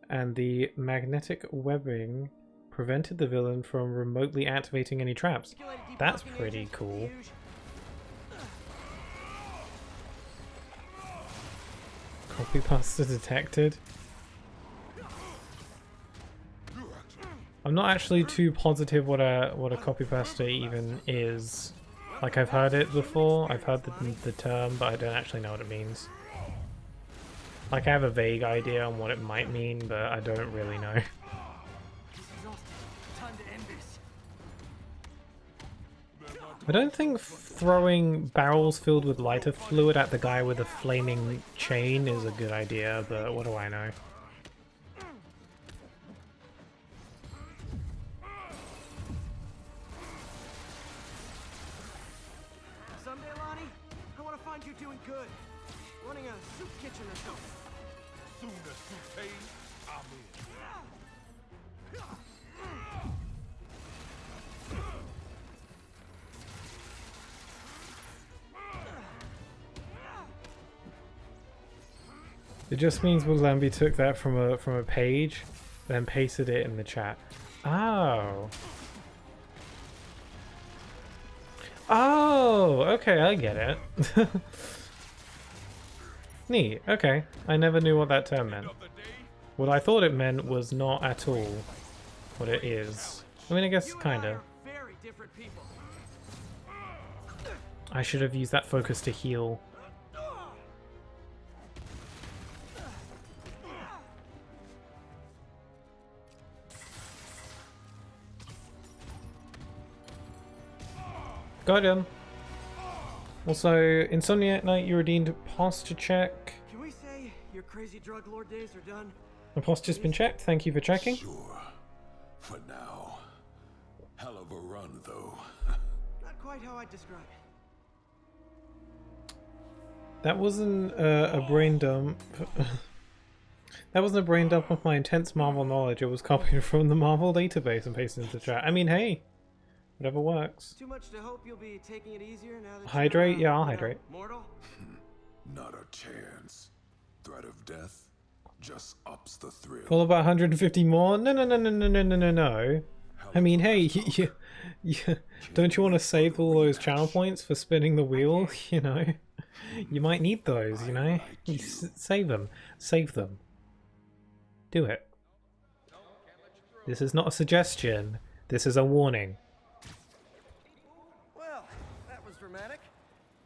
and the magnetic webbing prevented the villain from remotely activating any traps. That's pretty cool. Copy pasta detected. I'm not actually too positive what a copy pasta even is. Like, I've heard it before, I've heard the term, but I don't actually know what it means. Like, I have a vague idea on what it might mean, but I don't really know. I don't think throwing barrels filled with lighter fluid at the guy with a flaming chain is a good idea, but what do I know? Someday, Lonnie, I want to find you doing good. Running a soup kitchen or something. Soon as soup pays, I'm in. It just means Lambi took that from a page, then pasted it in the chat. Oh. Oh, okay, I get it. Neat, okay. I never knew what that term meant. What I thought it meant was not at all what it is. I mean, I guess kinda. Very different people. I should have used that focus to heal. Got him. Also, Insomniac Knight, you redeemed posture check. Can we say your crazy drug lord days are done? My posture's been checked. Thank you for checking. Sure. For now. Hell of a run, though. Not quite how I'd describe it. That wasn't a brain dump. That wasn't a brain dump of my intense Marvel knowledge. It was copied from the Marvel database and pasted into the chat. I mean, hey, whatever works. Too much to hope you'll be taking it easier now that Hydrate? you're, Yeah, I'll hydrate. Mortal? Not a chance. Threat of death just ups the thrill. All about 150 more? No, no, no, no, no, no, no, no, no. I mean, hey, don't you want to save all those channel points for spinning the wheel? You know, you might need those. You know, save them, save them. Do it. This is not a suggestion. This is a warning. Well, that was dramatic.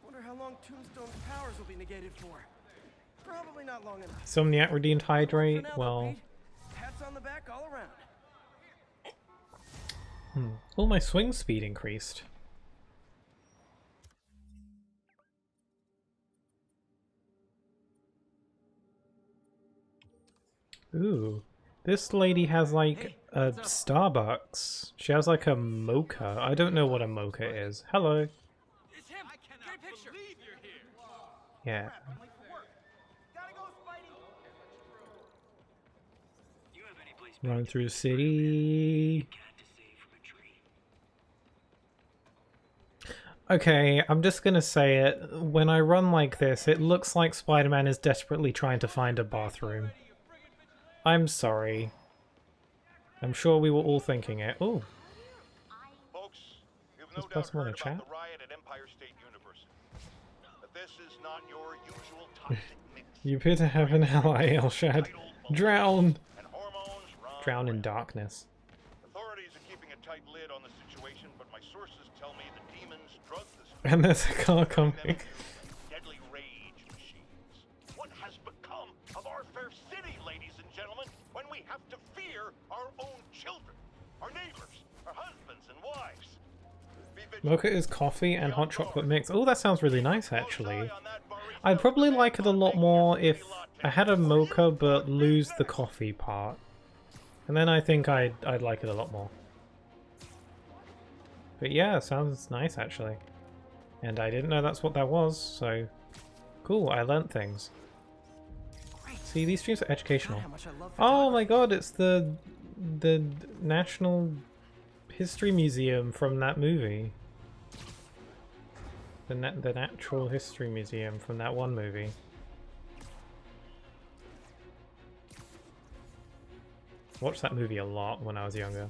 Wonder how long Tombstone's powers will be negated for. Probably not long enough. Somniac redeemed hydrate. Well, pats on the back all around. all my swing speed increased. Ooh, this lady has like a Starbucks. She has like a mocha. I don't know what a mocha is. Hello. It's him. Great picture. Yeah. Run through the city. Okay, I'm just gonna say it. When I run like this, it looks like Spider-Man is desperately trying to find a bathroom. I'm sorry. I'm sure we were all thinking it. Ooh. Folks, you've Does no doubt person want heard to chat? about the riot at Empire State University. But this is not your usual toxic mix. You appear to have an ally, Elshad. Drown! And hormones run Drown in rampant. darkness. Authorities are keeping a tight lid on the situation, but my sources tell me the demons drug this. And there's a car coming. Deadly rage machines. What has become of our fair city, ladies and gentlemen, when we have to fear our own children, our neighbors, our husbands and wives? Be vigilant. Mocha is coffee and hot chocolate mix. Oh, that sounds really nice, actually. I'd probably like it a lot more if I had a mocha but lose the coffee part. And then I think I'd like it a lot more. But yeah, sounds nice, actually. And I didn't know that's what that was, so cool, I learnt things. See, these streams are educational. Oh my god, it's the National History Museum from that movie. The Natural History Museum from that one movie. Watched that movie a lot when I was younger.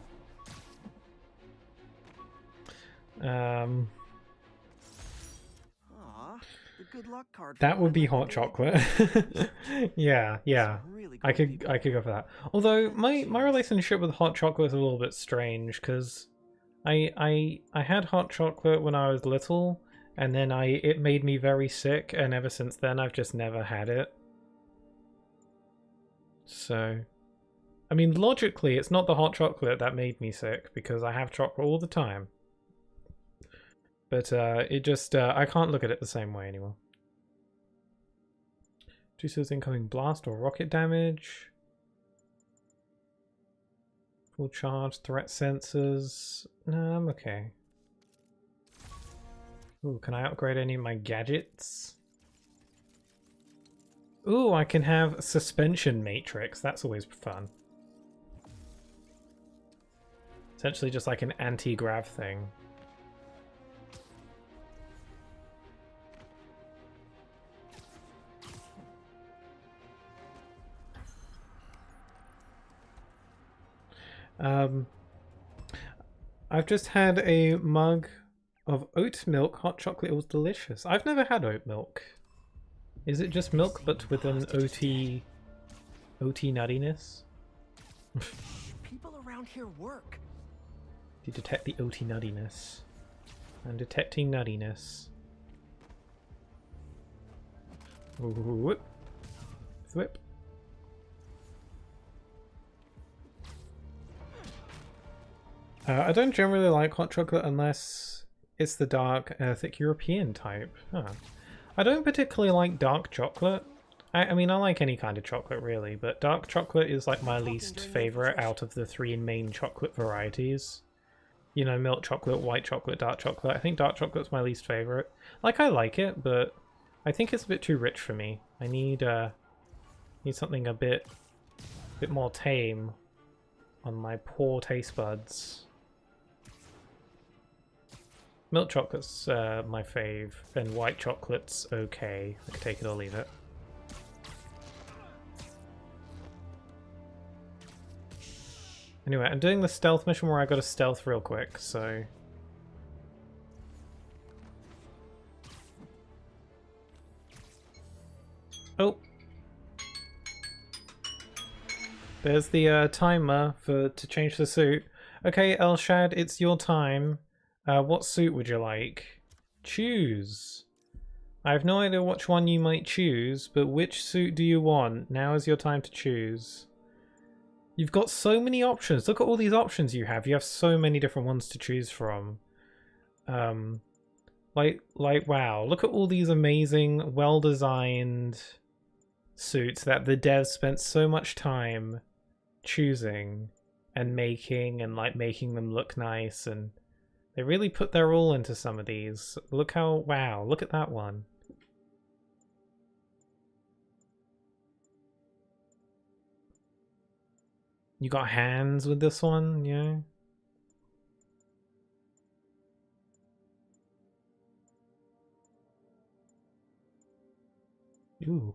The good luck card. That would be hot chocolate. yeah. I could go for that. Although my relationship with hot chocolate is a little bit strange because I had hot chocolate when I was little, and then it made me very sick, and ever since then I've just never had it. So, I mean, logically, it's not the hot chocolate that made me sick because I have chocolate all the time. But it just, I can't look at it the same way anymore. Reduces incoming blast or rocket damage. Full charge, threat sensors. No, I'm okay. Ooh, can I upgrade any of my gadgets? Ooh, I can have suspension matrix. That's always fun. Essentially just like an anti-grav thing. I've just had a mug of oat milk hot chocolate. It was delicious. I've never had oat milk. Is it just milk but with an OT nuttiness? People around here work. You detect the OT nuttiness. I'm detecting nuttiness. Ooh, whip. Whip. I don't generally like hot chocolate unless it's the dark, thick European type. Huh. I don't particularly like dark chocolate. I mean, I like any kind of chocolate really, but dark chocolate is like my least favorite out of the 3 main chocolate varieties. You know, milk chocolate, white chocolate, dark chocolate. I think dark chocolate's my least favorite. Like, I like it, but I think it's a bit too rich for me. I need something a bit more tame on my poor taste buds. Milk chocolate's my fave, and white chocolate's okay. I can take it or leave it. Anyway, I'm doing the stealth mission where I gotta stealth real quick, so... Oh! There's the timer to change the suit. Okay, Elshad, it's your time. What suit would you like? Choose. I have no idea which one you might choose, but which suit do you want? Now is your time to choose. You've got so many options. Look at all these options you have. You have so many different ones to choose from. Like wow. Look at all these amazing, well-designed suits that the devs spent so much time choosing and making, and like making them look nice, and they really put their all into some of these. Look how, wow, look at that one. You got hands with this one, yeah? Ooh.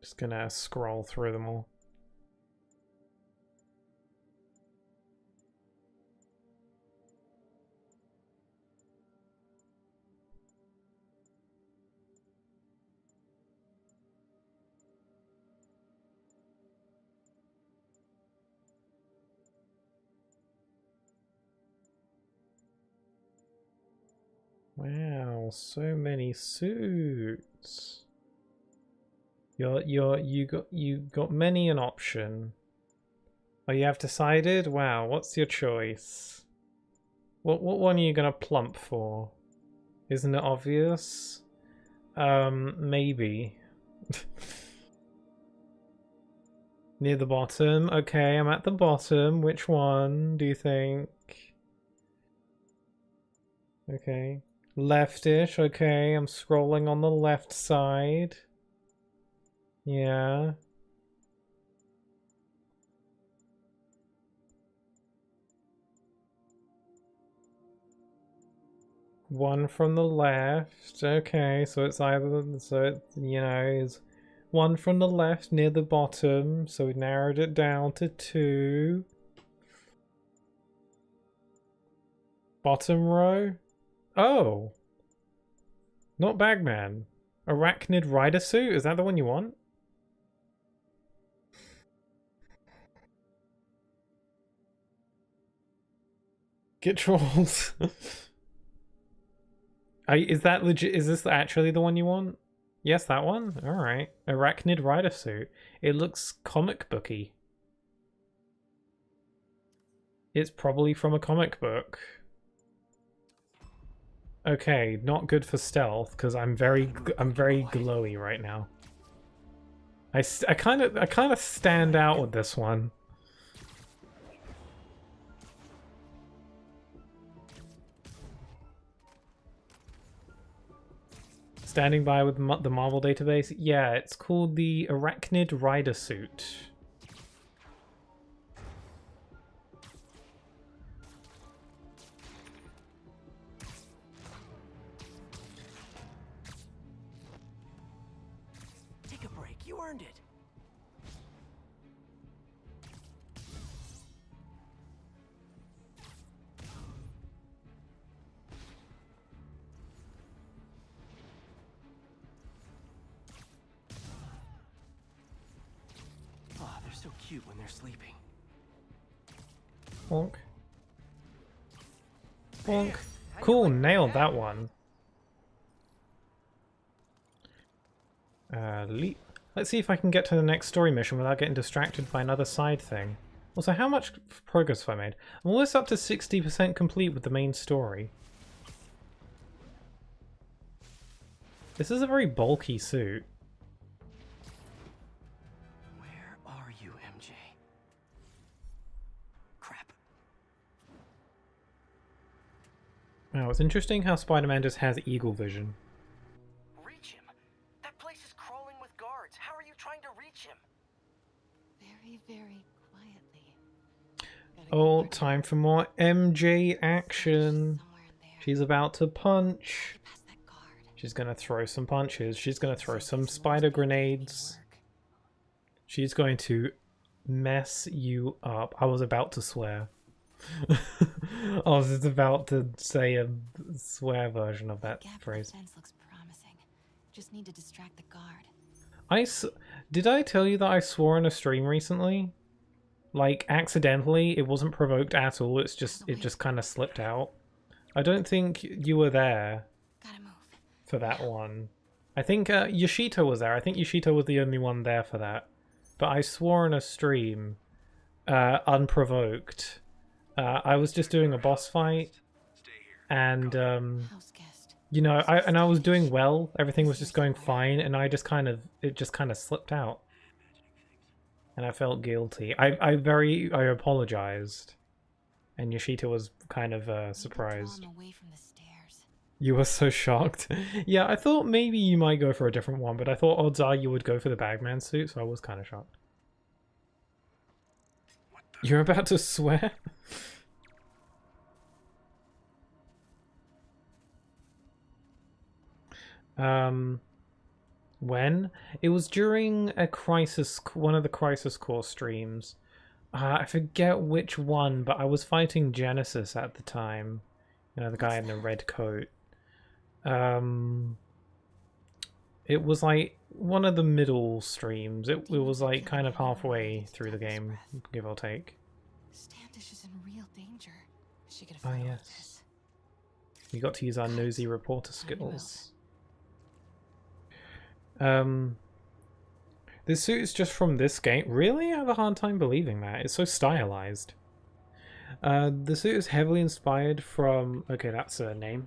Just gonna scroll through them all. Wow, so many suits. You got many an option. Oh, you have decided? Wow, what's your choice? What one are you gonna plump for? Isn't it obvious? Maybe. Near the bottom. Okay, I'm at the bottom. Which one do you think? Okay. Leftish, okay, I'm scrolling on the left side. Yeah. One from the left, okay, so it's either, so it, you know, is one from the left near the bottom, so we narrowed it down to 2. Bottom row? Oh! Not Bagman. Arachnid Rider Suit? Is that the one you want? Get trolls. Is that legit? Is this actually the one you want? Yes, that one? Alright. Arachnid Rider Suit. It looks comic booky. It's probably from a comic book. Okay, not good for stealth because I'm very glowy right now. I kind of stand out with this one. Standing by with the Marvel database? Yeah, it's called the Arachnid Rider Suit. Take a break. You earned it. Oh, they're so cute when they're sleeping. Bonk. Bonk. Cool, nailed that one. Leap. Let's see if I can get to the next story mission without getting distracted by another side thing. Also, how much progress have I made? I'm almost up to 60% complete with the main story. This is a very bulky suit. Where are you, MJ? Crap. Wow, it's interesting how Spider-Man just has eagle vision. Reach him? That place is crawling with guards. How are you trying to reach him? Very, very quietly. Oh, time for more MJ action. She's about to punch. She's gonna throw some punches. She's gonna throw some spider grenades. She's going to mess you up. I was about to swear. I was just about to say a swear version of that phrase. Looks promising. Just need to distract the guard. Did I tell you that I swore in a stream recently? Like, accidentally. It wasn't provoked at all. It just kind of slipped out. I don't think you were there for that one. I think Yoshito was there. I think Yoshito was the only one there for that. But I swore in a stream, unprovoked. I was just doing a boss fight, and you know, I was doing well. Everything was just going fine, and it just kind of slipped out, and I felt guilty. I apologized, and Yoshito was kind of surprised. You were so shocked. Yeah, I thought maybe you might go for a different one, but I thought odds are you would go for the Bagman suit, so I was kind of shocked. You're about to swear? When? It was during one of the Crisis Core streams. I forget which one, but I was fighting Genesis at the time. You know, the guy in the red coat. It was like one of the middle streams. It was like kind of halfway through the game, give or take. Standish is in real danger. She could Oh yes. We got to use our nosy reporter skills. This suit is just from this game. Really? I have a hard time believing that. It's so stylized. The suit is heavily inspired from... Okay, that's a name.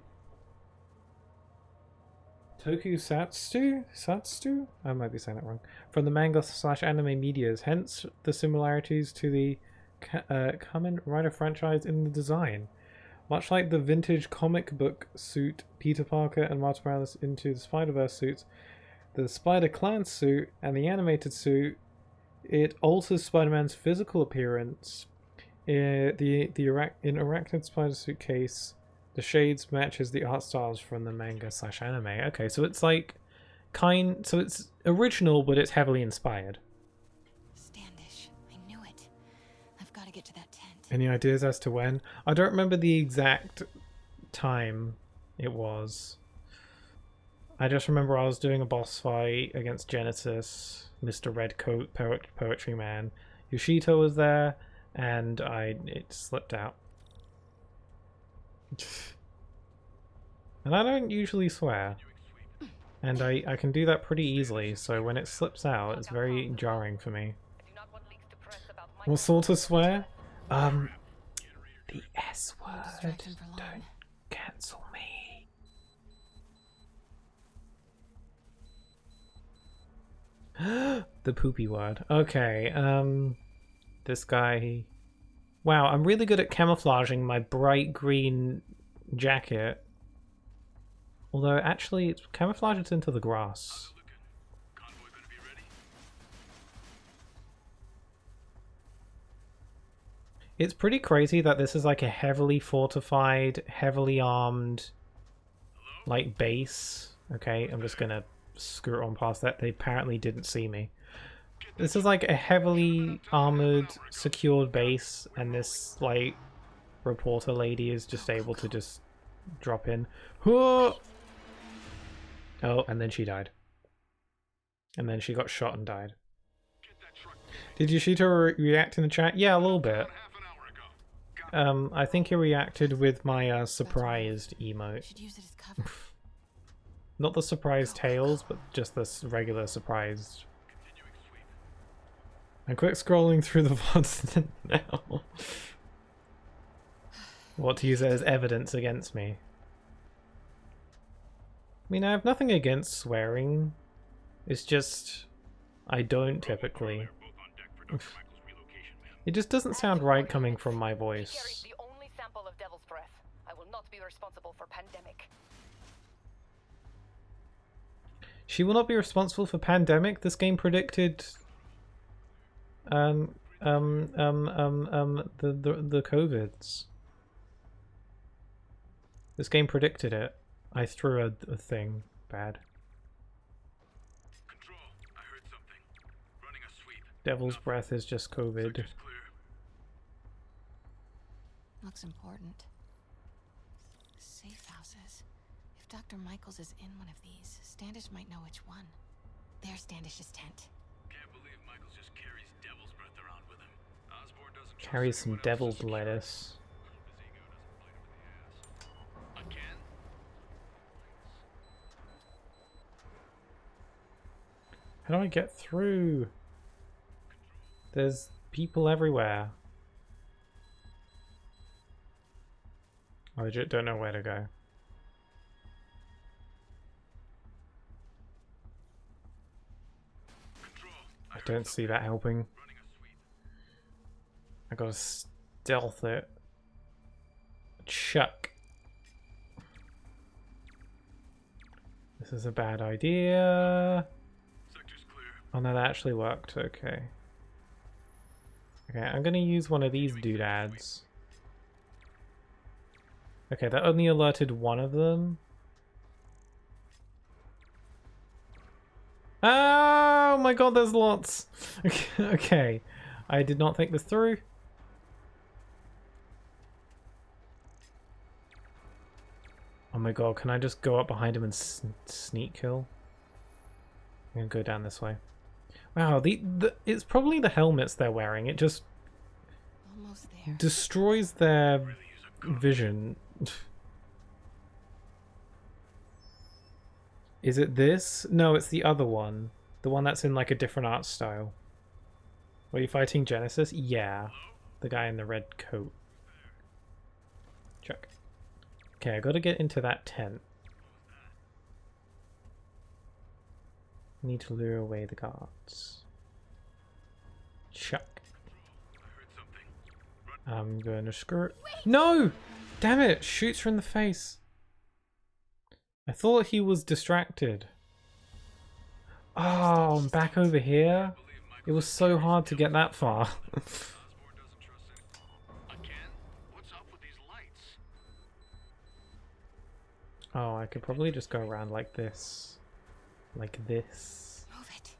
Tokusatsu? I might be saying that wrong. From the manga/anime medias, hence the similarities to the Kamen Rider franchise in the design. Much like the vintage comic book suit Peter Parker and Miles Morales into the Spider-Verse suits, the Spider-Clan suit and the animated suit, it alters Spider-Man's physical appearance. In Arachnid Spider suit case, the shades matches the art styles from the manga/anime. Okay, so it's like so it's original, but it's heavily inspired. Standish, I knew it. I've got to get to that tent. Any ideas as to when? I don't remember the exact time it was. I just remember I was doing a boss fight against Genesis, Mr. Redcoat, Poetry Man. Yoshito was there, and it slipped out. And I don't usually swear. And I can do that pretty easily, so when it slips out, it's very jarring for me. What sort of swear? S-word. Don't cancel me. The poopy word. Okay, this guy... Wow, I'm really good at camouflaging my bright green jacket. Although, actually, it's camouflaged into the grass. It's pretty crazy that this is like a heavily fortified, heavily armed, like, base. Okay, I'm just gonna skirt on past that. They apparently didn't see me. This is like a heavily armored, secured base, and this, like, reporter lady is just able to just drop in. Oh, and then she died. And then she got shot and died. Did you shoot her react in the chat? Yeah, a little bit. I think he reacted with my surprised emote. Not the surprised tails, but just this regular surprised. And quit scrolling through the VODs now. What, to use it as evidence against me? I mean, I have nothing against swearing. It's just... I don't typically. It just doesn't sound right coming from my voice. The only sample of Devil's Breath. I will not be responsible for pandemic. She will not be responsible for pandemic? This game predicted... the COVIDs. This game predicted it. I threw a thing bad. Control, I heard something. Running a sweep. Devil's Breath is just COVID. Looks important. Safe houses. If Dr. Michaels is in one of these, Standish might know which one. There's Standish's tent. Can't believe Michaels just carries Devil's Breath around with him. Osborn doesn't Carry some devil's lettuce. Again? How do I get through? There's people everywhere. I legit don't know where to go. I don't see that helping. I gotta stealth it. Chuck. This is a bad idea. Oh no, that actually worked. Okay. Okay, I'm gonna use one of these doodads. Okay, that only alerted one of them. Oh my god, there's lots! Okay, I did not think this through. Oh my god, can I just go up behind him and sneak kill? I'm gonna go down this way. Wow, it's probably the helmets they're wearing. It just destroys their vision. Is it this? No, it's the other one. The one that's in like a different art style. Were you fighting Genesis? Yeah. The guy in the red coat. Check. Okay, I gotta get into that tent. Need to lure away the guards. Chuck. I'm gonna skirt. No! Damn it! Shoots her in the face. I thought he was distracted. Oh, I'm back over here. It was so hard to get that far. Oh, I could probably just go around like this. Like this. Move it.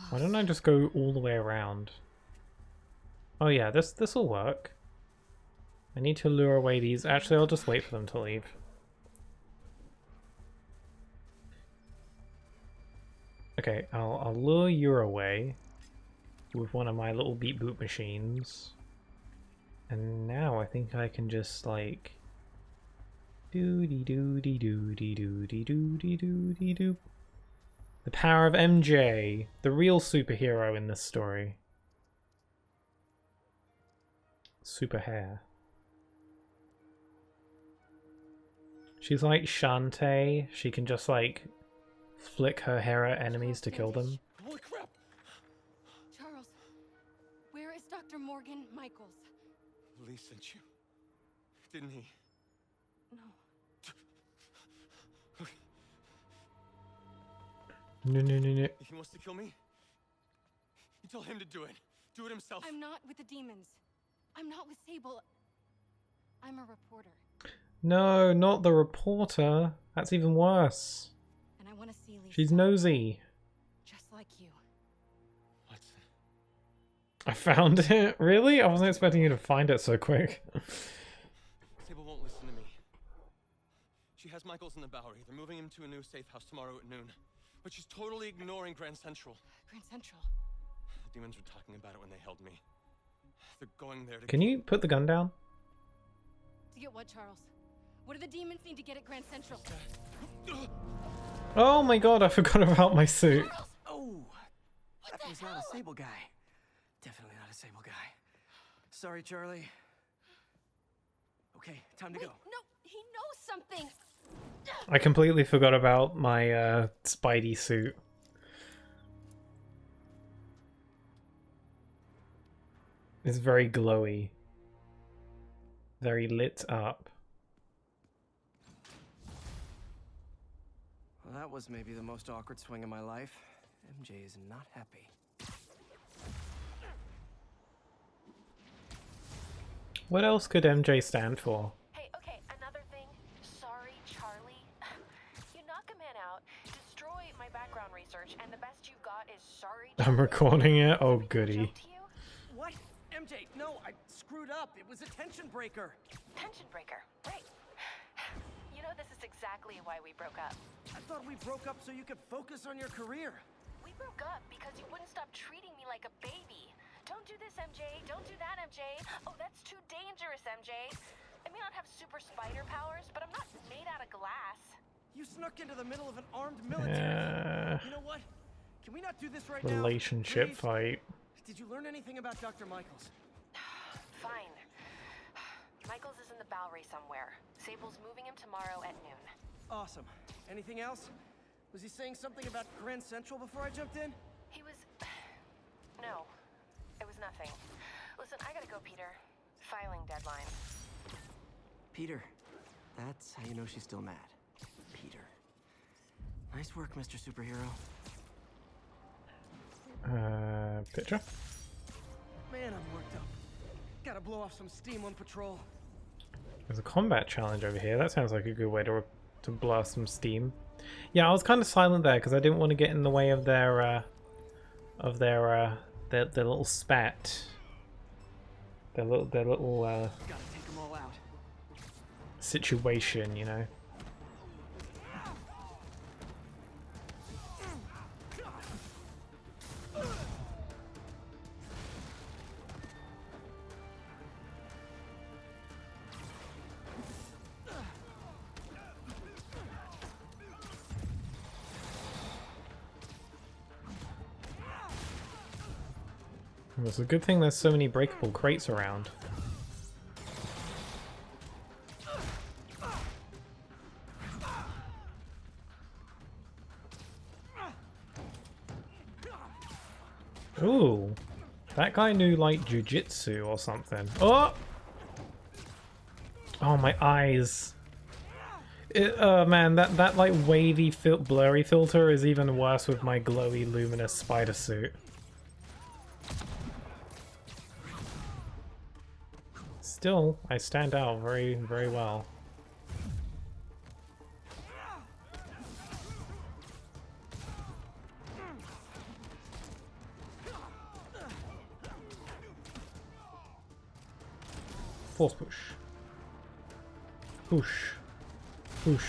Why don't I just go all the way around? Oh yeah, this will work. I need to lure away these. Actually, I'll just wait for them to leave. Okay, I'll lure you away with one of my little beat boot machines. And now I think I can just like doody doody doody doody doody doody doo. The power of MJ, the real superhero in this story. Super hair. She's like Shantae. She can just like flick her hair at enemies to kill them. Holy crap! Charles, where is Dr. Morgan Michaels? Lee sent you, didn't he? No. No. He wants to kill me? You tell him to do it. Do it himself. I'm not with the demons. I'm not with Sable. I'm a reporter. No, not the reporter. That's even worse. And I want to see Lisa. She's nosy. Just like you. What? I found it. Really? I wasn't expecting you to find it so quick. Sable won't listen to me. She has Michaels in the Bowery. They're moving him to a new safe house tomorrow at noon. But she's totally ignoring Grand Central. Grand Central? The demons were talking about it when they held me. They're going there to... Can you put the gun down? To get what, Charles? What do the demons need to get at Grand Central? Oh my god, I forgot about my suit. Oh, that was not a Sable guy. Definitely not a Sable guy. Sorry, Charlie. Okay, time to go. No, he knows something. I completely forgot about my Spidey suit. It's very glowy. Very lit up. Well, that was maybe the most awkward swing of my life. MJ is not happy. What else could MJ stand for? Hey, okay, another thing. Sorry, Charlie. You knock a man out, destroy my background research, and the best you got is sorry. I'm recording it. Oh, goody. What? MJ, no, I screwed up. It was a tension breaker. Tension breaker, right. You know, this is exactly why we broke up. I thought we broke up so you could focus on your career. We broke up because you wouldn't stop treating me like a baby. Don't do this, MJ. Don't do that, MJ. Oh, that's too dangerous, MJ. I may not have super spider powers, but I'm not made out of glass. You snuck into the middle of an armed military. You know what? Can we not do this right now? Relationship Please? fight. Did you learn anything about Dr. Michaels? Fine. Michaels is in the Bowery somewhere. Sable's moving him tomorrow at noon. Awesome. Anything else? Was he saying something about Grand Central before I jumped in? He was... No. It was nothing. Listen, I gotta go, Peter. Filing deadline. Peter. That's how you know she's still mad. Peter. Nice work, Mr. Superhero. Picture? Man, I'm worked up. Gotta blow off some steam on patrol. There's a combat challenge over here. That sounds like a good way to blast some steam. Yeah, I was kind of silent there because I didn't want to get in the way of their little spat. Their little Gotta take them all out. situation, you know. It's a good thing there's so many breakable crates around. Ooh, that guy knew like jujitsu or something. Oh! Oh, my eyes. Man, that like wavy blurry filter is even worse with my glowy luminous spider suit. Still, I stand out very, very well. Force push. Push. Push.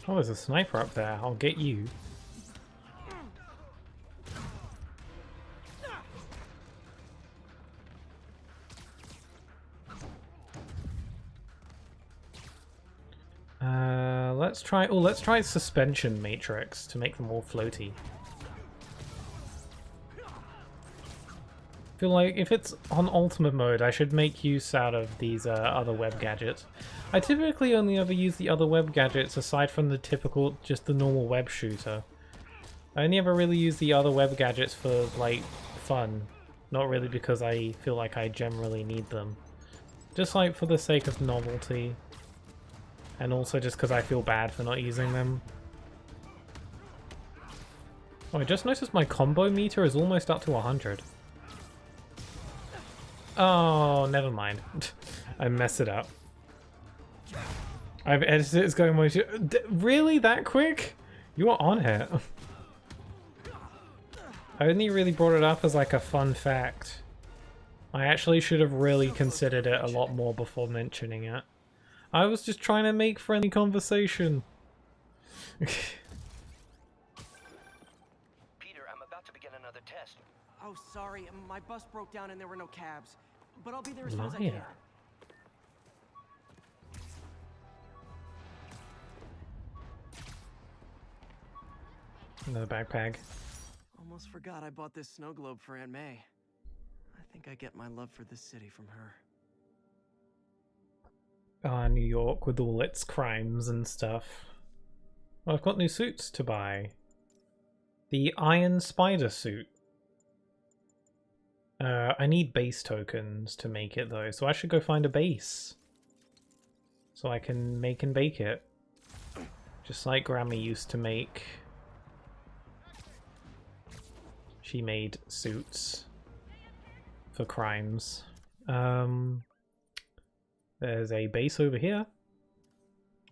Oh, there's a sniper up there. I'll get you. Let's try. Oh, let's try suspension matrix to make them all floaty. Feel like if it's on ultimate mode, I should make use out of these other web gadgets. I typically only ever use the other web gadgets aside from the typical, just the normal web shooter. I only ever really use the other web gadgets for, like, fun. Not really because I feel like I generally need them. Just, like, for the sake of novelty. And also just because I feel bad for not using them. Oh, I just noticed my combo meter is almost up to 100. Oh, never mind. I messed it up. I've edited it, it's going my... Really? That quick? You are on it. I only really brought it up as like a fun fact. I actually should have really considered it a lot more before mentioning it. I was just trying to make friendly conversation. Peter, I'm about to begin another test. Oh, sorry. My bus broke down and there were no cabs. But I'll be there as soon as I can. Liar. Another backpack. Almost forgot I bought this snow globe for Aunt May. I think I get my love for this city from her. Ah, New York with all its crimes and stuff. Well, I've got new suits to buy. The Iron Spider suit. I need base tokens to make it though, so I should go find a base. So I can make and bake it. Just like Grammy used to make. She made suits for crimes. There's a base over here.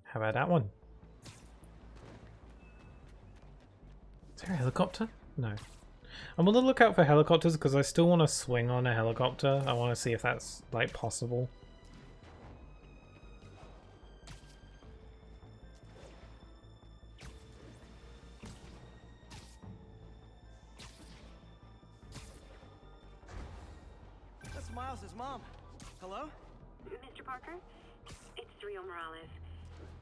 How about that one? Is there a helicopter? No. I'm on the lookout for helicopters because I still want to swing on a helicopter. I want to see if that's, like, possible. That's Miles' mom. Hello? Mr. Parker? It's Rio Morales.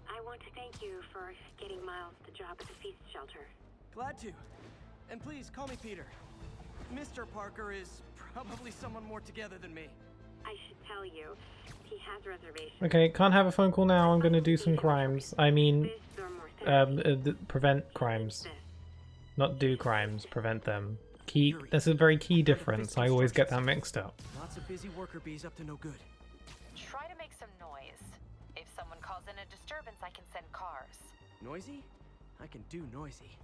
I want to thank you for getting Miles the job at the feast shelter. Glad to. And please, call me Peter. Mr. Parker is probably someone more together than me. I should tell you, he has reservations. Okay, can't have a phone call now. I'm gonna do some crimes. I mean, prevent crimes. Not do crimes, prevent them. Key. That's a very key difference. I always get that mixed up. Lots of busy worker bees up to no good. Try to make some noise. If someone calls in a disturbance, I can send cars. Noisy? I can do noisy.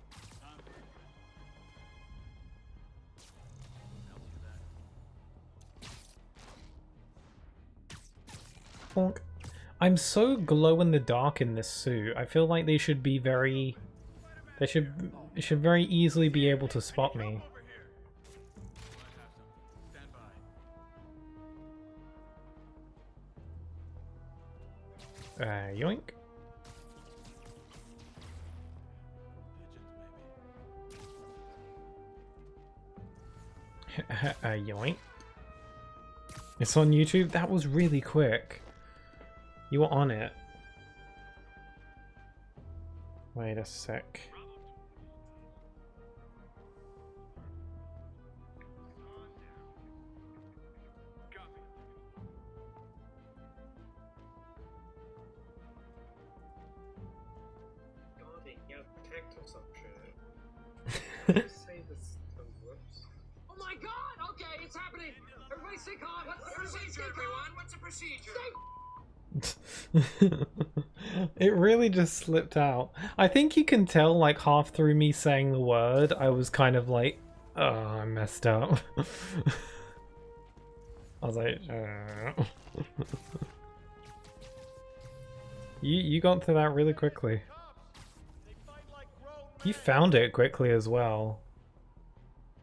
Bonk. I'm so glow in the dark in this suit. I feel like they should be very... They should very easily be able to spot me. Yoink. Yoink. It's on YouTube? That was really quick. You were on it. Wait a sec. Oh my god! Okay, it's happening! Everybody stay calm! What's the procedure, everyone? What's the procedure? It really just slipped out. I think you can tell, like, half through me saying the word, I was kind of like, oh, I messed up. I was like, You got to that really quickly. You found it quickly as well.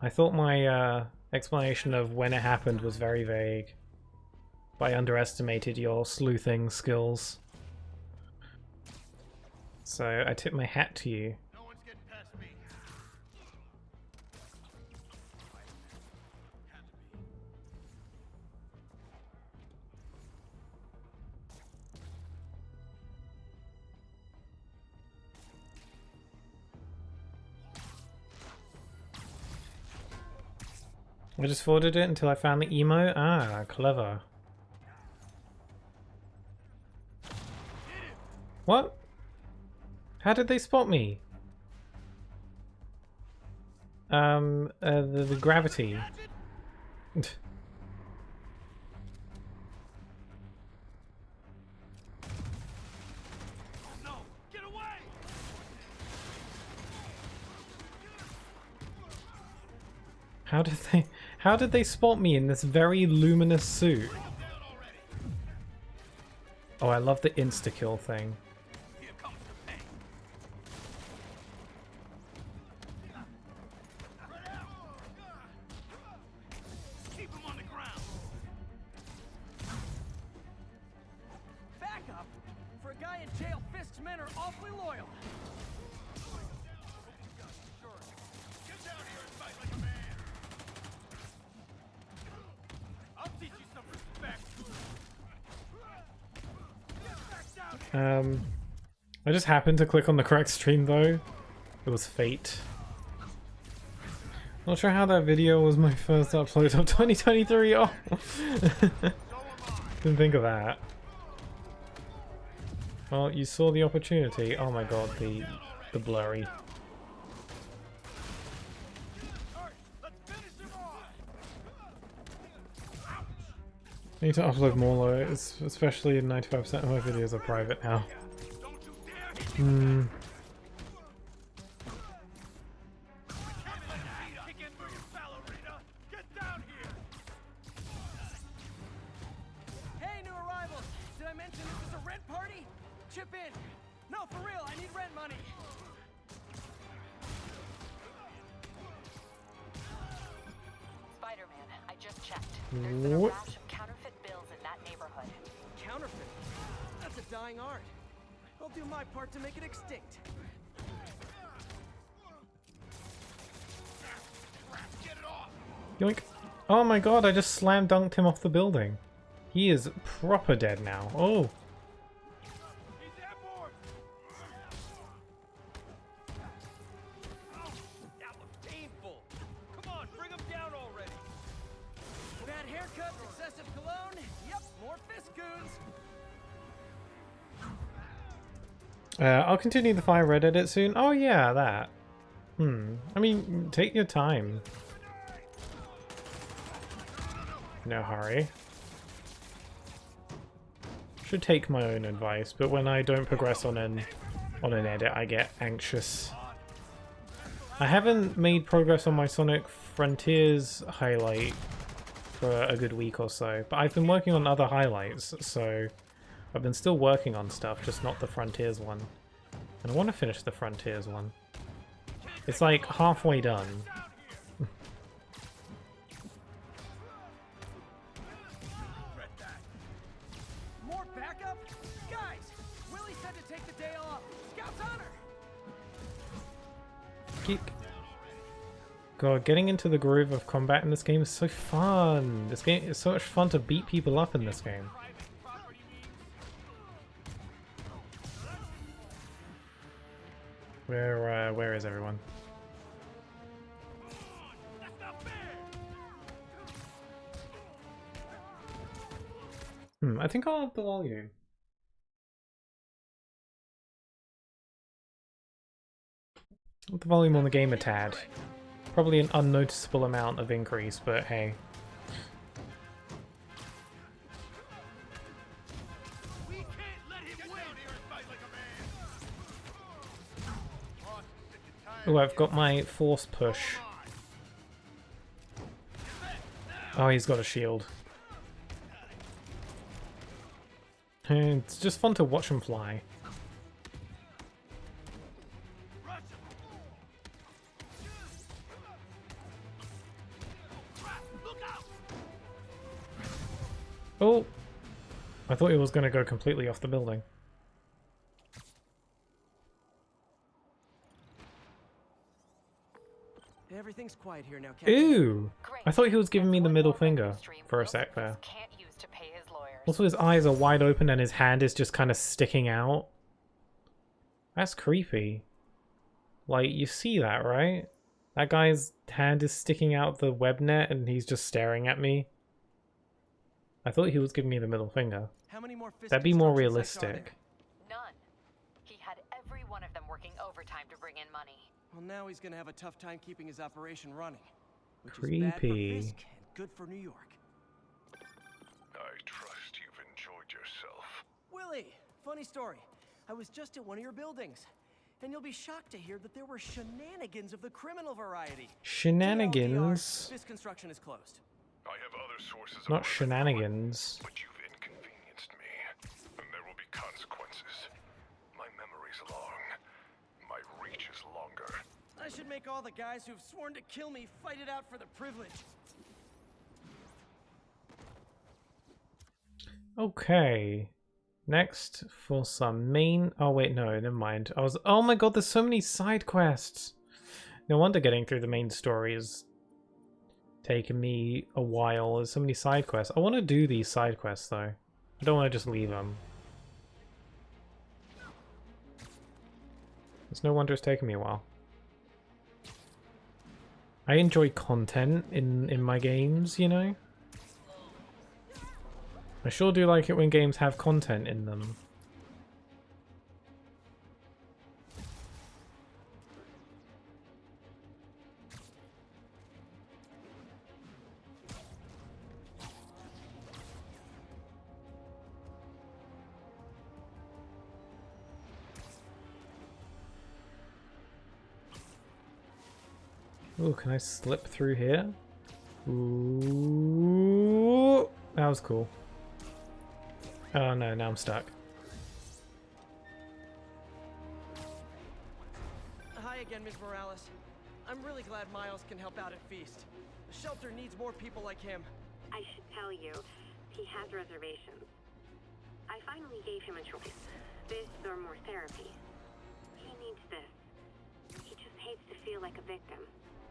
I thought my explanation of when it happened was very vague. But I underestimated your sleuthing skills. So I tip my hat to you. No one's getting past me. I just forwarded it until I found the emo. Ah, clever. What? How did they spot me? The gravity. No, get away! How did they spot me in this very luminous suit? Oh, I love the insta-kill thing. Keep him on the ground. Back up! For a guy in jail, Fisk's men are awfully loyal. Get down here and fight like a man. I'll teach you some respect. Get back down here. I just happened to click on the correct stream though. It was fate. Not sure how that video was my first upload of 2023. Oh, didn't think of that. Well, you saw the opportunity. Oh my god, the blurry. I need to upload more though, especially 95% of my videos are private now. Hey, new arrivals! Did I mention this is a rent party? Chip in! No, for real, I need rent money! Spider-Man, I just checked. There's been a What? rash of counterfeit bills in that neighborhood. Counterfeit? That's a dying art. I'll do my part to make it extinct. Yoink. Oh my god, I just slam dunked him off the building. He is proper dead now. Oh. He's airborne. That was painful. Come on, bring him down already. Bad haircut, excessive cologne. Yep, more fist goons. I'll continue the fire red edit soon. Oh yeah, that. I mean, take your time. No hurry. Should take my own advice, but when I don't progress on an edit, I get anxious. I haven't made progress on my Sonic Frontiers highlight for a good week or so, but I've been working on other highlights, so I've been still working on stuff, just not the Frontiers one. And I want to finish the Frontiers one. It's like halfway done. More backup? Guys, Willie said to take the day off. Scout's honor. Geek. God, getting into the groove of combat in this game is so fun. This game is so much fun to beat people up in this game. Where is everyone? I think I'll up the volume. Up the volume on the game a tad. Probably an unnoticeable amount of increase, but hey. Oh, I've got my force push. Oh, he's got a shield. It's just fun to watch him fly. Oh! I thought he was going to go completely off the building. Everything's quiet here now, Captain. Ooh! I thought he was giving me the middle finger for a sec there. Also, his eyes are wide open and his hand is just kind of sticking out. That's creepy. Like, you see that, right? That guy's hand is sticking out the web net and he's just staring at me. I thought he was giving me the middle finger. How many more That'd be more realistic. None. He had every one of them working overtime to bring in money. Well, now he's gonna have a tough time keeping his operation running. Which Creepy. is bad for Fisk and good for New York. I trust you've enjoyed yourself. Willie, funny story. I was just at one of your buildings, and you'll be shocked to hear that there were shenanigans of the criminal variety. Shenanigans? Fisk construction is closed. I have other sources of Not shenanigans. but you've inconvenienced me, and there will be consequences. My memory's long. My reach is longer. I should make all the guys who've sworn to kill me fight it out for the privilege. Okay. Next for some main... Oh wait, no, never mind. Oh my god, there's so many side quests! No wonder getting through the main story is taking me a while. There's so many side quests. I want to do these side quests though. I don't want to just leave them. It's no wonder it's taking me a while. I enjoy content in my games, you know? I sure do like it when games have content in them. Ooh, can I slip through here? Ooh, that was cool. Oh no, now I'm stuck. Hi again, Ms. Morales. I'm really glad Miles can help out at Feast. The shelter needs more people like him. I should tell you, he has reservations. I finally gave him a choice. This or more therapy. He needs this. He just hates to feel like a victim.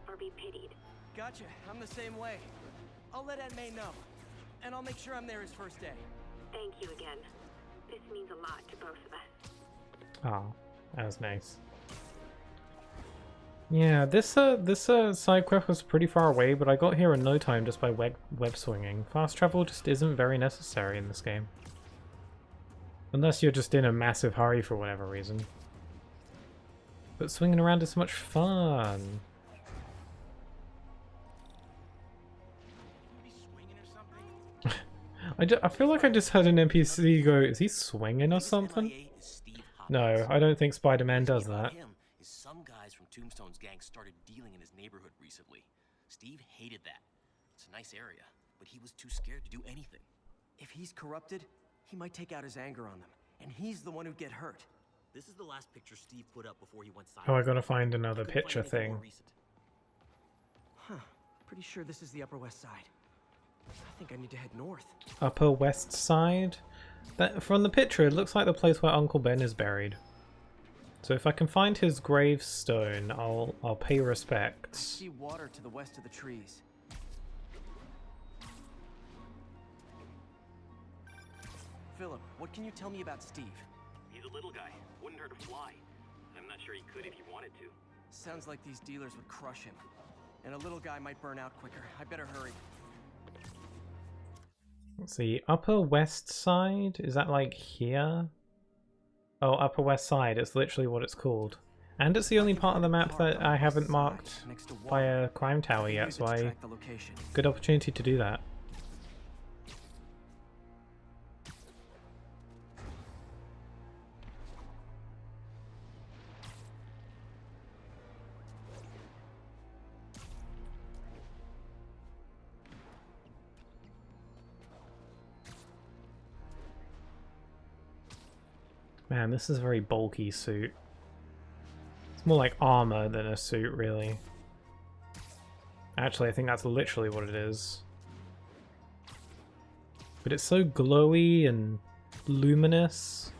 Or be pitied. Gotcha. I'm the same way. I'll let Aunt May know. And I'll make sure I'm there his first day. Thank you again. This means a lot to both of us. Oh, that was nice. Yeah, this side quest was pretty far away, but I got here in no time just by web swinging. Fast travel just isn't very necessary in this game. Unless you're just in a massive hurry for whatever reason. But swinging around is so much fun. I feel like I just had an NPC go, is he swinging or something? No, I don't think Spider-Man does that. Some guys from Tombstone's gang started dealing in his neighborhood recently. Steve hated that. It's a nice area, but he was too scared to do anything. If he's corrupted, he might take out his anger on them, and he's the one who'd get hurt. This is the last picture Steve put up before he went silent. Oh, I gotta find another picture thing. Huh, pretty sure this is the Upper West Side. I think I need to head north. Upper West Side? From the picture, it looks like the place where Uncle Ben is buried. So if I can find his gravestone, I'll pay respects. I see water to the west of the trees. Philip, what can you tell me about Steve? He's a little guy. Wouldn't hurt a fly. I'm not sure he could if he wanted to. Sounds like these dealers would crush him. And a little guy might burn out quicker. I better hurry. Let's see, Upper West Side? Is that like here? Oh, Upper West Side, it's literally what it's called. And it's the only part of the map that I haven't marked by a crime tower yet, so good opportunity to do that. Man, this is a very bulky suit. It's more like armor than a suit, really. Actually, I think that's literally what it is. But it's so glowy and luminous.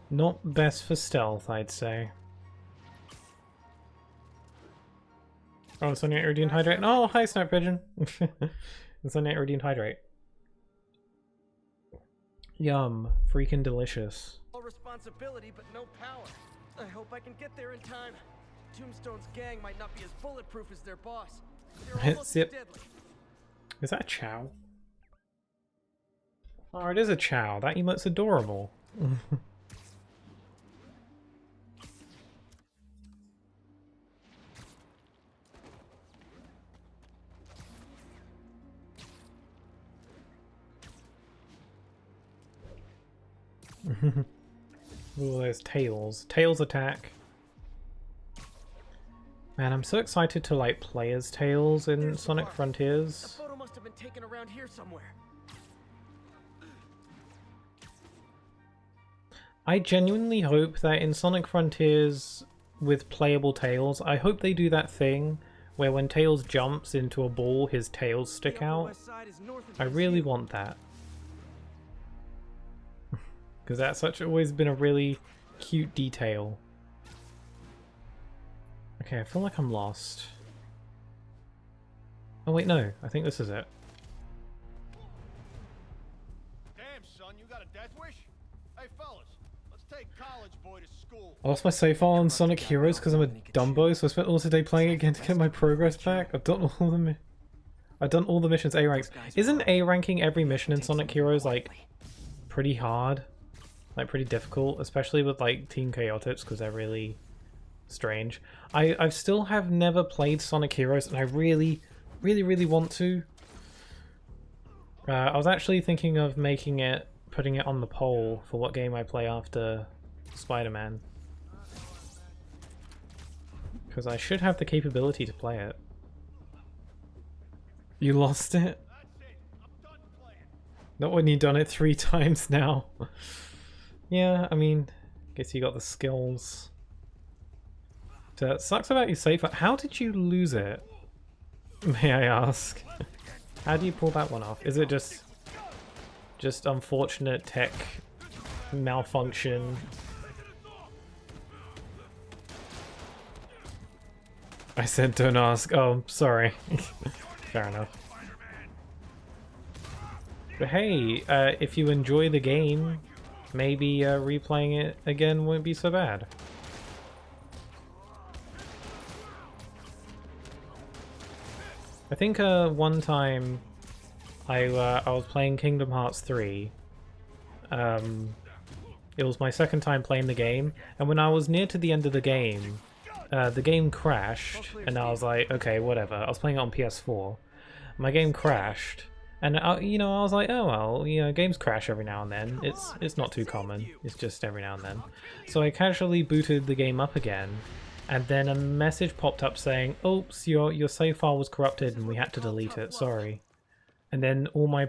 Not best for stealth, I'd say. Oh, it's on your Iridian Hydrate. Oh, hi, Snipe Pigeon. It's on your Iridian Hydrate. Yum. Freaking delicious. All responsibility, but no power. I hope I can get there in time. Tombstone's gang might not be as bulletproof as their boss. They're almost as deadly. Is that a Chow? Oh, it is a Chow. That emote's adorable. Ooh, there's Tails. Tails attack. Man, I'm so excited to like play as Tails in Sonic Frontiers. The photo must have been taken around here somewhere. I genuinely hope that in Sonic Frontiers with playable Tails, I hope they do that thing where when Tails jumps into a ball, his tails stick out. I really want that. Because that's always been a really cute detail. Okay, I feel like I'm lost. Oh wait, no. I think this is it. Damn, son, you got a death wish? Hey, fellas, let's take college boy to school. I lost my save file on Sonic Heroes because I'm a Dumbo, so I spent all today playing again to get my progress back. I've done all the missions A ranks. Isn't A ranking every mission in Sonic Heroes like pretty hard? Like pretty difficult, especially with like Team Chaotix because they're really strange. I still have never played Sonic Heroes and I really want to. I was actually thinking of putting it on the poll for what game I play after Spider-Man. Because I should have the capability to play it. You lost it? Not when you've done it 3 times now. Yeah, I mean, guess you got the skills. That sucks about your save. How did you lose it? May I ask? How do you pull that one off? Is it just unfortunate tech malfunction? I said don't ask. Oh, sorry. Fair enough. But hey, if you enjoy the game, maybe replaying it again won't be so bad. I think one time I was playing Kingdom Hearts 3. It was my second time playing the game, and when I was near to the end of the game crashed, and I was like, okay, whatever. I was playing it on PS4. My game crashed, and I was like, oh well, games crash every now and then. It's not too common. It's just every now and then. So I casually booted the game up again. And then a message popped up saying, oops, your save file was corrupted and we had to delete it, sorry. And then all my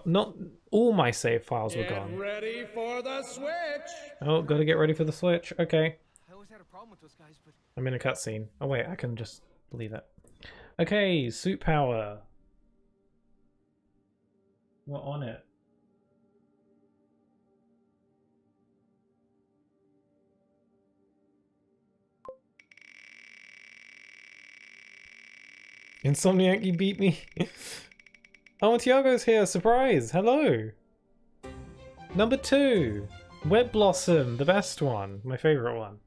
not all my save files were gone. Get ready for the switch! Oh, gotta get ready for the switch, okay. I always had a problem with those guys, but I'm in a cutscene. Oh wait, I can just leave it. Okay, suit power. What on it? Insomniac, you beat me. Oh, Tiago's here. Surprise. Hello. Number 2. Web Blossom, the best one. My favorite one.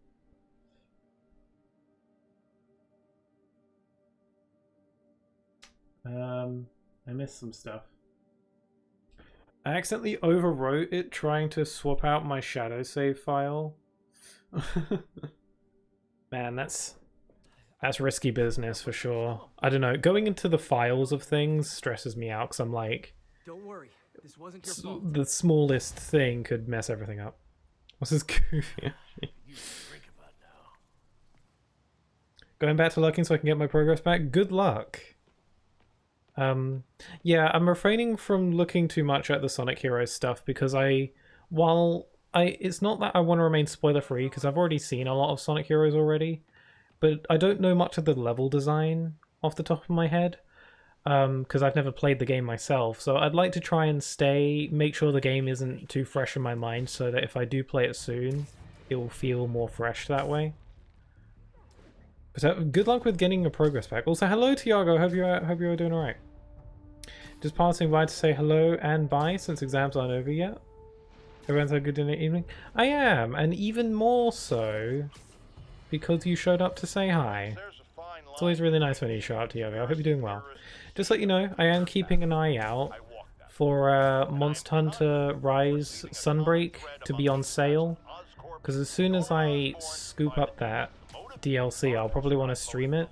I missed some stuff. I accidentally overwrote it trying to swap out my shadow save file. Man, that's risky business for sure. I don't know, going into the files of things stresses me out because I'm like, don't worry, this wasn't your fault. The smallest thing could mess everything up. What's this goofy? Going back to lurking so I can get my progress back? Good luck. Yeah, I'm refraining from looking too much at the Sonic Heroes stuff because it's not that I want to remain spoiler free because I've already seen a lot of Sonic Heroes already. But I don't know much of the level design off the top of my head, because I've never played the game myself. So I'd like to try and make sure the game isn't too fresh in my mind, so that if I do play it soon, it will feel more fresh that way. But good luck with getting your progress back. Also, hello Tiago. Hope you're doing alright. Just passing by to say hello and bye since exams aren't over yet. Everyone's had a good dinner evening. I am, and even more so because you showed up to say hi. It's always really nice when you show up, Tiago. I hope you're doing well. Just to let you know, I am keeping an eye out for Monster Hunter Rise Sunbreak to be on sale. Because as soon as I scoop up that DLC, I'll probably want to stream it.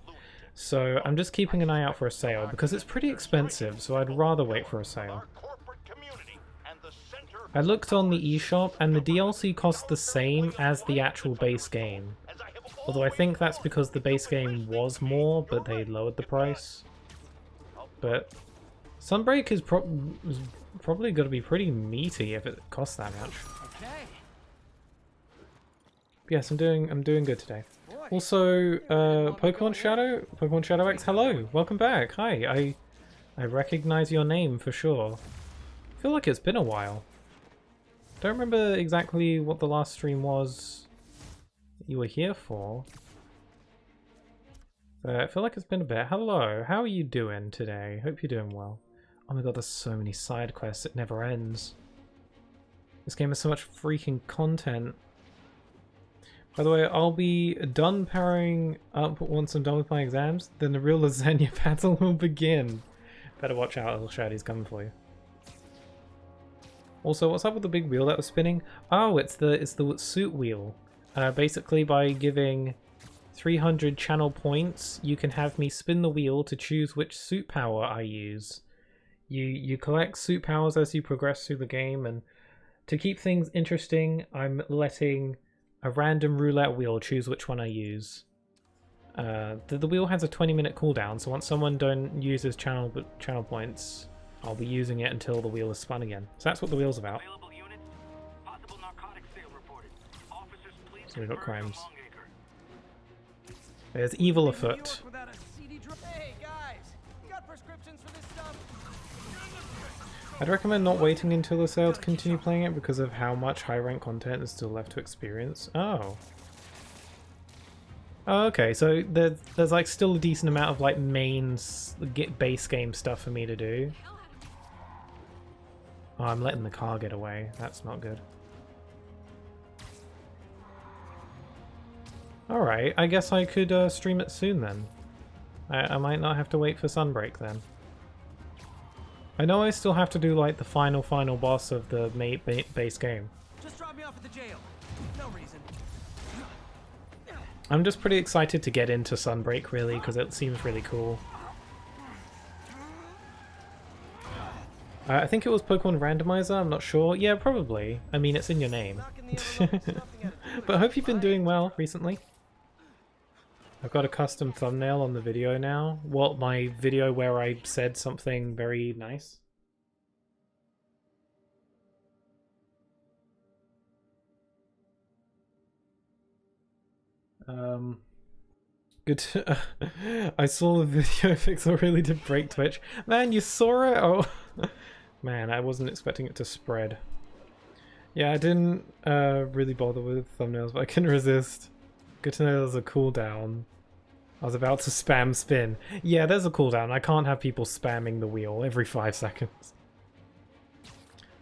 So I'm just keeping an eye out for a sale because it's pretty expensive, so I'd rather wait for a sale. I looked on the eShop and the DLC costs the same as the actual base game. Although I think that's because the base game was more, but they lowered the price. But Sunbreak is probably going to be pretty meaty if it costs that much. Yes, I'm doing good today. Also, Pokemon Shadow X, hello, welcome back. Hi, I recognize your name for sure. I feel like it's been a while. Don't remember exactly what the last stream was you were here for. But I feel like it's been a bit. Hello, how are you doing today? Hope you're doing well. Oh my god, there's so many side quests, it never ends. This game has so much freaking content. By the way, I'll be done powering up once I'm done with my exams, then the real lasagna battle will begin. Better watch out, little Shaddy's coming for you. Also, what's up with the big wheel that was spinning? Oh, it's the suit wheel. Basically, by giving 300 channel points, you can have me spin the wheel to choose which suit power I use. You collect suit powers as you progress through the game, and to keep things interesting, I'm letting a random roulette wheel choose which one I use. The wheel has a 20-minute cooldown, so once someone don't uses channel points, I'll be using it until the wheel is spun again. So that's what the wheel's about. So we've got crimes. There's evil afoot. I'd recommend not waiting until the sale to continue playing it because of how much high rank content is still left to experience. Oh. Oh, okay, so there's like still a decent amount of like base game stuff for me to do. Oh, I'm letting the car get away. That's not good. Alright, I guess I could stream it soon then. I might not have to wait for Sunbreak then. I know I still have to do like the final boss of the base game. Just drop me off at the jail. No reason. I'm just pretty excited to get into Sunbreak really because it seems really cool. I think it was Pokemon Randomizer, I'm not sure. Yeah, probably. I mean, it's in your name. But I hope you've been doing well recently. I've got a custom thumbnail on the video now. Well, my video where I said something very nice. Good. I saw the video. Pixel really did break Twitch. Man, you saw it? Oh, man, I wasn't expecting it to spread. Yeah, I didn't really bother with thumbnails, but I couldn't resist. Good to know there's a cooldown. I was about to spam spin. Yeah, there's a cooldown. I can't have people spamming the wheel every 5 seconds.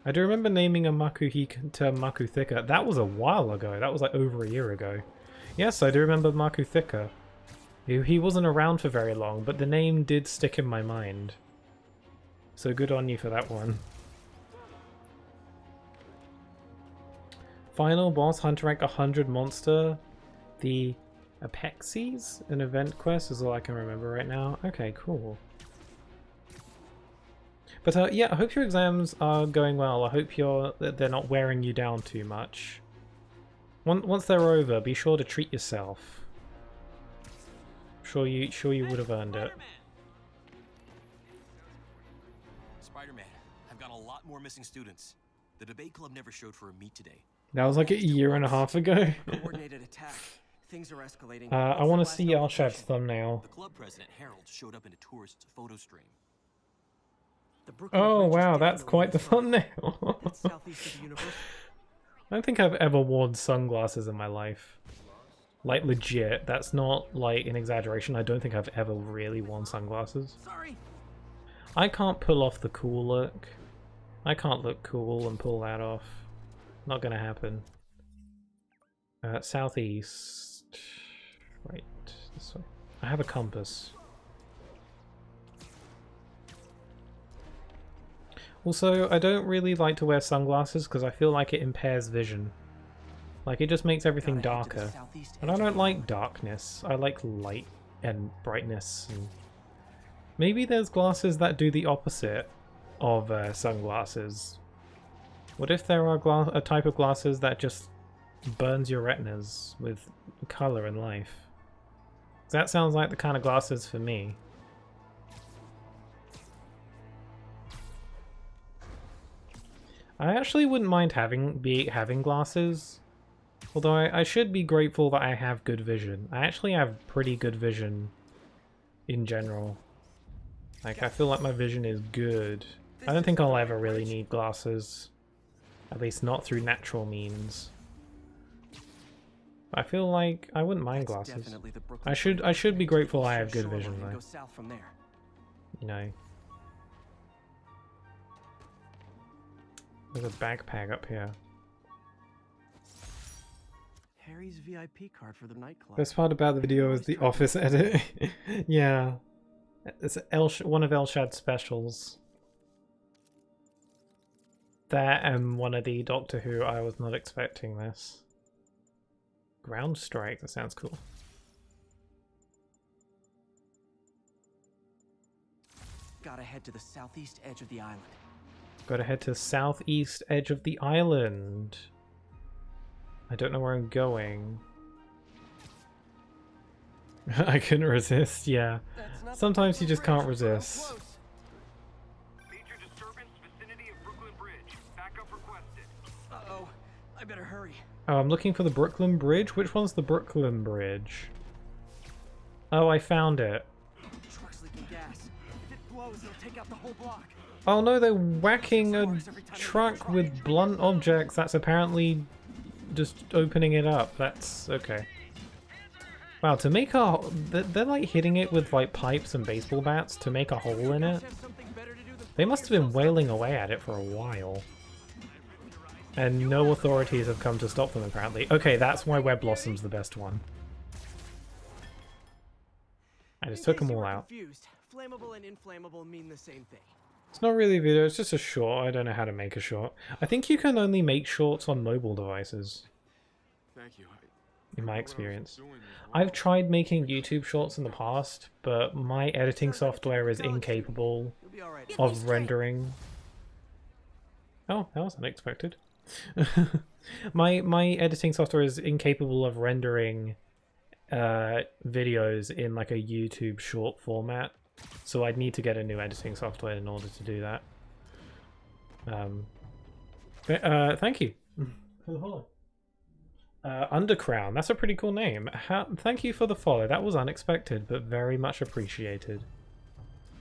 I do remember naming a Makuhika to Makuthika. That was a while ago. That was like over a year ago. Yes, I do remember Makuthika. He wasn't around for very long, but the name did stick in my mind. So good on you for that one. Final boss, Hunter rank 100 monster. The Apexies? An event quest is all I can remember right now. Okay, cool. But yeah, I hope your exams are going well. I hope they're not wearing you down too much. Once they're over, be sure to treat yourself. Sure you would have earned it. Spider-Man, I've got a lot more missing students. The debate club never showed for a meet today. That was like a year and a half ago. Coordinated attack. Things are escalating. I want to see Alshad's thumbnail. The club president, Harold, showed up in a tourist's photo stream. Oh wow, that's quite the thumbnail. I don't think I've ever worn sunglasses in my life. Like legit, that's not like an exaggeration. I don't think I've ever really worn sunglasses. Sorry. I can't pull off the cool look. I can't look cool and pull that off. Not gonna happen. Southeast. Right, this way. I have a compass. Also, I don't really like to wear sunglasses because I feel like it impairs vision. Like, it just makes everything darker. And I don't like darkness. I like light and brightness. And maybe there's glasses that do the opposite of sunglasses. What if there are a type of glasses that just burns your retinas with color and life? That sounds like the kind of glasses for me. I actually wouldn't mind having glasses. Although I should be grateful that I have good vision. I actually have pretty good vision in general. Like, I feel like my vision is good. I don't think I'll ever really need glasses. At least not through natural means. I feel like I wouldn't mind glasses. I should be grateful I have good vision though. You know. There's a backpack up here. Harry's VIP card for the nightclub. Best part about the video is the office edit. Yeah. It's one of Elshad's specials. That and one of the Doctor Who. I was not expecting this. Ground strike, that sounds cool. Gotta head to the southeast edge of the island. Gotta head to the southeast edge of the island. I don't know where I'm going. I couldn't resist, yeah. Sometimes you just can't resist. Major disturbance vicinity of Brooklyn Bridge. Backup requested. Uh-oh. I better hurry. Oh, I'm looking for the Brooklyn Bridge? Which one's the Brooklyn Bridge? Oh, I found it. Truck's leaking gas. If it blows, it'll take out the whole block. Oh no, they're whacking a truck with blunt objects. That's apparently just opening it up. That's okay. Wow, to make a... They're like hitting it with like pipes and baseball bats to make a hole in it. They must have been wailing away at it for a while. And no authorities have come to stop them apparently. Okay, that's why Web Blossom's the best one. I just took them all out. Flammable and inflammable mean the same thing. It's not really a video, it's just a short. I don't know how to make a short. I think you can only make shorts on mobile devices. Thank you. In my experience. I've tried making YouTube shorts in the past, but my editing software is incapable of rendering. Oh, that was unexpected. my editing software is incapable of rendering videos in like a YouTube short format. So I'd need to get a new editing software in order to do that. Thank you for the follow. Undercrown, that's a pretty cool name. Thank you for the follow. That was unexpected, but very much appreciated.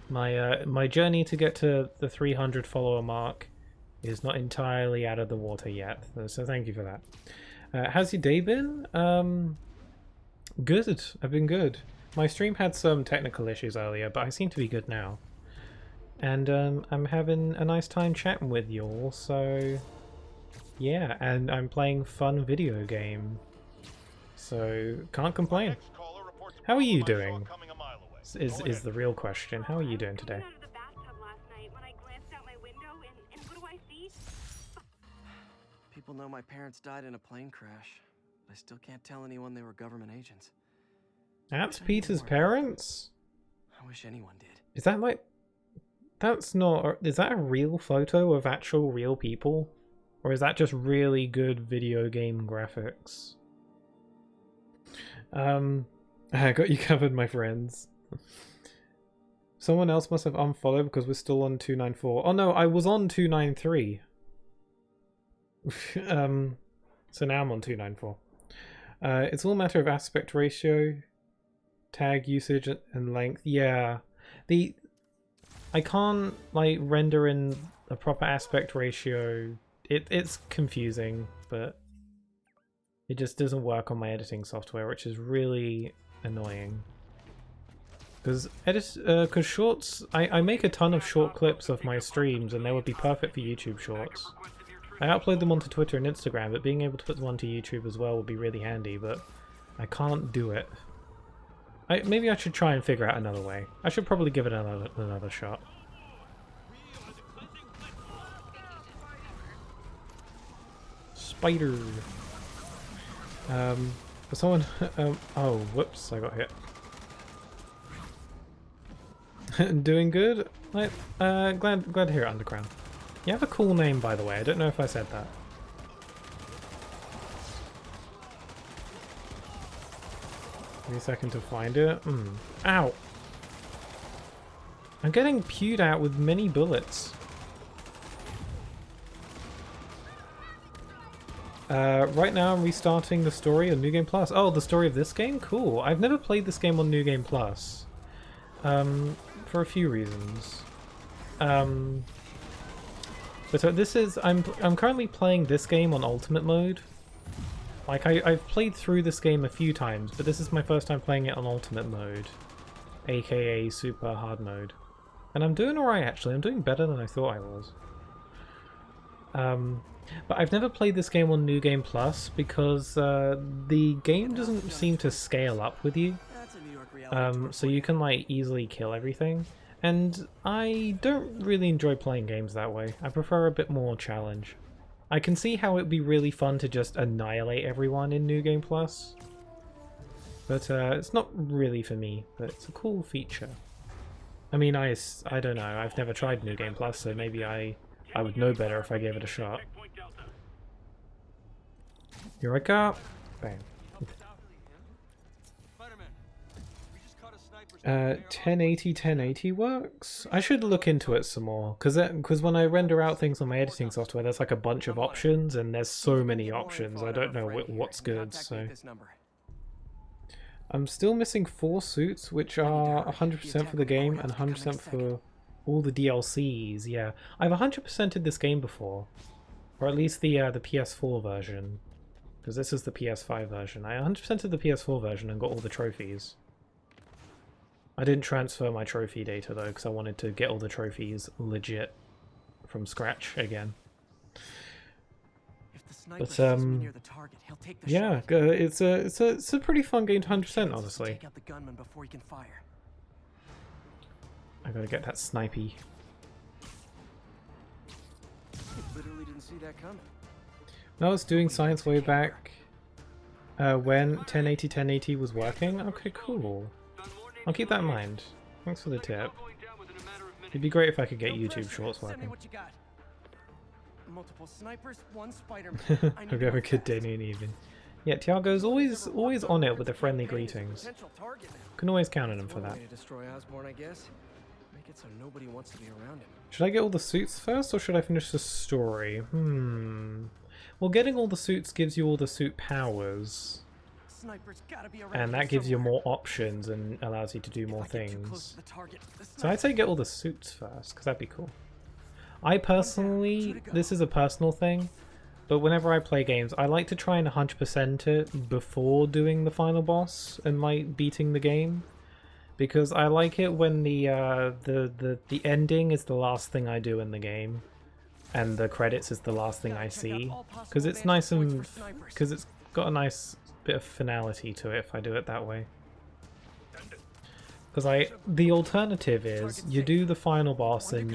My journey to get to the 300 follower mark is not entirely out of the water yet, so thank you for that. How's your day been? Good. I've been good. My stream had some technical issues earlier, but I seem to be good now. And I'm having a nice time chatting with you all, so yeah, and I'm playing fun video game. So can't complain. How are you doing? Is the real question. How are you doing today? People know my parents died in a plane crash. I still can't tell anyone they were government agents. That's Peter's parents? I wish anyone did. Is that like... That's not... Is that a real photo of actual real people? Or is that just really good video game graphics? I got you covered, my friends. Someone else must have unfollowed because we're still on 294. Oh no, I was on 293. So now I'm on 294. It's all a matter of aspect ratio, tag usage, and length. Yeah, I can't like render in a proper aspect ratio. It's confusing, but It just doesn't work on my editing software, which is really annoying. Because shorts, I make a ton of short clips of my streams, and they would be perfect for YouTube shorts. I upload them onto Twitter and Instagram, but being able to put them onto YouTube as well would be really handy, but I can't do it. Maybe I should try and figure out another way. I should probably give it another shot. Spider! For someone... oh, whoops, I got hit. Doing good? Glad to hear it, Underground. You have a cool name, by the way. I don't know if I said that. Give me a second to find it. Ow! I'm getting pewed out with many bullets. Right now I'm restarting the story on New Game Plus. Oh, the story of this game? Cool. I've never played this game on New Game Plus. For a few reasons. But this is... I'm currently playing this game on Ultimate Mode. Like, I've played through this game a few times, but this is my first time playing it on Ultimate Mode. AKA Super Hard Mode. And I'm doing alright, actually. I'm doing better than I thought I was. But I've never played this game on New Game Plus because the game doesn't seem to scale up with you. So you can like easily kill everything. And I don't really enjoy playing games that way. I prefer a bit more challenge. I can see how it'd be really fun to just annihilate everyone in New Game Plus. But it's not really for me, but it's a cool feature. I mean, I don't know, I've never tried New Game Plus, so maybe I would know better if I gave it a shot. Here I go! Bang. 1080 works? I should look into it some more, because when I render out things on my editing software, there's like a bunch of options, and there's so many options, I don't know what's good, so... I'm still missing 4 suits, which are 100% for the game, and 100% for all the DLCs, yeah. I've 100%ed this game before, or at least the PS4 version, because this is the PS5 version. I 100%ed the PS4 version and got all the trophies. I didn't transfer my trophy data though, because I wanted to get all the trophies legit from scratch again. But yeah, it's a pretty fun game to 100%, honestly. I gotta get that snipey. Literally didn't see that coming. When I was doing science way back when 1080 was working. Okay, cool. I'll keep that in mind. Thanks for the tip. It'd be great if I could get YouTube Shorts working. Multiple snipers, one Spiderman. Hope you have a good day and evening. Yeah, Tiago's always on it with the friendly greetings. Can always count on him for that. Should I get all the suits first, or should I finish the story? Well, getting all the suits gives you all the suit powers. And that gives you more options and allows you to do more things. So I'd say get all the suits first, because that'd be cool. I personally, this is a personal thing, but whenever I play games, I like to try and 100% it before doing the final boss and like beating the game. Because I like it when the ending is the last thing I do in the game, and the credits is the last thing I see. Because it's nice and because it's got a nice bit of finality to it if I do it that way. Because the alternative is you do the final boss and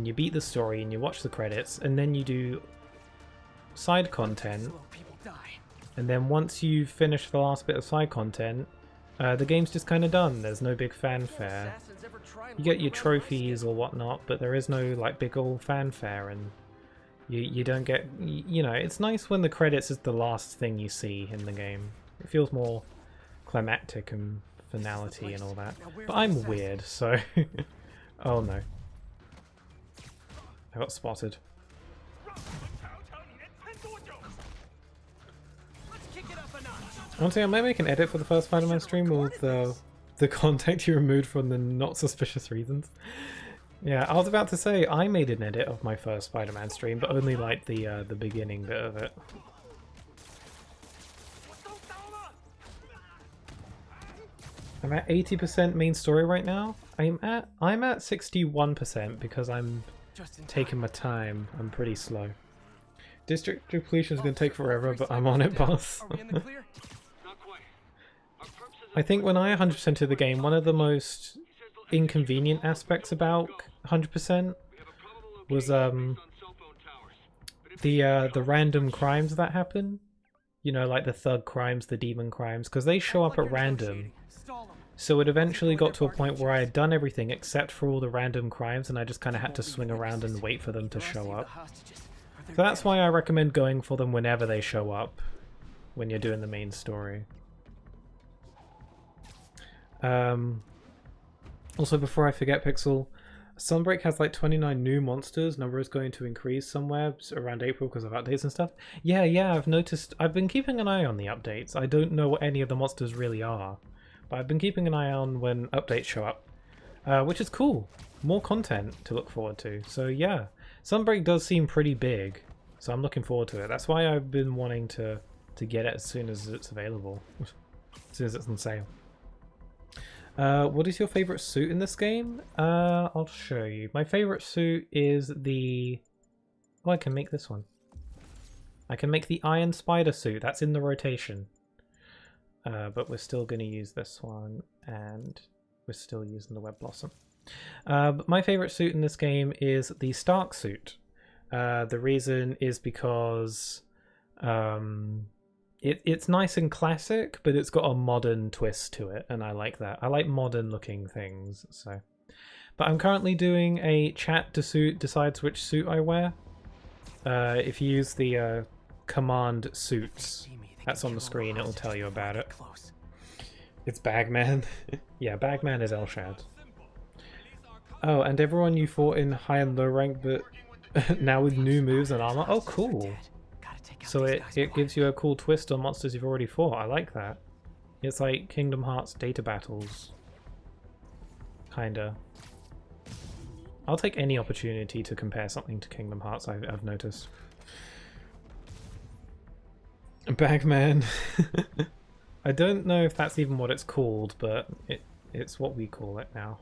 you beat the story and you watch the credits, and then you do side content, and then once you finish the last bit of side content, the game's just kind of done. There's no big fanfare. You get your trophies or whatnot, but there is no like big old fanfare, and you don't get, you know, it's nice when the credits is the last thing you see in the game. It feels more climactic and finality and all that. But I'm weird, so... Oh no. I got spotted. Honestly, I might make an edit for the first Spider-Man stream with the content you removed from the not suspicious reasons. Yeah, I was about to say, I made an edit of my first Spider-Man stream, but only like the beginning bit of it. I'm at 80% main story right now. I'm at 61% because I'm taking my time. I'm pretty slow. District completion is going to take forever, but I'm on it, boss. I think when I 100%ed the game, one of the most inconvenient aspects about 100% was the random crimes that happen. You know, like the thug crimes, the demon crimes, because they show up at random. So it eventually got to a point where I had done everything except for all the random crimes, and I just kind of had to swing around and wait for them to show up. So that's why I recommend going for them whenever they show up, when you're doing the main story. Also, before I forget, Pixel, Sunbreak has like 29 new monsters. Number is going to increase somewhere around April because of updates and stuff. Yeah, I've noticed. I've been keeping an eye on the updates. I don't know what any of the monsters really are, but I've been keeping an eye on when updates show up, which is cool. More content to look forward to. So yeah, Sunbreak does seem pretty big, so I'm looking forward to it. That's why I've been wanting to get it as soon as it's available, as soon as it's on sale. What is your favorite suit in this game? I'll show you. My favorite suit is the... Oh, I can make this one. I can make the Iron Spider suit. That's in the rotation. But we're still going to use this one, and we're still using the Web Blossom. But my favorite suit in this game is the Stark suit. The reason is because... It's nice and classic, but it's got a modern twist to it, and I like that. I like modern looking things, so. But I'm currently doing a chat decides which suit I wear. If you use the command suits, that's on the screen, it'll tell you about it. It's Bagman. Yeah, Bagman is Elshad. Oh, and everyone you fought in high and low rank, but now with new moves and armor. Oh, cool. So it gives you a cool twist on monsters you've already fought. I like that. It's like Kingdom Hearts data battles. Kinda. I'll take any opportunity to compare something to Kingdom Hearts, I've noticed. Bagman. I don't know if that's even what it's called, but it's what we call it now.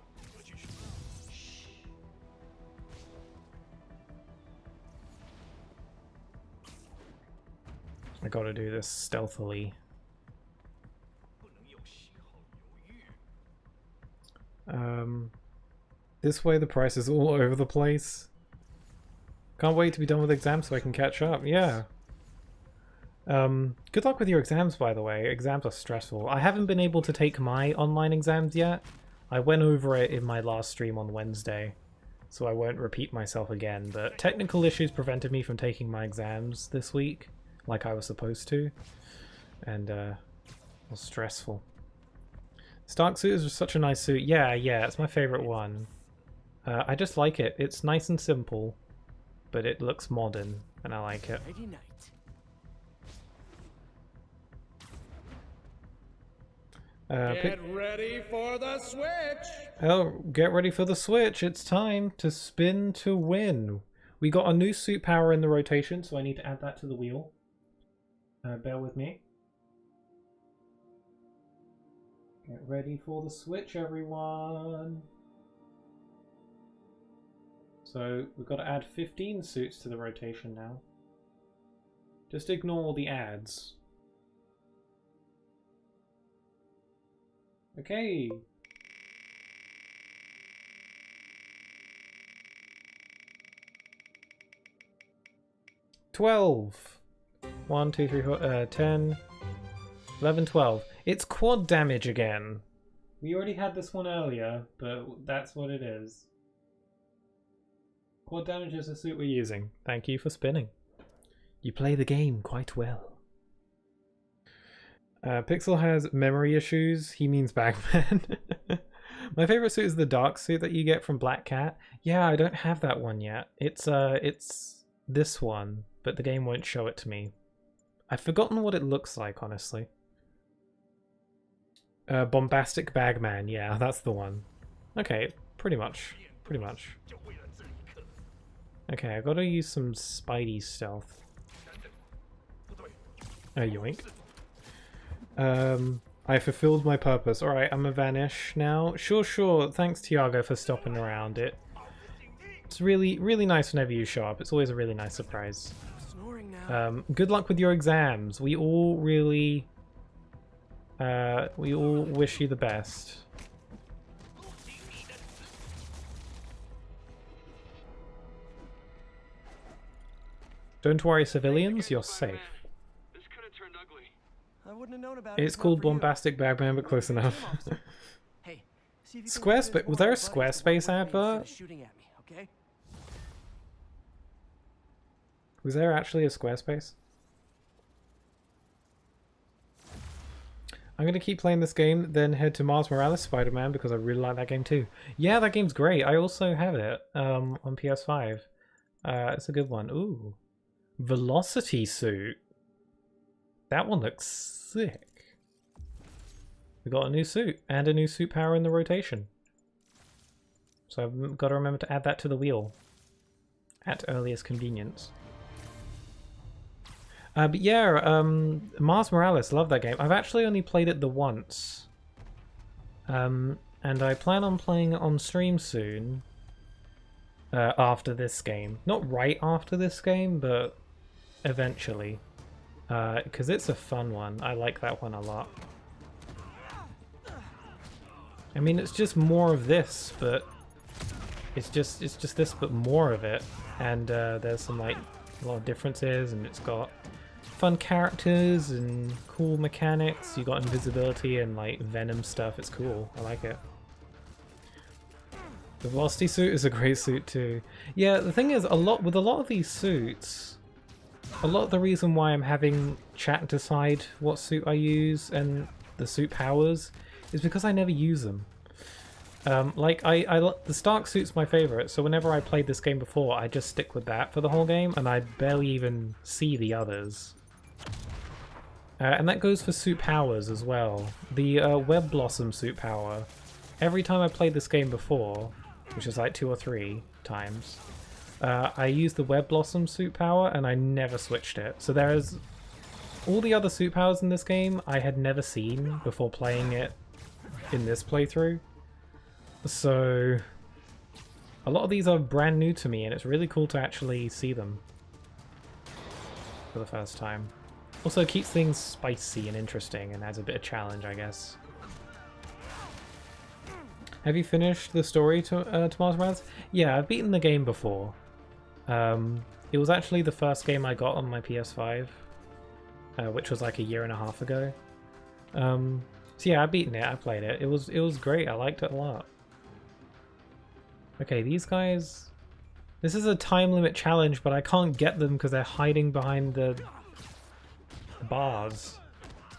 I gotta do this stealthily. This way the price is all over the place. Can't wait to be done with exams so I can catch up. Yeah. Good luck with your exams, by the way. Exams are stressful. I haven't been able to take my online exams yet. I went over it in my last stream on Wednesday, so I won't repeat myself again, but technical issues prevented me from taking my exams this week like I was supposed to, and it was stressful. Stark suit is just such a nice suit. Yeah, it's my favorite one. I just like it. It's nice and simple, but it looks modern, and I like it. Get ready for the switch! Oh, get ready for the switch. It's time to spin to win. We got a new suit power in the rotation, so I need to add that to the wheel. Bear with me. Get ready for the switch, everyone. So we've got to add 15 suits to the rotation now. Just ignore the ads. Okay. $12. 1, 2, 3, 4, 10, 11, 12. It's quad damage again. We already had this one earlier, but that's what it is. Quad damage is the suit we're using. Thank you for spinning. You play the game quite well. Pixel has memory issues. He means Bagman. My favorite suit is the dark suit that you get from Black Cat. Yeah, I don't have that one yet. It's this one, but the game won't show it to me. I've forgotten what it looks like, honestly. Bombastic Bagman, yeah, that's the one. Okay, pretty much. Okay, I gotta use some Spidey stealth. Oh, yoink. I fulfilled my purpose. Alright, I'm a vanish now. Sure, sure. Thanks, Tiago, for stopping around. It's really, really nice whenever you show up. It's always a really nice surprise. Good luck with your exams. We all really... we all wish you the best. Don't worry, civilians, you're safe. I wouldn't have known about It's called Bombastic Bagman, but close enough. Hey, see if you can Squarespace? Was there a Squarespace advert? shooting at me, okay? Was there actually a Squarespace? I'm gonna keep playing this game, then head to Miles Morales Spider-Man because I really like that game too. Yeah, that game's great. I also have it on PS5. It's a good one. Ooh, Velocity Suit. That one looks sick. We got a new suit and a new suit power in the rotation. So I've got to remember to add that to the wheel at earliest convenience. But yeah, Miles Morales, love that game. I've actually only played it the once. And I plan on playing it on stream soon. After this game. Not right after this game, but eventually. Because it's a fun one. I like that one a lot. I mean, it's just more of this, but... It's just this, but more of it. And there's some, like, a lot of differences, and it's got fun characters and cool mechanics. You got invisibility and like Venom stuff. It's cool. I like it. The Velocity suit is a great suit too. Yeah, the thing is, with a lot of these suits, a lot of the reason why I'm having chat decide what suit I use and the suit powers is because I never use them. Like the Stark suit's my favorite, so whenever I played this game before, I just stick with that for the whole game, and I barely even see the others. And that goes for suit powers as well. The Web Blossom suit power, every time I played this game before, which is like 2 or 3 times, I used the Web Blossom suit power and I never switched it. So there's all the other suit powers in this game I had never seen before playing it in this playthrough. So a lot of these are brand new to me, and it's really cool to actually see them for the first time. Also keeps things spicy and interesting and adds a bit of challenge, I guess. Have you finished the story to Miles Morales? Yeah, I've beaten the game before. It was actually the first game I got on my PS5, which was like a year and a half ago. So yeah, I've beaten it, I played it. It was great, I liked it a lot. Okay, these guys... This is a time limit challenge, but I can't get them because they're hiding behind the bars.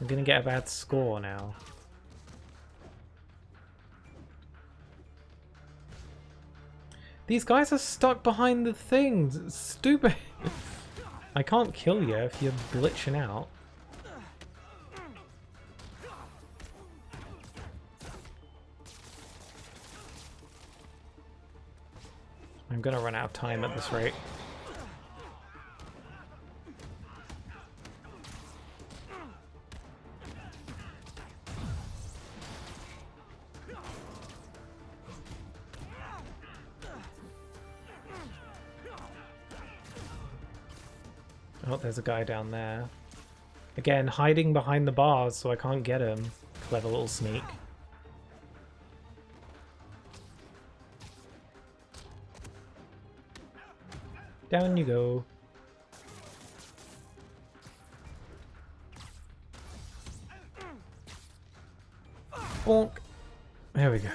I'm gonna get a bad score now. These guys are stuck behind the things. It's stupid. I can't kill you if you're glitching out. I'm gonna run out of time at this rate. Oh, there's a guy down there. Again, hiding behind the bars so I can't get him. Clever little sneak. Down you go. Bonk. There we go.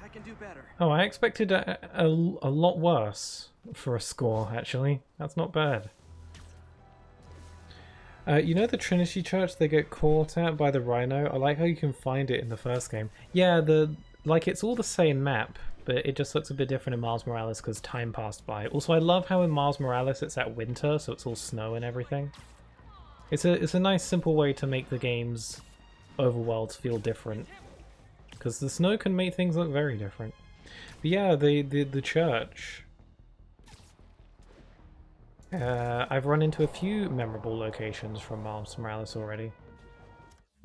I can do better. Oh, I expected a lot worse for a score, actually. That's not bad. You know the Trinity Church they get caught at by the Rhino? I like how you can find it in the first game. Yeah, it's all the same map, but it just looks a bit different in Miles Morales because time passed by. Also, I love how in Miles Morales it's at winter, so it's all snow and everything. It's a nice, simple way to make the game's overworlds feel different, because the snow can make things look very different. But yeah, the church. I've run into a few memorable locations from Miles Morales already.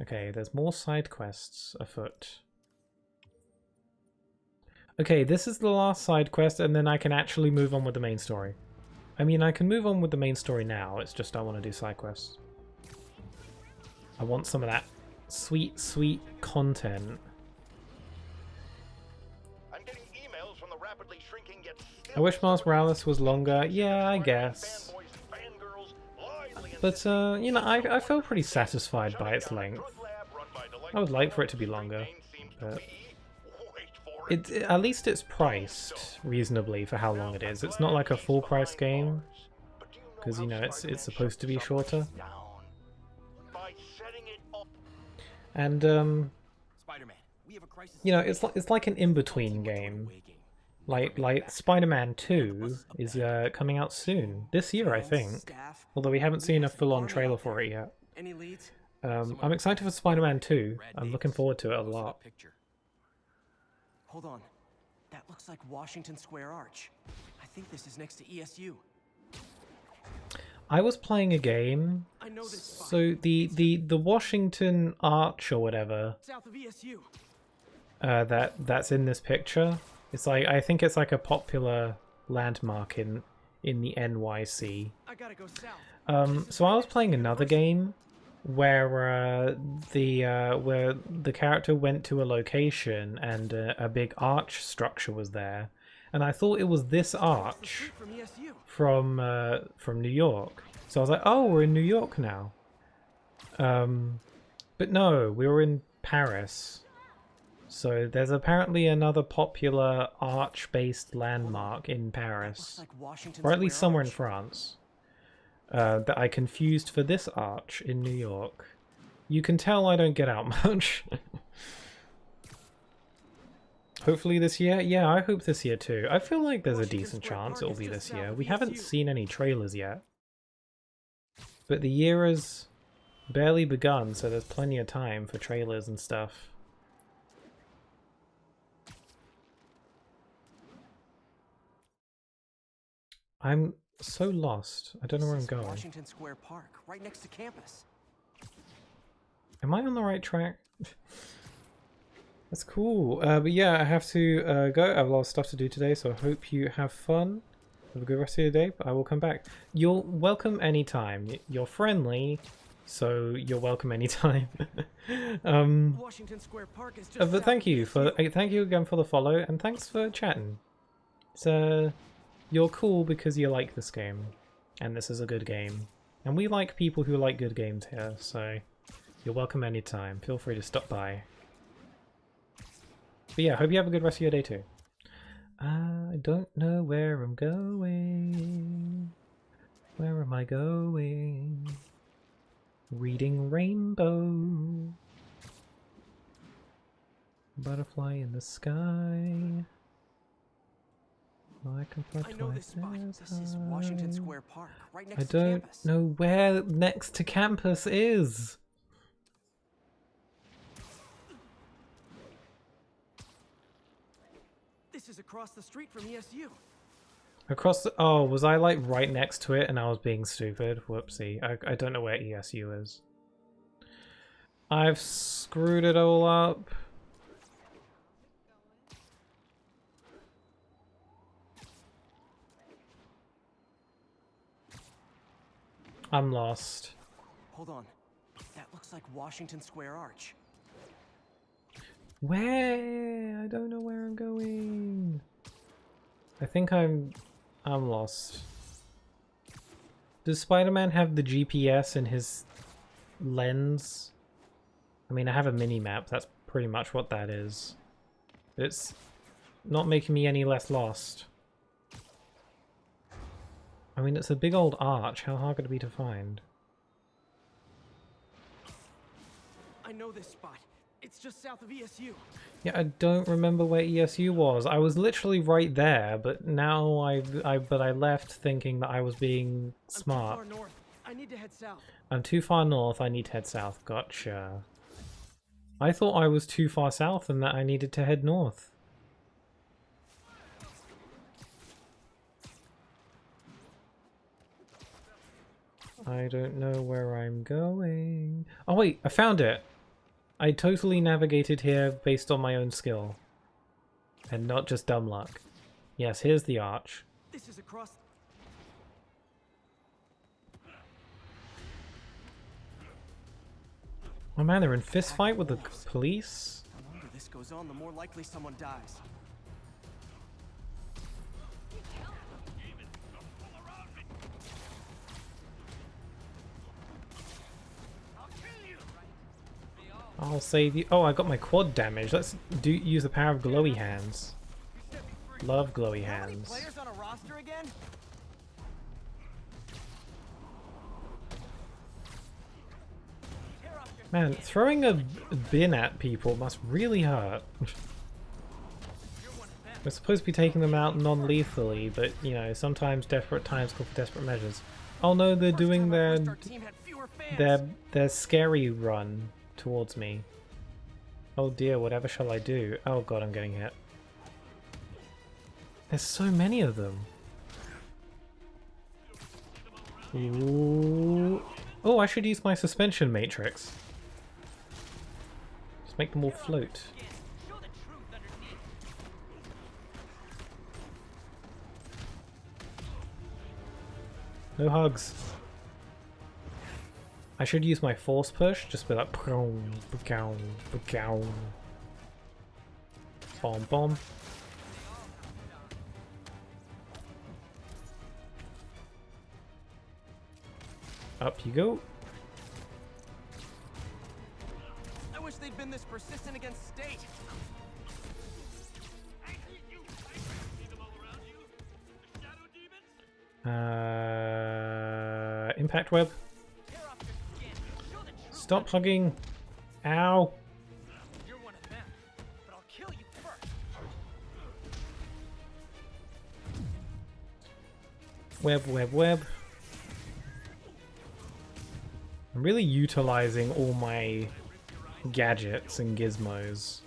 Okay, there's more side quests afoot. Okay, this is the last side quest, and then I can actually move on with the main story. I mean, I can move on with the main story now, it's just I want to do side quests. I want some of that sweet, sweet content. I'm getting emails from the rapidly shrinking yet I wish Miles Morales was longer. Yeah, I guess. But, you know, I feel pretty satisfied by its length. I would like for it to be longer, but at least it's priced reasonably for how long it is. It's not like a full price game, because, you know, it's supposed to be shorter. And, you know, it's like an in-between game. Like Spider-Man 2 is coming out soon. This year, I think. Although we haven't seen a full-on trailer for it yet. I'm excited for Spider-Man 2. I'm looking forward to it a lot. Hold on. That looks like Washington Square Arch. I think this is next to ESU. I was playing a game. So the Washington Arch or whatever. South of ESU. That's in this picture. It's like, I think it's like a popular landmark in the NYC. I gotta go south. So I was playing another game where the character went to a location and a big arch structure was there, and I thought it was this arch from New York. So I was like, oh, we're in New York now. But no, we were in Paris. So there's apparently another popular arch-based landmark in Paris, or at least somewhere in France, that I confused for this arch in New York. You can tell I don't get out much. Hopefully this year? Yeah, I hope this year too. I feel like there's a decent chance it'll be this year. We haven't seen any trailers yet. But the year has barely begun, so there's plenty of time for trailers and stuff. I'm so lost. I don't know where I'm going. Washington Square Park, right next to campus. Am I on the right track? That's cool. But yeah, I have to go. I have a lot of stuff to do today, so I hope you have fun. Have a good rest of your day. But I will come back. You're welcome anytime. You're friendly, so you're welcome anytime. Washington Square Park is just But thank you again for the follow, and thanks for chatting. It's you're cool because you like this game, and this is a good game, and we like people who like good games here. So you're welcome anytime. Feel free to stop by. But yeah, hope you have a good rest of your day too. I don't know where I'm going. Where am I going? Reading Rainbow. Butterfly in the sky. I can fly I know this spot. This is Washington Square Park, right next I to don't campus. know where next to campus is. This is across the street from ESU. Across the... Oh, was I like right next to it and I was being stupid? Whoopsie. I don't know where ESU is. I've screwed it all up. I'm lost. Hold on. That looks like Washington Square Arch. Where? I don't know where I'm going. I think I'm lost. Does Spider-Man have the GPS in his lens? I mean, I have a mini-map. That's pretty much what that is. But it's not making me any less lost. I mean, it's a big old arch. How hard could it be to find? I know this spot. It's just south of ESU. Yeah, I don't remember where ESU was. I was literally right there, but now I left thinking that I was being smart. I'm too far north. I need to head south. I'm too far north. I need to head south. Gotcha. I thought I was too far south and that I needed to head north. I don't know where I'm going. Oh wait, I found it. I totally navigated here based on my own skill. And not just dumb luck. Yes, here's the arch. This is across. Oh man, they're in fist fight with the police? The longer this goes on, the more likely someone dies. I'll save you. Oh, I got my quad damage. Let's use the power of glowy hands. Love glowy hands. Players on a roster again? Man, throwing a bin at people must really hurt. We're supposed to be taking them out non-lethally, but, you know, sometimes desperate times call for desperate measures. Oh no, they're doing their scary run towards me. Oh dear, whatever shall I do? Oh god, I'm getting hit. There's so many of them. Ooh. Oh, I should use my suspension matrix. Just make them all float. No hugs. I should use my force push, just be like bomb bomb. Up you go. I wish they'd been this persistent against State. Impact web. Stop hugging. Ow. You're one of them, but I'll kill you first. Web. I'm really utilizing all my gadgets and gizmos.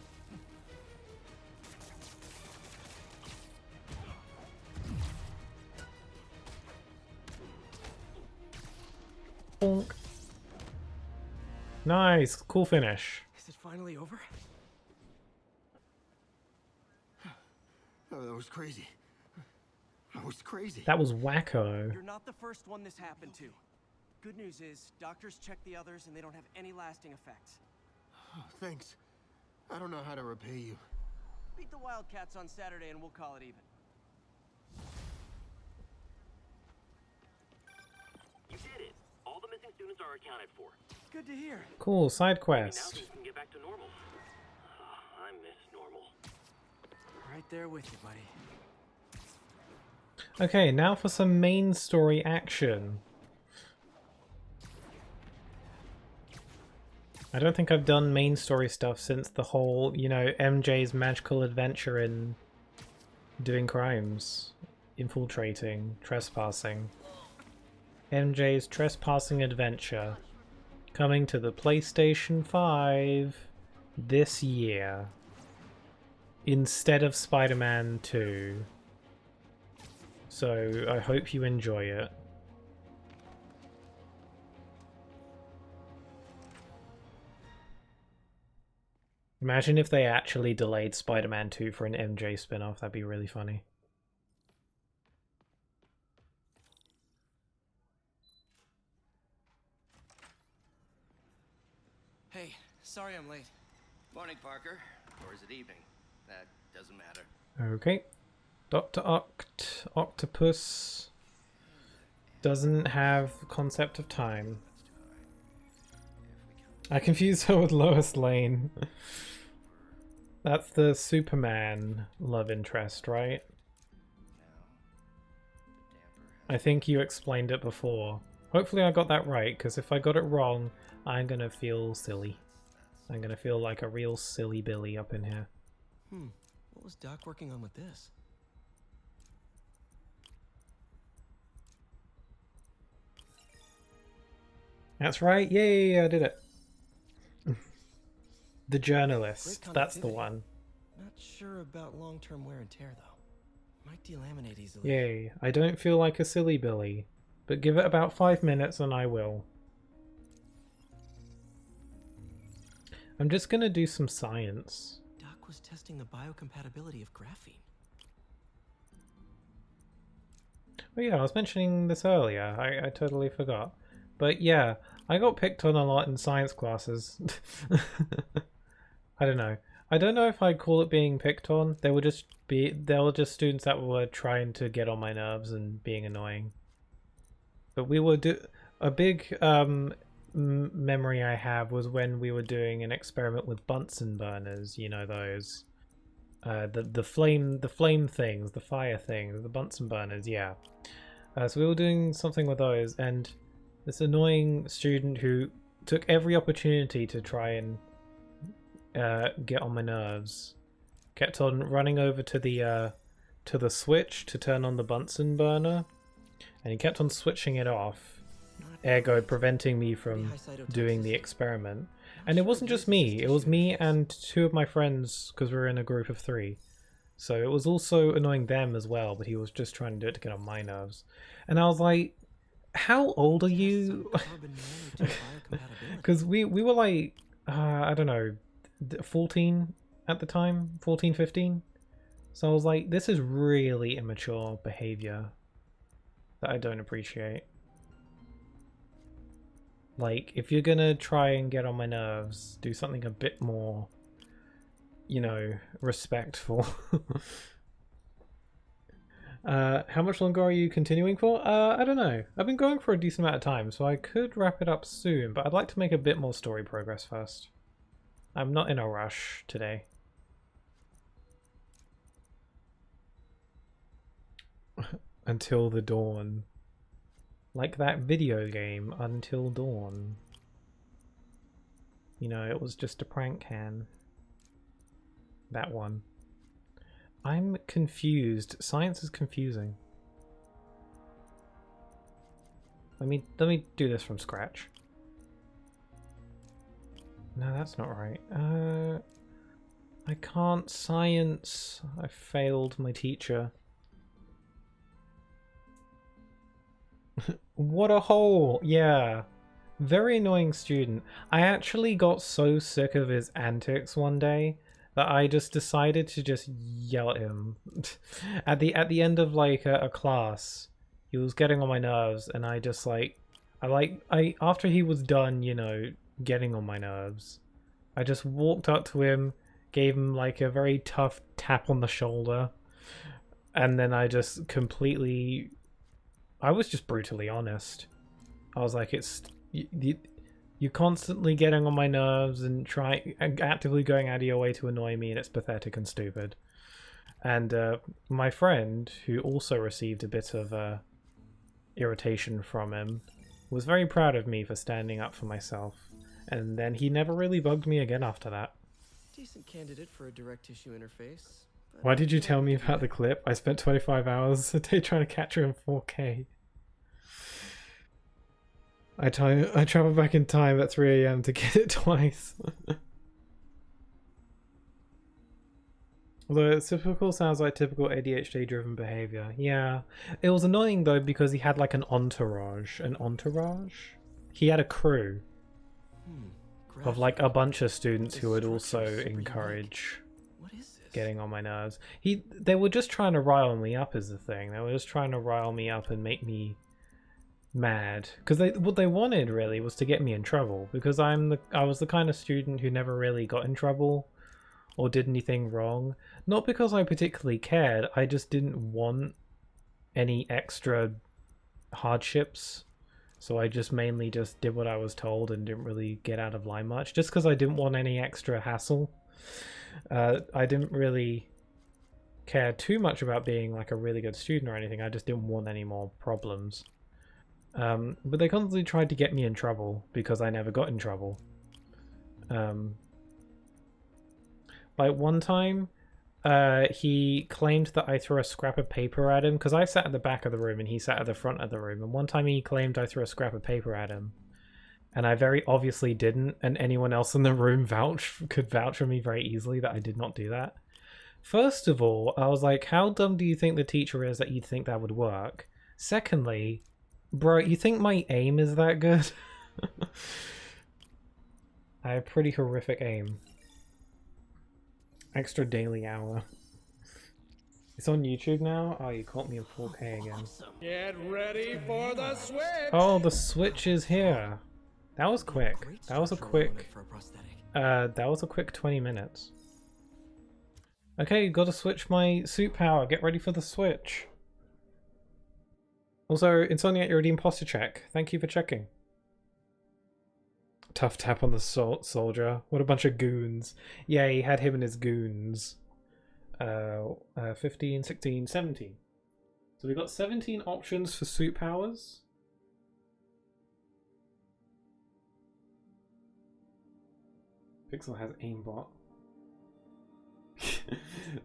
Bonk. Nice, cool finish. Is it finally over? Oh, that was crazy. That was crazy. That was wacko. You're not the first one this happened to. Good news is, doctors checked the others and they don't have any lasting effects. Oh, thanks. I don't know how to repay you. Beat the Wildcats on Saturday and we'll call it even. You did it. All the missing students are accounted for. Good to hear. Cool, side Now quest. things can get back to normal. I miss normal. Right there with you, buddy. Okay, now for some main story action. I don't think I've done main story stuff since the whole, you know, MJ's magical adventure in doing crimes, infiltrating, trespassing. MJ's trespassing adventure coming to the PlayStation 5 this year instead of Spider-Man 2. So I hope you enjoy it. Imagine if they actually delayed Spider-Man 2 for an MJ spin-off, that'd be really funny. Hey, sorry I'm late. Morning, Parker. Or is it evening? That doesn't matter. Okay. Dr. Octopus doesn't have concept of time. I confused her with Lois Lane. That's the Superman love interest, right? I think you explained it before. Hopefully I got that right, because if I got it wrong, I'm gonna feel silly. I'm gonna feel like a real silly Billy up in here. What was Doc working on with this? That's right, yay, I did it. The journalist, that's the one. Not sure about long-term wear and tear, though. Might delaminate easily. Yay, I don't feel like a silly Billy, but give it about 5 minutes and I will. I'm just gonna do some science. Doc was testing the biocompatibility of graphene. Oh yeah, I was mentioning this earlier. I totally forgot. But yeah, I got picked on a lot in science classes. I don't know. I don't know if I'd call it being picked on. There were just students that were trying to get on my nerves and being annoying. But we were a big memory I have was when we were doing an experiment with Bunsen burners. You know those, the flame things, the fire things, the Bunsen burners. Yeah. So we were doing something with those, and this annoying student who took every opportunity to try and get on my nerves kept on running over to the switch to turn on the Bunsen burner, and he kept on switching it off, ergo preventing me from doing the experiment. And it wasn't just me, it was me and two of my friends, because we were in a group of 3. So it was also annoying them as well, but he was just trying to do it to get on my nerves. And I was like, how old are you? Because we were like, I don't know, 14 at the time, 14, 15. So I was like, this is really immature behavior that I don't appreciate. Like, if you're gonna try and get on my nerves, do something a bit more, you know, respectful. How much longer are you continuing for? I don't know. I've been going for a decent amount of time, so I could wrap it up soon, but I'd like to make a bit more story progress first. I'm not in a rush today. Until the dawn. Like that video game, Until Dawn. You know, it was just a prank can. That one. I'm confused. Science is confusing. Let me do this from scratch. No, that's not right. I can't science. I failed my teacher. What a hole! Yeah. Very annoying student. I actually got so sick of his antics one day that I just decided to just yell at him. at the end of like a class, he was getting on my nerves, and I just after he was done, you know, getting on my nerves, I just walked up to him, gave him like a very tough tap on the shoulder, and then I just completely, I was just brutally honest. I was like, it's you constantly getting on my nerves and actively going out of your way to annoy me, and it's pathetic and stupid. And my friend, who also received a bit of irritation from him, was very proud of me for standing up for myself. And then he never really bugged me again after that. Decent candidate for a direct tissue interface. Why did you tell me about the clip? I spent 25 hours a day trying to capture in 4K. I traveled back in time at 3 AM to get it twice. Although it's typical, sounds like typical ADHD-driven behavior. Yeah. It was annoying though because he had like an entourage. An entourage? He had a crew of like a bunch of students who would also encourage getting on my nerves. They were just trying to rile me up is the thing. They were just trying to rile me up and make me mad, because what they wanted really was to get me in trouble, because I was the kind of student who never really got in trouble or did anything wrong. Not because I particularly cared, I just didn't want any extra hardships, so I just mainly just did what I was told and didn't really get out of line much, just because I didn't want any extra hassle. I didn't really care too much about being like a really good student or anything, I just didn't want any more problems. But they constantly tried to get me in trouble because I never got in trouble. Like one time, he claimed that I threw a scrap of paper at him, because I sat at the back of the room and he sat at the front of the room, and one time he claimed I threw a scrap of paper at him. And I very obviously didn't, and anyone else in the room could vouch for me very easily that I did not do that. First of all, I was like, how dumb do you think the teacher is that you'd think that would work? Secondly, bro, you think my aim is that good? I have pretty horrific aim. Extra daily hour. It's on YouTube now? Oh, you caught me in 4K again. Get ready for the switch! Oh, the Switch is here. That was quick. That was a quick... that was a quick 20 minutes. Okay, gotta switch my suit power. Get ready for the Switch. Also, Insomniac, you already imposter check. Thank you for checking. Tough tap on the soldier. What a bunch of goons. Yeah, he had him and his goons. 15, 16, 17. So we've got 17 options for suit powers. Pixel has aimbot.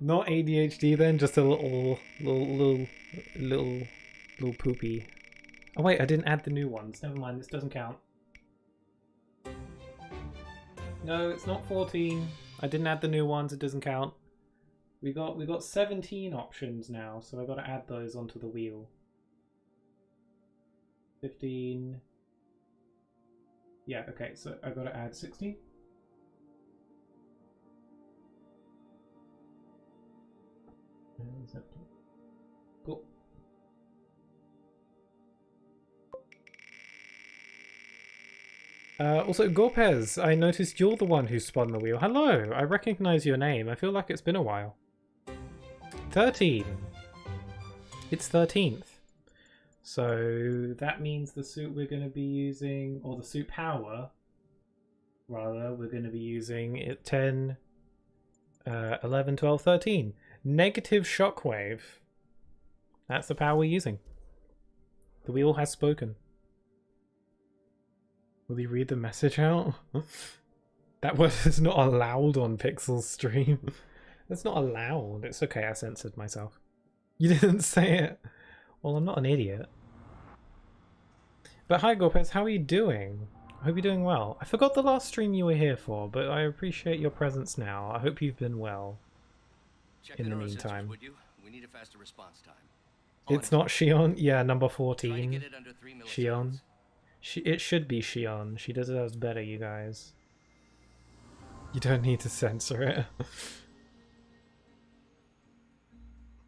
Not ADHD then, just a little poopy. Oh wait, I didn't add the new ones. Never mind, this doesn't count. No, it's not 14. I didn't add the new ones, it doesn't count. We got 17 options now, so I gotta add those onto the wheel. 15. Yeah, okay, so I gotta add 16. Cool. Also, Gorpez, I noticed you're the one who spun the wheel. Hello, I recognize your name. I feel like it's been a while. 13. It's 13th. So that means the suit we're going to be using, or the suit power, rather, we're going to be using it 10, 11, 12, 13. Negative shockwave. That's the power we're using. The wheel has spoken. Will he read the message out? That word is not allowed on Pixel's stream. It's not allowed. It's okay, I censored myself. You didn't say it. Well, I'm not an idiot. But hi Gorpez, how are you doing? I hope you're doing well. I forgot the last stream you were here for, but I appreciate your presence now. I hope you've been well. Check In the neurosensors, meantime. would you? We need a faster response time. It's not Shion? Yeah, number 14. get it under 3 Shion. It should be Shion. She deserves better, you guys. You don't need to censor it.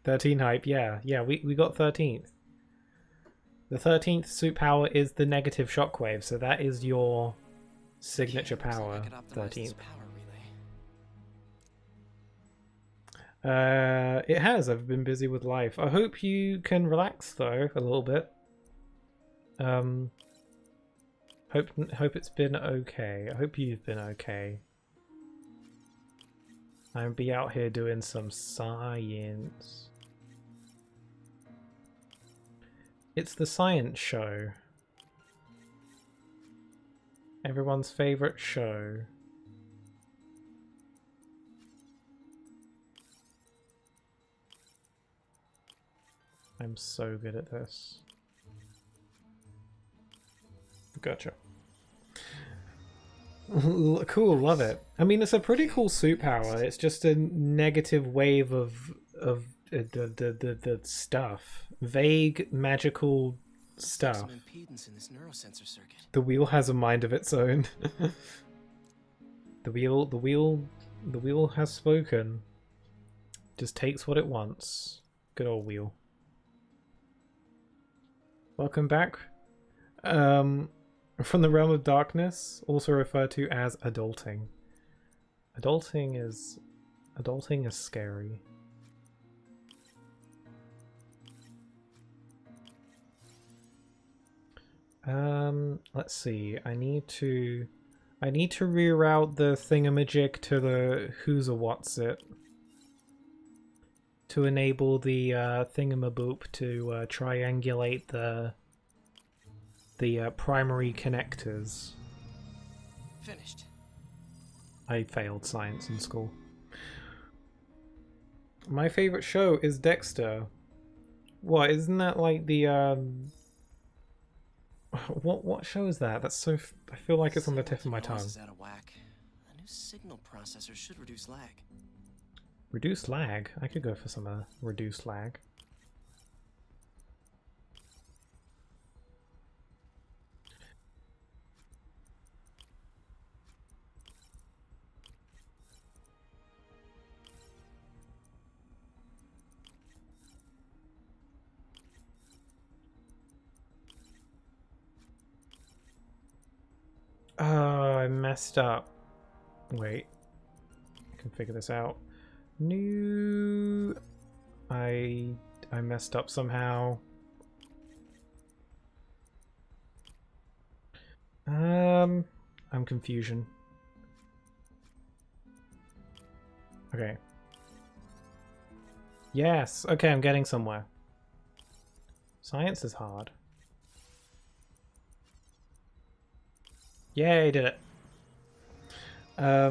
13 hype, yeah. Yeah, we got 13th. The 13th suit power is the negative shockwave, so that is your signature power, 13th. It has. I've been busy with life. I hope you can relax though a little bit. Hope it's been okay. I hope you've been okay. I'll be out here doing some science. It's the science show. Everyone's favorite show. I'm so good at this. Gotcha. Cool, love it. I mean, it's a pretty cool suit power. It's just a negative wave of the stuff. Vague, magical stuff. Some impedance in this neurosensor circuit. The wheel has a mind of its own. The wheel has spoken. Just takes what it wants. Good old wheel. Welcome back. From the realm of darkness, also referred to as adulting. Adulting is scary. Let's see. I need to reroute the thingamajig to the who's a what's it to enable the thingamaboop to triangulate the primary connectors. Finished. I failed science in school. My favorite show is Dexter. What, isn't that like the what show is that? That's so I feel like it's on the tip of my tongue. Is out of whack. A new signal processor should reduce lag. Reduced lag? I could go for some reduced lag. messed up. Wait. I can figure this out. New... I messed up somehow. I'm confusion. Okay. Yes! Okay, I'm getting somewhere. Science is hard. Yay, did it. I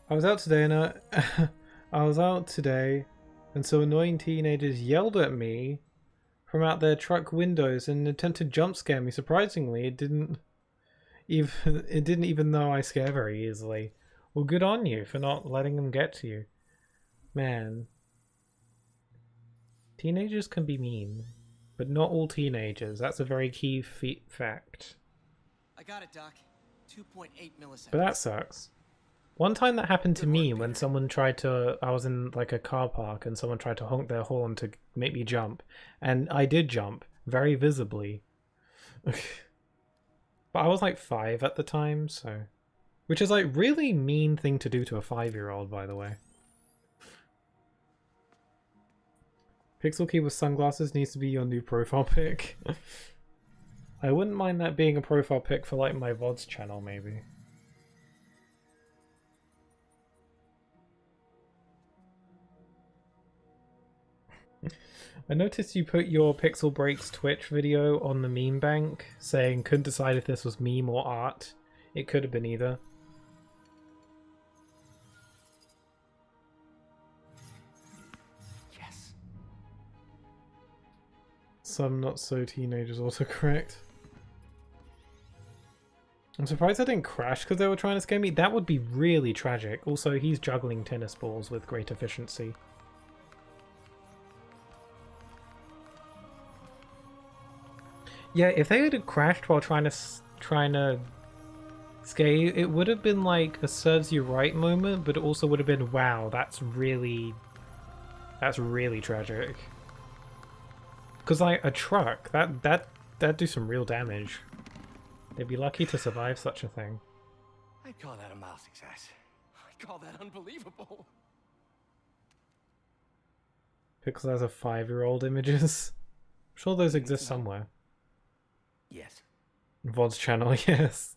was out today and I was out today and some annoying teenagers yelled at me from out their truck windows and attempted to jump scare me. Surprisingly, it didn't even though I scare very easily. Well, good on you for not letting them get to you. Man. Teenagers can be mean, but not all teenagers. That's a very key fact. I got it, Doc. 2.8 milliseconds. But that sucks. One time that happened to me when someone tried to... I was in like a car park and someone tried to honk their horn to make me jump. And I did jump, very visibly. But I was like 5 at the time, so... Which is like really mean thing to do to a 5-year-old, by the way. Pixel key with sunglasses needs to be your new profile pic. I wouldn't mind that being a profile pic for like my VODs channel, maybe. I noticed you put your Pixel Breaks Twitch video on the meme bank, saying couldn't decide if this was meme or art. It could have been either. Yes. Some not so teenagers autocorrect. I'm surprised I didn't crash because they were trying to scare me. That would be really tragic. Also, he's juggling tennis balls with great efficiency. Yeah, if they had crashed while trying to scare you, it would have been like a serves you right moment, but it also would have been, wow, that's really tragic. Because like a truck, that'd do some real damage. They'd be lucky to survive such a thing. I'd call that a mild success. I'd call that unbelievable. Pixel has a 5-year-old images. I'm sure those exist somewhere. Yes. VOD's channel, yes.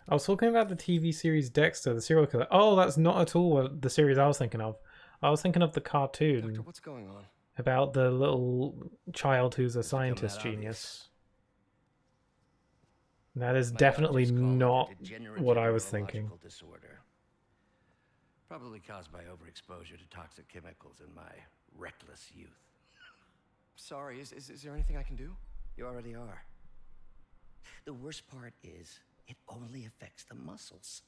I was talking about the TV series Dexter, the serial killer. Oh, that's not at all the series I was thinking of. I was thinking of the cartoon. Doctor, what's going on? About the little child who's a scientist genius. That is definitely not what I was thinking. Disorder. Probably caused by overexposure to toxic chemicals in my reckless youth. Sorry, is there anything I can do? You already are. The worst part is, it only affects the muscles.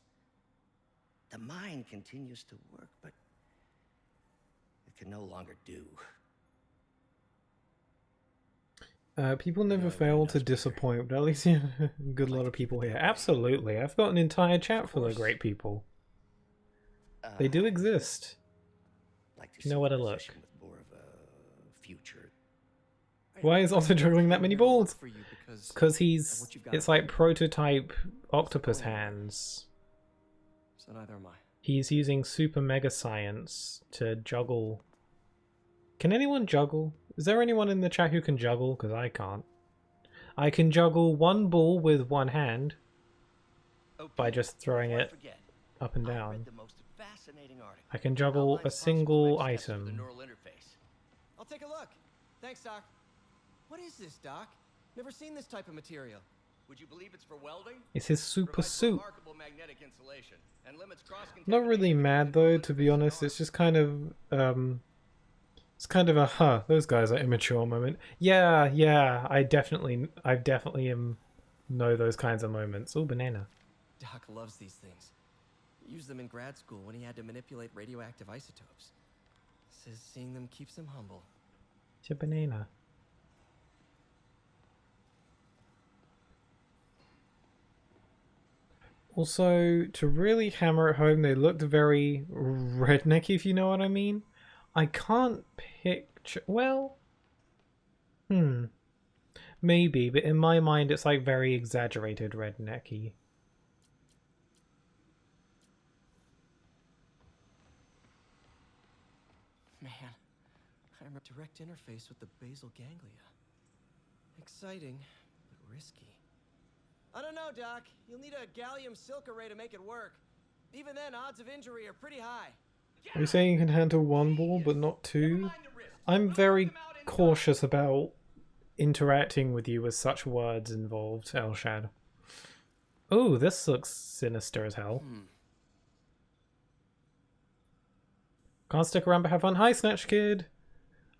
The mind continues to work, but it can no longer do. People never fail to disappoint, but at least you have a good lot of people here. Absolutely, I've got an entire chat full of great people. They do exist. You know where to look. Why is Otto juggling that many balls? Because it's like prototype octopus hands. So neither am I. He's using super mega science to juggle. Can anyone juggle? Is there anyone in the chat who can juggle? Because I can't. I can juggle one ball with one hand by just throwing it up and down. I can juggle a single item. I'll take a look. Thanks, Doc. What is this, Doc? Never seen this type of material. Would you believe it's for welding? It's his super suit. Magnetic insulation and limits Not really mad though, to be honest. It's just kind of it's kind of a those guys are immature moment. Yeah, I definitely know those kinds of moments. Oh, banana. Doc loves these things. He used them in grad school when he had to manipulate radioactive isotopes. Says seeing them keeps him humble. It's a banana. Also, to really hammer it home, they looked very rednecky, if you know what I mean. I can't picture... Well... Maybe, but in my mind it's like very exaggerated rednecky. Man, I remember direct interface with the basal ganglia. Exciting, but risky. I don't know, Doc. You'll need a gallium silk array to make it work. Even then, odds of injury are pretty high. Are you saying you can handle one ball but not two? I'm very cautious about interacting with you with such words involved, Elshad. Oh, this looks sinister as hell. Can't stick around but have fun. Hi, Snatch Kid!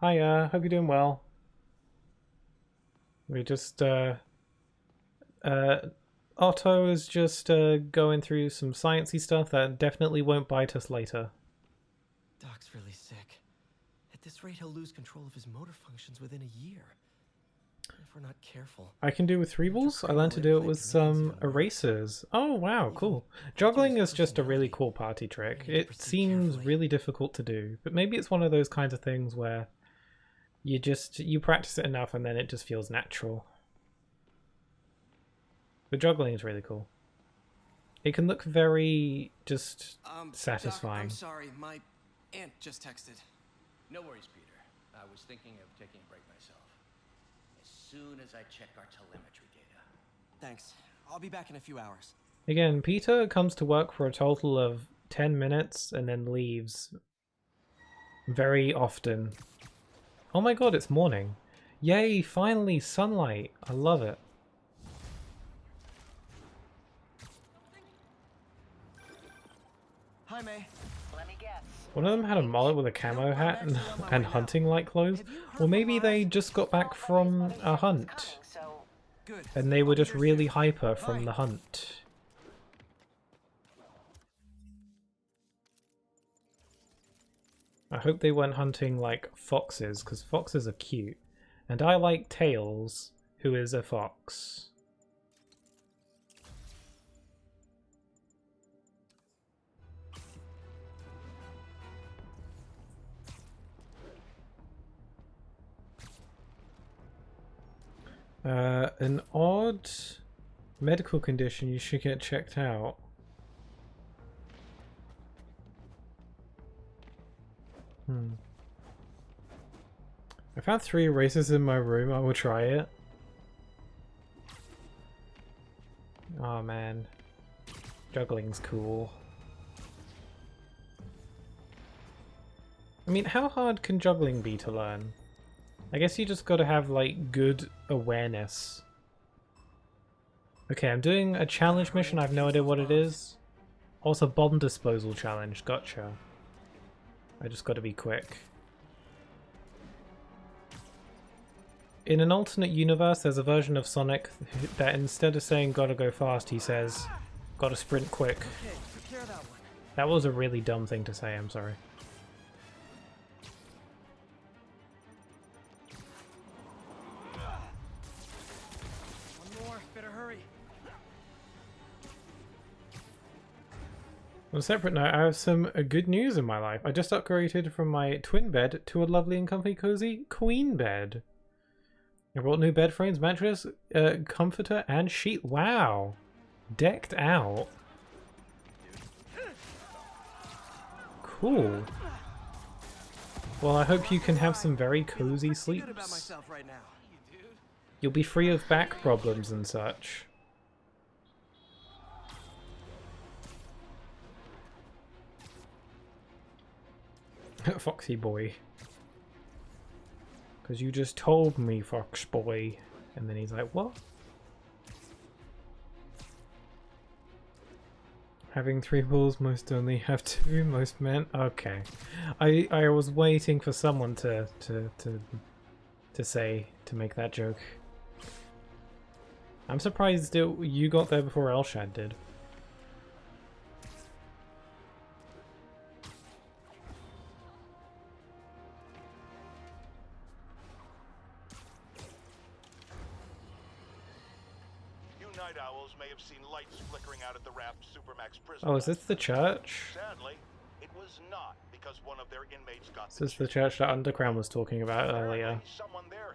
Hiya, hope you're doing well. We just, Otto is just, going through some sciencey stuff that definitely won't bite us later. Doc's really sick. At this rate, he'll lose control of his motor functions within a year. If we're not careful. I can do with 3 balls? I learned to do it with some erasers. Oh wow, cool. Juggling is just a really cool party trick. It seems really difficult to do, but maybe it's one of those kinds of things where you practice it enough and then it just feels natural. But juggling is really cool. It can look very just satisfying. Doc, I'm sorry, my aunt just texted. No worries, Peter. I was thinking of taking a break myself. As soon as I check our telemetry data. Thanks. I'll be back in a few hours. Again, Peter comes to work for a total of 10 minutes and then leaves very often. Oh my god, it's morning. Yay, finally sunlight. I love it. Hi, May. Let me guess. One of them had a mullet with a camo hat and hunting-like clothes. Or maybe they just got back from a hunt. And they were just really hyper from the hunt. I hope they weren't hunting like foxes, because foxes are cute. And I like Tails, who is a fox. An odd medical condition, you should get checked out. I found 3 erasers in my room, I will try it. Oh man. Juggling's cool. I mean, how hard can juggling be to learn? I guess you just gotta have, like, good awareness. Okay, I'm doing a challenge mission, I have no idea what it is. Also, bomb disposal challenge, gotcha. I just gotta be quick. In an alternate universe, there's a version of Sonic that instead of saying gotta go fast, he says gotta sprint quick. Okay, took care of that one. That was a really dumb thing to say, I'm sorry. On a separate note, I have some good news in my life. I just upgraded from my twin bed to a lovely and comfy cozy queen bed. I brought new bed frames, mattress, comforter, and sheet. Wow! Decked out. Cool. Well, I hope you can have some very cozy sleeps. You'll be free of back problems and such. Foxy boy. Because you just told me, Fox boy. And then he's like, what? Having 3 balls, most only have 2, most men. Okay. I was waiting for someone to make that joke. I'm surprised you got there before Elshad did. Night owls may have seen lights flickering out at the Raft Supermax prison. Oh, is this the church? Sadly, it was not because one of their inmates got This is the church that Underground was talking about earlier,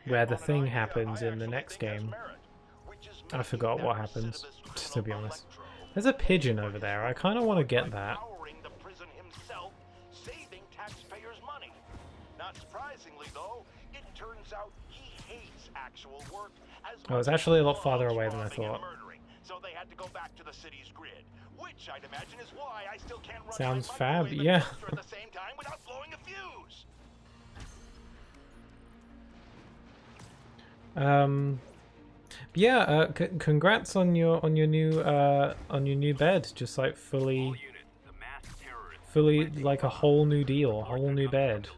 where the thing happens in the next game. I forgot what happens, to be honest. There's a pigeon over there. I kind of want to get that. the prison himself, saving taxpayers' money. Not surprisingly, though, it turns out he hates actual work as Oh, it's actually a lot farther away than I thought. so they had to go back to the city's grid, which I'd imagine is why I still can't run Sounds my fab, microwave and yeah. toaster at the same time without blowing a fuse. Yeah, congrats on your new bed. Just like fully like a whole new deal, a whole new bed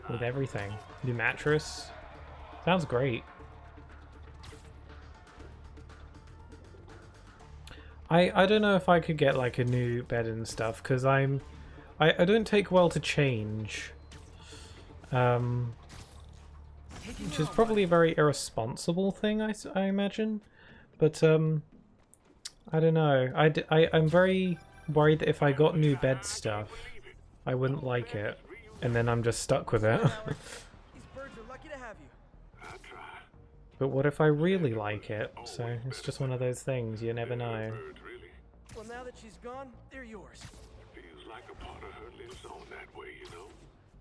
with everything, new mattress. Sounds great. I don't know if I could get like a new bed and stuff because I don't take well to change. Which is probably a very irresponsible thing, I imagine. But, I don't know. I'm very worried that if I got new bed stuff, I wouldn't like it. And then I'm just stuck with it. These birds are lucky to have you. But what if I really like it? So, it's just one of those things, you never know. Well, now that she's gone, they're yours. Feels like a part of her lives on that way, you know?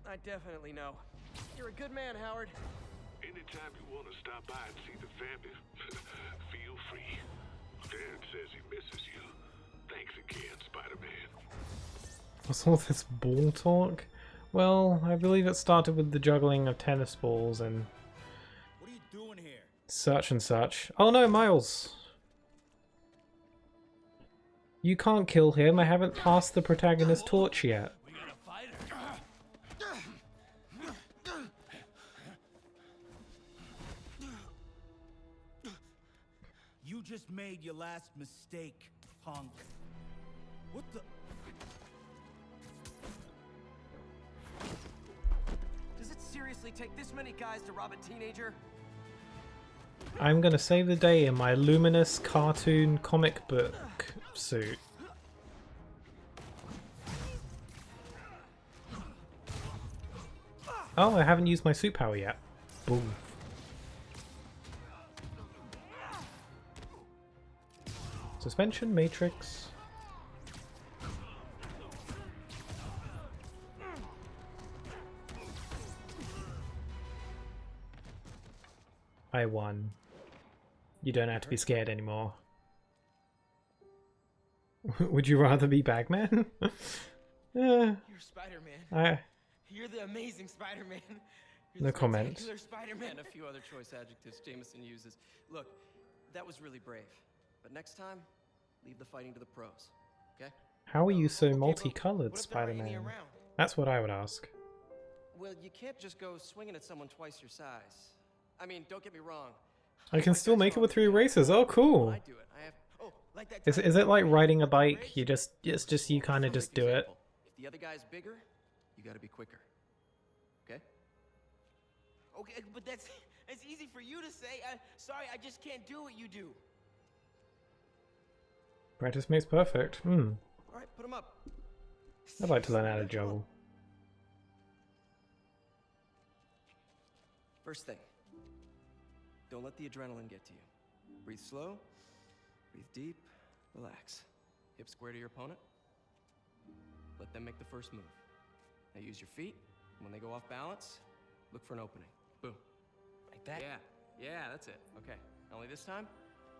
I definitely know. You're a good man, Howard. Anytime you want to stop by and see the family, feel free. Dad says he misses you. Thanks again, Spider-Man. What's all this ball talk? Well, I believe it started with the juggling of tennis balls and What are you doing here? such and such. Oh no, Miles! You can't kill him, I haven't passed the protagonist torch yet. We got a fighter. You just made your last mistake, punk. What the? Does it seriously take this many guys to rob a teenager? I'm gonna save the day in my luminous cartoon comic book suit. Oh, I haven't used my suit power yet. Boom. Suspension matrix. I won. You don't have to be scared anymore. Would you rather be Bagman? You're Spider-Man. I You're the amazing Spider-Man. You're No the comment. spectacular Spider-Man. And a few other choice adjectives Jameson uses. Look, that was really brave. But next time, leave the fighting to the pros. Okay? How are you so Okay, but multicolored, what if there aren't any Spider-Man? around? That's what I would ask. Well, you can't just go swinging at someone twice your size. I mean, don't get me wrong. I can still make it with 3 races. Oh, cool. I do it. I have. Oh, like that. Is it like riding a bike? You just it's just you kind of just do it. If the other guy's bigger, you got to be quicker. Okay? Okay, but that's easy for you to say. Sorry, I just can't do what you do. Practice makes perfect. Hmm. All right, put him up. I'd like to learn how to juggle. First thing, don't let the adrenaline get to you. Breathe slow, breathe deep, relax. Hip square to your opponent. Let them make the first move. Now use your feet. When they go off balance, look for an opening. Boom. Like that? Yeah, that's it. Okay. Only this time,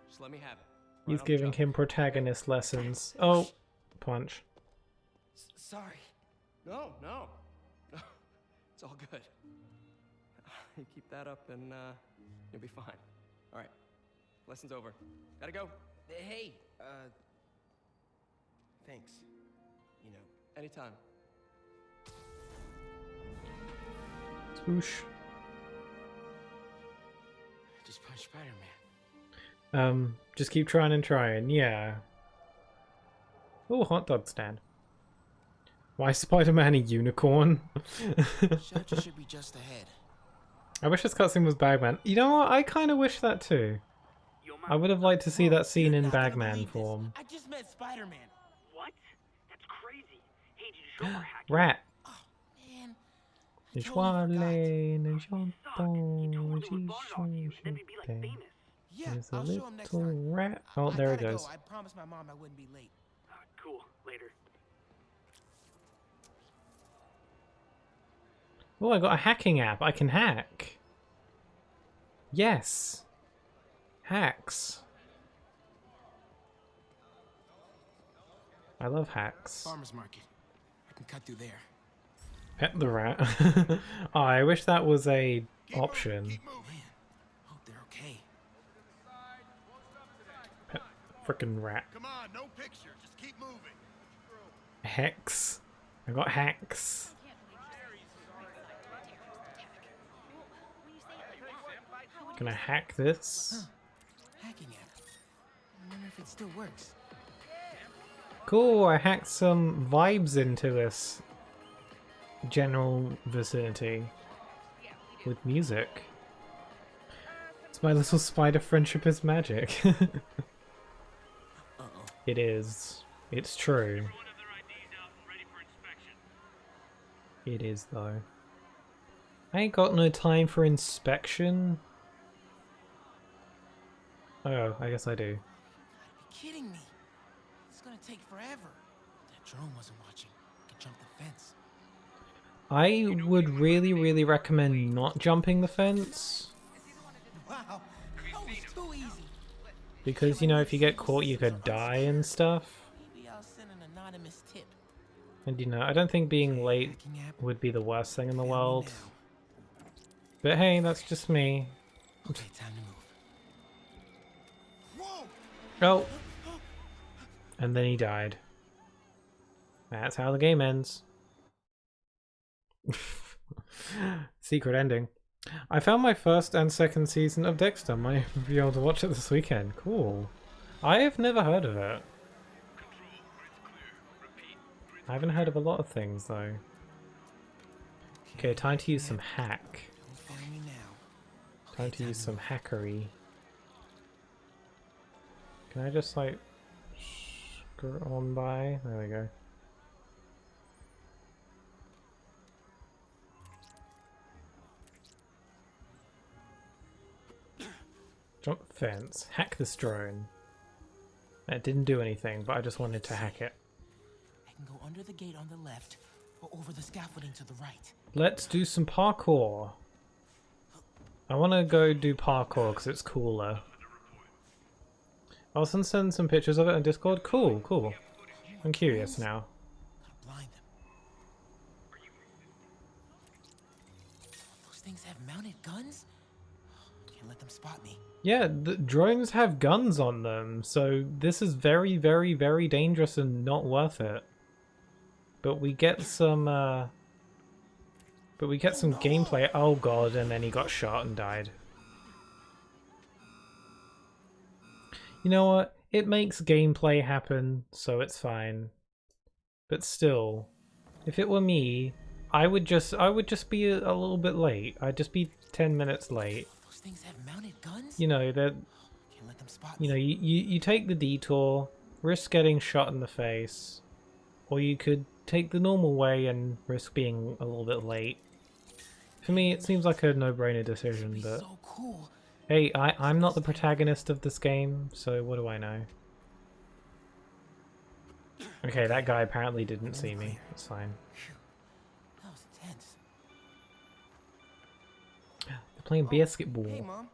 just let me have it. He's giving him protagonist lessons. Oh, punch. Sorry. No. It's all good. You keep that up and you'll be fine. All right. Lesson's over. Gotta go. Hey, thanks. You know. Anytime. Swoosh. Just punch Spider-Man. Just keep trying and trying. Yeah. Oh, hot dog stand. Why is Spider-Man a unicorn? Shelter should be just ahead. I wish this cutscene was Bagman. You know what? I kind of wish that too. I would have liked to see that scene in Bagman form. I just met Spider-Man. What? That's crazy. Hey, did you Rat. Man, yeah, There's a I'll show him next little time. rat. Oh, there it gotta goes. go. I promised my mom I wouldn't be late. Cool. Later. Oh, I got a hacking app. I can hack. Yes. Hacks. I love hacks. Farmer's market. I can cut through there. Pet the rat. Oh, I wish that was a option. Hope they're okay. Pet frickin' rat. Come on, no picture. Just keep moving. Hex. I got hacks. Can I hack this? Hacking app. I wonder if it still works. Cool, I hacked some vibes into this general vicinity with music. It's my little spider friendship is magic. It is. It's true. It is though. I ain't got no time for inspection. Oh, I guess I do. You gotta be kidding me. It's gonna take forever. That drone wasn't watching. I can jump the fence. I would really recommend not jumping the fence. Wow, that was too easy. Because, you know, if you get caught you could die and stuff. Maybe I'll send an anonymous tip. And you know, I don't think being late would be the worst thing in the world. But hey, that's just me. Okay, time to move. Oh! And then he died. That's how the game ends. Secret ending. I found my first and second season of Dexter. Might be able to watch it this weekend. Cool. I have never heard of it. I haven't heard of a lot of things though. Okay, time to use some hack. Time to use some hackery. Can I just like skirt on by? There we go. Jump fence. Hack this drone. It didn't do anything, but I just wanted to hack it. I can go under the gate on the left or over the scaffolding to the right. Let's do some parkour. I want to go do parkour because it's cooler. I'll send some pictures of it on Discord. Cool, cool. I'm curious now. Those things have mounted guns? Can't let them spot me. Yeah, the drones have guns on them, so this is very dangerous and not worth it. But we get some gameplay. Oh god, and then he got shot and died. You know what? It makes gameplay happen, so it's fine. But still, if it were me, I would just be a little bit late. I'd just be 10 minutes late. Those things have mounted guns? You know that. Can't let them spot You know, you take the detour, risk getting shot in the face, or you could take the normal way and risk being a little bit late. For me, it seems like a no-brainer decision, but so cool. Hey, I'm not the protagonist of this game, so what do I know? Okay, that guy apparently didn't see me. It's fine. That was intense. They're playing basketball. Hey, Mom.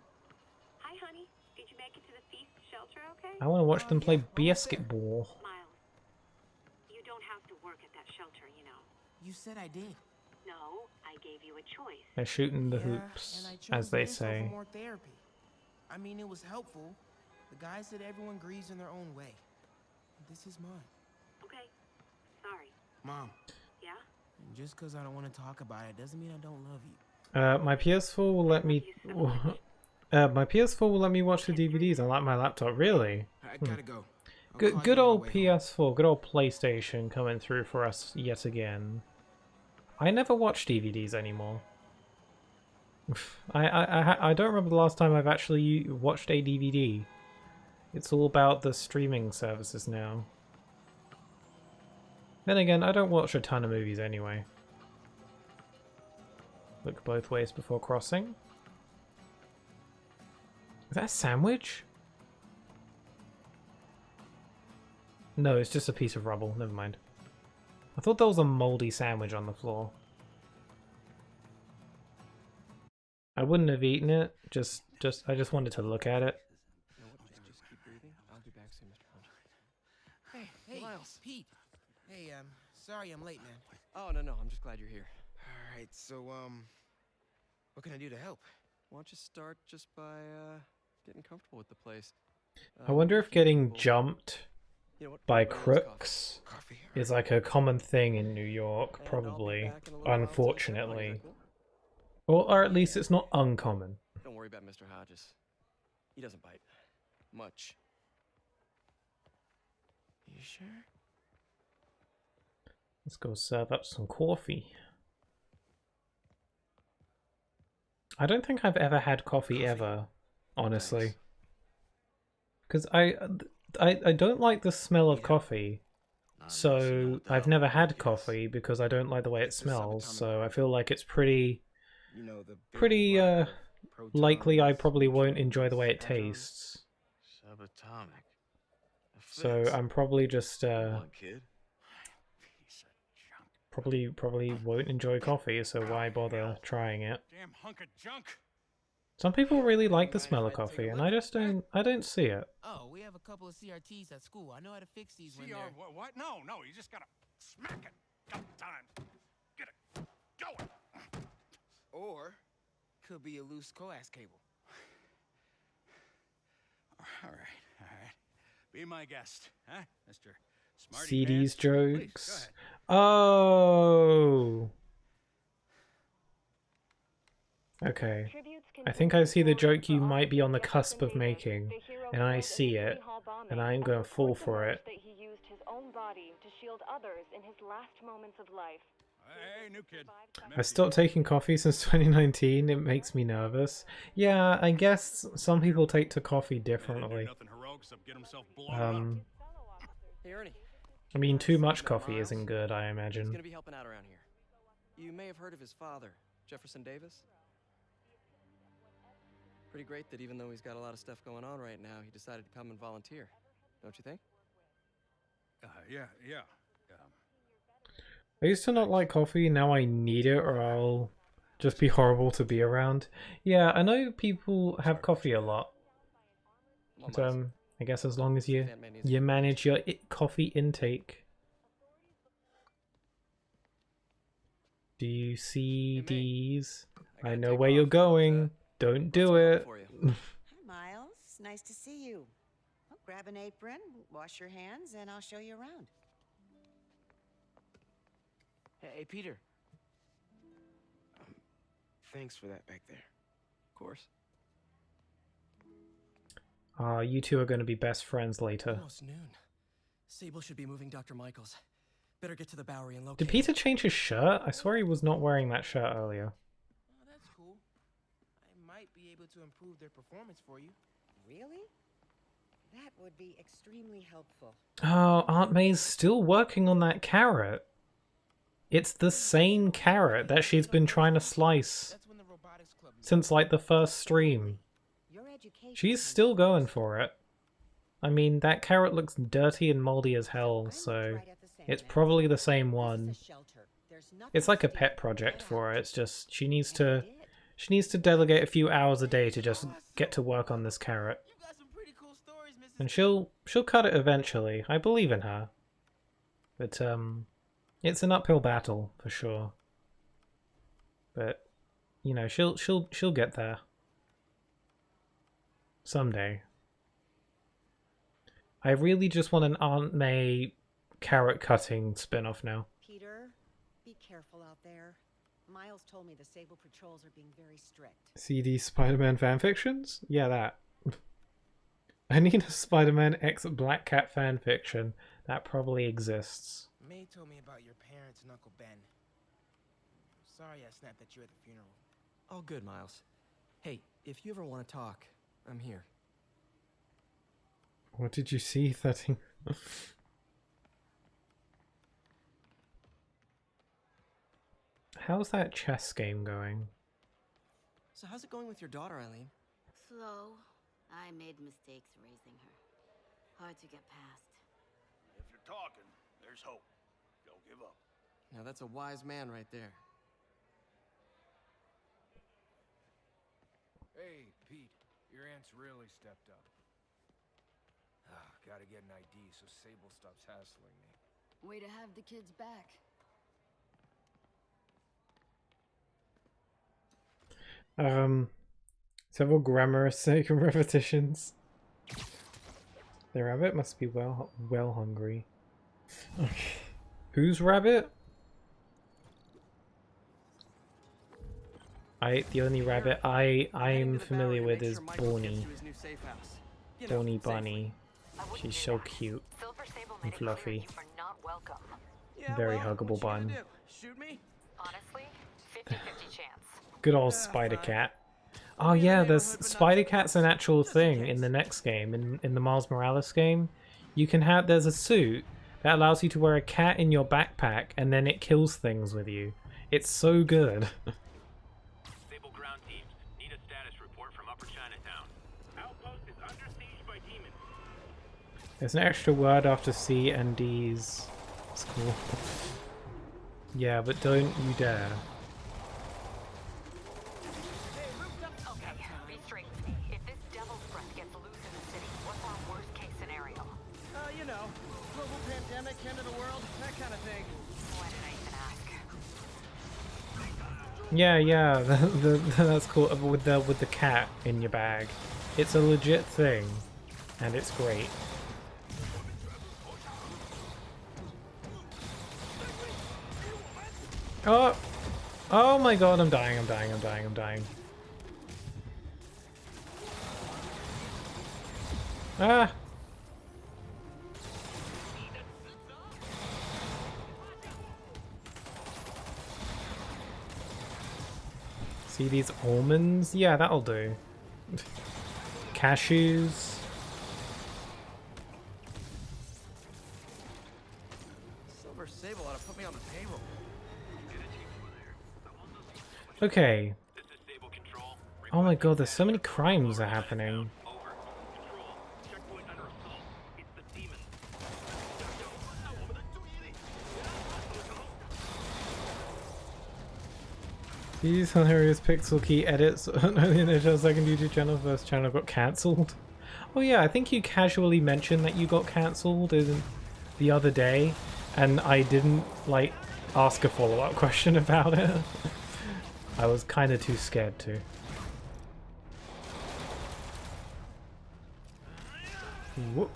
Hi, honey. Did you make it to the feast shelter okay? I want to watch them play basketball. Miles, you don't have to work at that shelter, you know. You said I did. No, I gave you a choice. They're shooting the Yeah, hoops, and I chose as they this over say. more therapy. I mean, it was helpful. The guy said everyone grieves in their own way. This is mine. Okay. Sorry. Mom. Yeah? Just because I don't want to talk about it doesn't mean I don't love you. My PS4 will let me. My PS4 will let me watch the DVDs on my laptop. Really? I gotta go. Good old PS4, good old PlayStation coming through for us yet again. I never watch DVDs anymore. I don't remember the last time I've actually watched a DVD. It's all about the streaming services now. Then again, I don't watch a ton of movies anyway. Look both ways before crossing. Is that a sandwich? No, it's just a piece of rubble. Never mind. I thought there was a moldy sandwich on the floor. I wouldn't have eaten it. I just wanted to look at it. Just keep breathing. I'll be back soon, Mr. Hunt. Hey, Miles. Pete. Hey, sorry I'm late, man. Oh, no, I'm just glad you're here. All right, so, what can I do to help? Why don't you start just by, getting comfortable with the place? I wonder if getting jumped by crooks is like a common thing in New York, probably, unfortunately. Or at least it's not uncommon. Don't worry about Mr. Hodges. He doesn't bite. Much. You sure? Let's go serve up some coffee. I don't think I've ever had coffee ever, honestly. Because I don't like the smell of coffee. So I've never had coffee because I don't like the way it smells. So I feel like it's pretty likely I probably won't enjoy the way it tastes. Subatomic. So I'm probably just probably won't enjoy coffee, so why bother trying it? Damn hunk of junk. Some people really like the smell of coffee, and I don't see it. Oh, we have a couple of CRTs at school. I know how to fix these when CR, they're... what? No, you just gotta smack it a couple times. Get it going. Or, could be a loose coax cable. All right. Be my guest, huh, Mr. Smarty See these Pants? Please, jokes? go ahead. Oh. Okay. I think I see the joke you might be on the cusp of making, and I see it, and I'm going to fall for it. That he used his own body to shield others in his last moments of life. Hey, new kid. I stopped taking coffee since 2019. It makes me nervous. Yeah, I guess some people take to coffee differently. Hey, Ernie. I mean, too much coffee isn't good, I He's imagine. gonna be helping out around here. You may have heard of his father, Jefferson Davis. Pretty great that even though he's got a lot of stuff going on right now, he decided to come and volunteer. Don't you think? Yeah. I used to not like coffee, now I need it or I'll just be horrible to be around. Yeah, I know people have coffee a lot. But, I guess as long as you manage your coffee intake. Do you see these? I know where you're going. Don't do it. Hi, Miles. Nice to see you. Well, grab an apron, wash your hands, and I'll show you around. Hey, Peter. Thanks for that back there. Of course. You two are going to be best friends later. Almost noon. Sable should be moving Dr. Michaels. Better get to the Bowery and locate. Did Peter change his shirt? I swear he was not wearing that shirt earlier. Oh, that's cool. I might be able to improve their performance for you. Really? That would be extremely helpful. Oh, Aunt May's still working on that carrot. It's the same carrot that she's been trying to slice since like the first stream. She's still going for it. I mean, that carrot looks dirty and moldy as hell, so it's probably the same one. It's like a pet project for her. It's just she needs to delegate a few hours a day to just get to work on this carrot. And she'll cut it eventually. I believe in her. But it's an uphill battle for sure. But you know, she'll get there. Someday. I really just want an Aunt May carrot cutting spin-off now. Peter, be careful out there. Miles told me the Sable patrols are being very strict. CD Spider-Man fanfictions? Yeah, that. I need a Spider-Man X Black Cat fanfiction. That probably exists. May told me about your parents and Uncle Ben. Sorry I snapped at you at the funeral. All good, Miles. Hey, if you ever want to talk, I'm here. What did you see, 13? How's that chess game going? So how's it going with your daughter, Eileen? Slow. I made mistakes raising her. Hard to get past. If you're talking, there's hope. Don't give up. Now that's a wise man right there. Hey, Pete. Your aunt's really stepped up. Gotta get an ID so Sable stops hassling me. Way to have the kids back. Several grammar's sake and repetitions. The rabbit must be well hungry. Okay. Who's rabbit? The only rabbit I'm familiar with is Bonnie. Bonnie Bunny. She's so cute and fluffy. Very huggable bun. Shoot me? Honestly, 50-50 chance. Good old Spider Cat. Oh yeah, there's Spider Cat's an actual thing in the next game, in the Miles Morales game. You can have, there's a suit that allows you to wear a cat in your backpack and then it kills things with you. It's so good. Sable ground teams need a status report from Upper Chinatown. Outpost is under siege by demons. There's an extra word after C and D's. It's cool. Yeah, but don't you dare. Be straight with me. If this devil's breath gets loose in the city, what's our worst case scenario? You know, global pandemic, end of the world, that kind of thing. Why did I even ask? Yeah, that's cool. With the cat in your bag, it's a legit thing, and it's great. Oh, oh my God! I'm dying! I'm dying! I'm dying! I'm dying! Ah! See these almonds? Yeah, that'll do. Cashews. Silver Sable ought to put me on the payroll. Okay. Oh my God, there's so many crimes are happening. These hilarious pixel key edits on the initial second YouTube channel, first channel got cancelled. Oh yeah, I think you casually mentioned that you got cancelled the other day, and I didn't like ask a follow-up question about it. I was kind of too scared to. Whoop.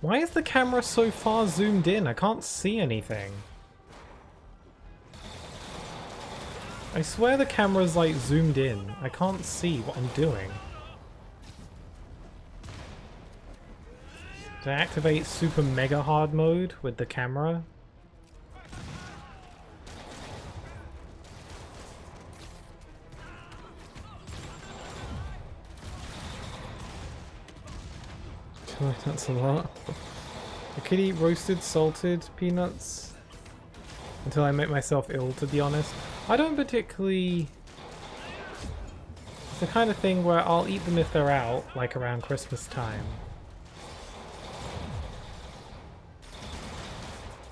Why is the camera so far zoomed in? I can't see anything. I swear the camera's like zoomed in. I can't see what I'm doing. To activate super mega hard mode with the camera. That's a lot. I could eat roasted, salted peanuts until I make myself ill, to be honest. I don't particularly... It's the kind of thing where I'll eat them if they're out, like around Christmas time.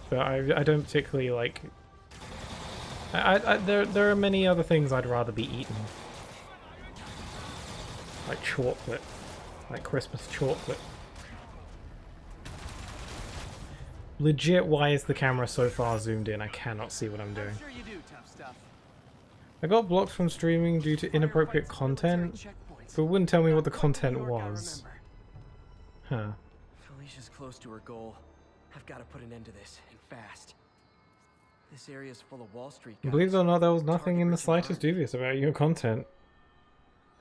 But I don't particularly like... There are many other things I'd rather be eaten. Like chocolate. Like Christmas chocolate. Legit, why is the camera so far zoomed in? I cannot see what I'm doing. Sure you do, tough stuff. I got blocked from streaming due to inappropriate content, but it wouldn't tell me what the content was. Huh. Felicia's close to her goal. I've got to put an end to this, and fast. This area's full of Wall Street guys. Believe it or not, there was nothing in the slightest dubious about your content.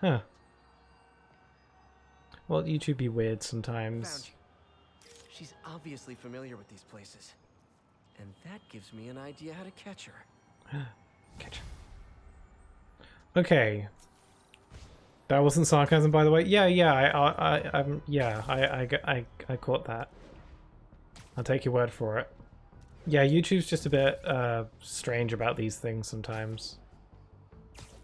Huh. Well, YouTube be weird sometimes. She's obviously familiar with these places. And that gives me an idea how to catch her. Catch her. Okay. That wasn't sarcasm, by the way. Yeah, I caught that. I'll take your word for it. Yeah, YouTube's just a bit strange about these things sometimes.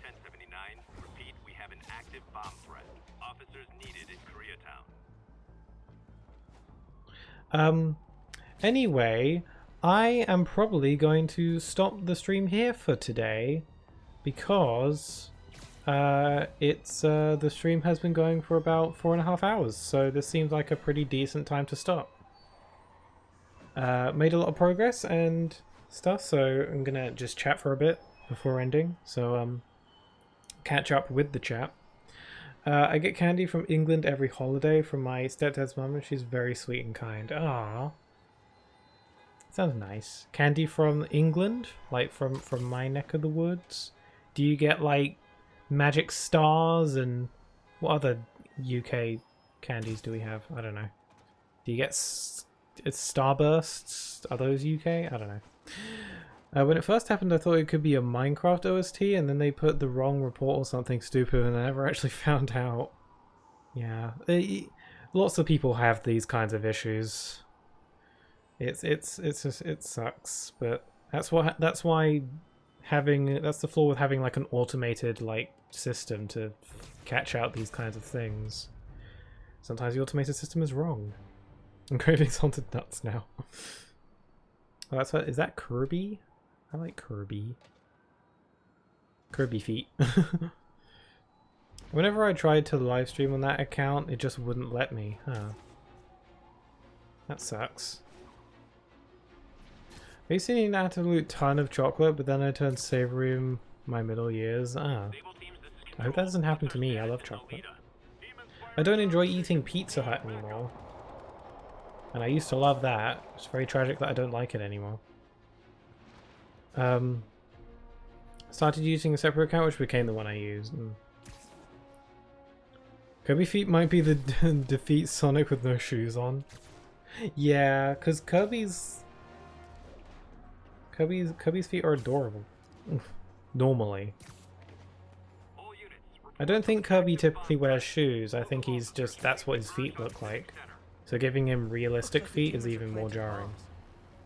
1079, repeat, we have an active bomb threat. Officers needed in Koreatown. Anyway, I am probably going to stop the stream here for today because the stream has been going for about 4.5 hours, so this seems like a pretty decent time to stop. Made a lot of progress and stuff, so I'm gonna just chat for a bit before ending, so catch up with the chat. I get candy from England every holiday from my stepdad's mum, and she's very sweet and kind. Ah, sounds nice. Candy from England, like from my neck of the woods. Do you get like magic stars and what other UK candies do we have? I don't know. Do you get it's Starbursts? Are those UK? I don't know. When it first happened, I thought it could be a Minecraft OST, and then they put the wrong report or something stupid, and I never actually found out. Yeah, lots of people have these kinds of issues. It sucks, but that's the flaw with having like an automated like system to catch out these kinds of things. Sometimes the automated system is wrong. I'm craving salted nuts now. Oh, that's what, is that Kirby? I like Kirby. Kirby feet. Whenever I tried to live stream on that account, it just wouldn't let me. Huh. That sucks. I used to eat an absolute ton of chocolate, but then I turned savory in my middle years. Ah. I hope that doesn't happen to me. I love chocolate. I don't enjoy eating Pizza Hut anymore. And I used to love that. It's very tragic that I don't like it anymore. Started using a separate account, which became the one I used. Kirby feet might be the defeat Sonic with no shoes on. Yeah, because Kirby's feet are adorable. Normally. I don't think Kirby typically wears shoes. I think he's just, that's what his feet look like. So giving him realistic feet is even more jarring.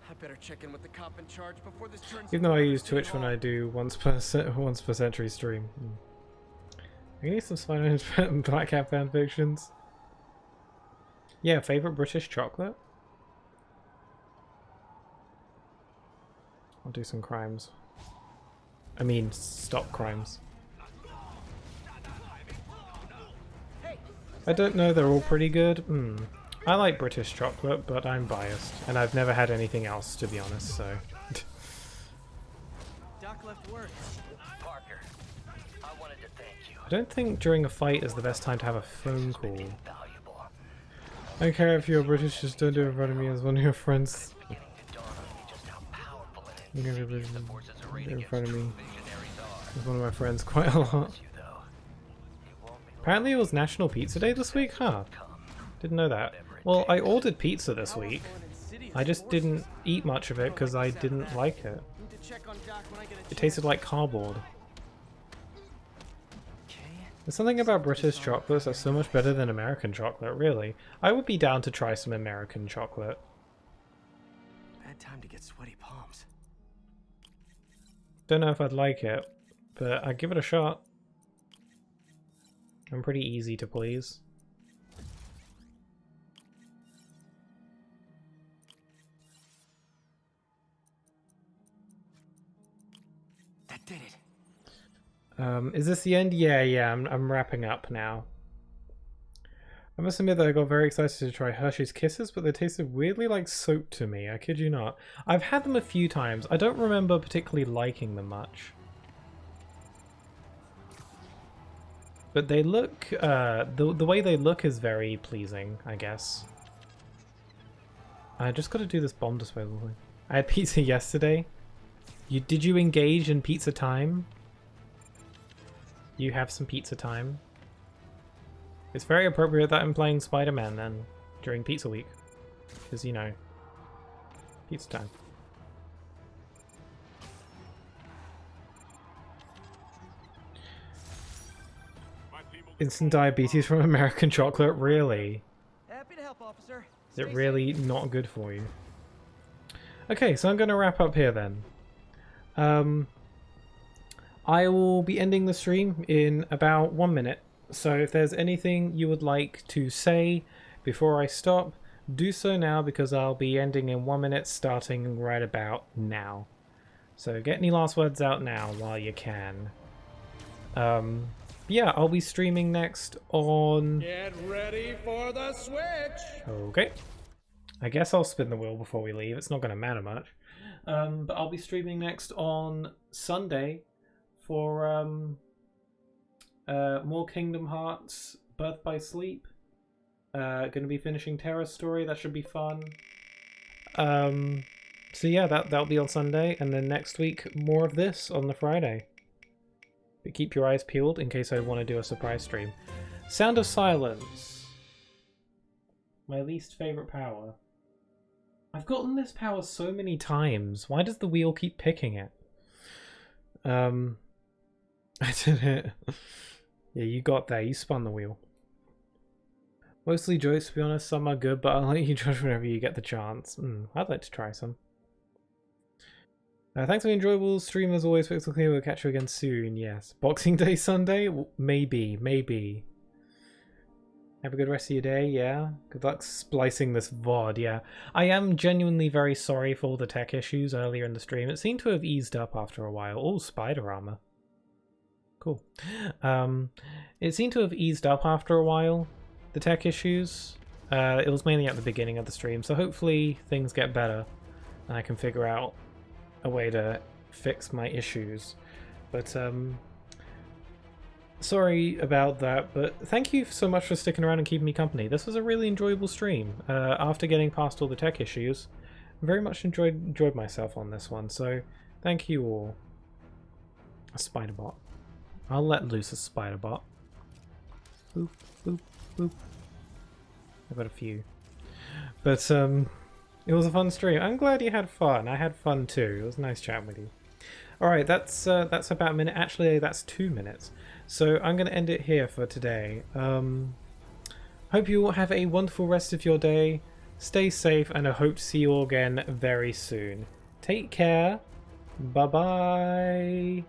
I better check in with the cop in charge before this turns. Even though I use Twitch when I do once per century stream. I need some Spiderman and Black Cat fanfictions. Yeah, favorite British chocolate? I'll do some crimes. I mean, stop crimes. I don't know, they're all pretty good. I like British chocolate, but I'm biased, and I've never had anything else, to be honest, so... Doc left word. Parker, I wanted to thank you. I don't think during a fight is the best time to have a phone call. I don't care if you're British, just don't do it in front of me as one of your friends. I'm gonna do it in front of me as one of my friends quite a lot. Apparently it was National Pizza Day this week? Huh. Didn't know that. Well, I ordered pizza this week. I just didn't eat much of it because I didn't like it. It tasted like cardboard. There's something about British chocolates that's so much better than American chocolate, really. I would be down to try some American chocolate. Bad time to get sweaty palms. Don't know if I'd like it, but I'd give it a shot. I'm pretty easy to please. That did it. Is this the end? Yeah, I'm wrapping up now. I must admit that I got very excited to try Hershey's Kisses, but they tasted weirdly like soap to me, I kid you not. I've had them a few times. I don't remember particularly liking them much. But they look, the way they look is very pleasing, I guess. I just gotta do this bomb disposal thing. I had pizza yesterday. Did you engage in pizza time? You have some pizza time? It's very appropriate that I'm playing Spider-Man then, during Pizza Week. Because, you know, pizza time. My people Instant diabetes from American chocolate, really? Happy to help, officer. Is it really not good for you? Okay, so I'm going to wrap up here then. I will be ending the stream in about 1 minute. So if there's anything you would like to say before I stop, do so now, because I'll be ending in 1 minute starting right about now. So get any last words out now while you can. Yeah, I'll be streaming next on... Get ready for the switch! Okay. I guess I'll spin the wheel before we leave. It's not going to matter much. But I'll be streaming next on Sunday for more Kingdom Hearts Birth by Sleep. Going to be finishing Terra's story. That should be fun. So yeah, that'll be on Sunday, and then next week more of this on the Friday. But keep your eyes peeled in case I want to do a surprise stream. Sound of Silence. My least favorite power. I've gotten this power so many times. Why does the wheel keep picking it? I did it. Yeah, you got there. You spun the wheel. Mostly jokes, to be honest. Some are good, but I'll let you judge whenever you get the chance. I'd like to try some. Thanks for the enjoyable stream as always. Pixel Clear, we'll catch you again soon. Yes. Boxing Day Sunday? Maybe. Maybe. Have a good rest of your day, yeah? Good luck splicing this VOD, yeah. I am genuinely very sorry for all the tech issues earlier in the stream. It seemed to have eased up after a while. Oh, spider armor. Cool. It seemed to have eased up after a while, the tech issues. It was mainly at the beginning of the stream, so hopefully things get better and I can figure out a way to fix my issues. But sorry about that, but thank you so much for sticking around and keeping me company. This was a really enjoyable stream. After getting past all the tech issues, I very much enjoyed myself on this one, so thank you all. A spider bot. I'll let loose a spider bot. Boop, boop, boop. I've got a few. But it was a fun stream. I'm glad you had fun. I had fun too. It was nice chatting with you. Alright, that's about a minute. Actually, that's 2 minutes. So I'm going to end it here for today. Hope you all have a wonderful rest of your day. Stay safe, and I hope to see you all again very soon. Take care. Bye-bye.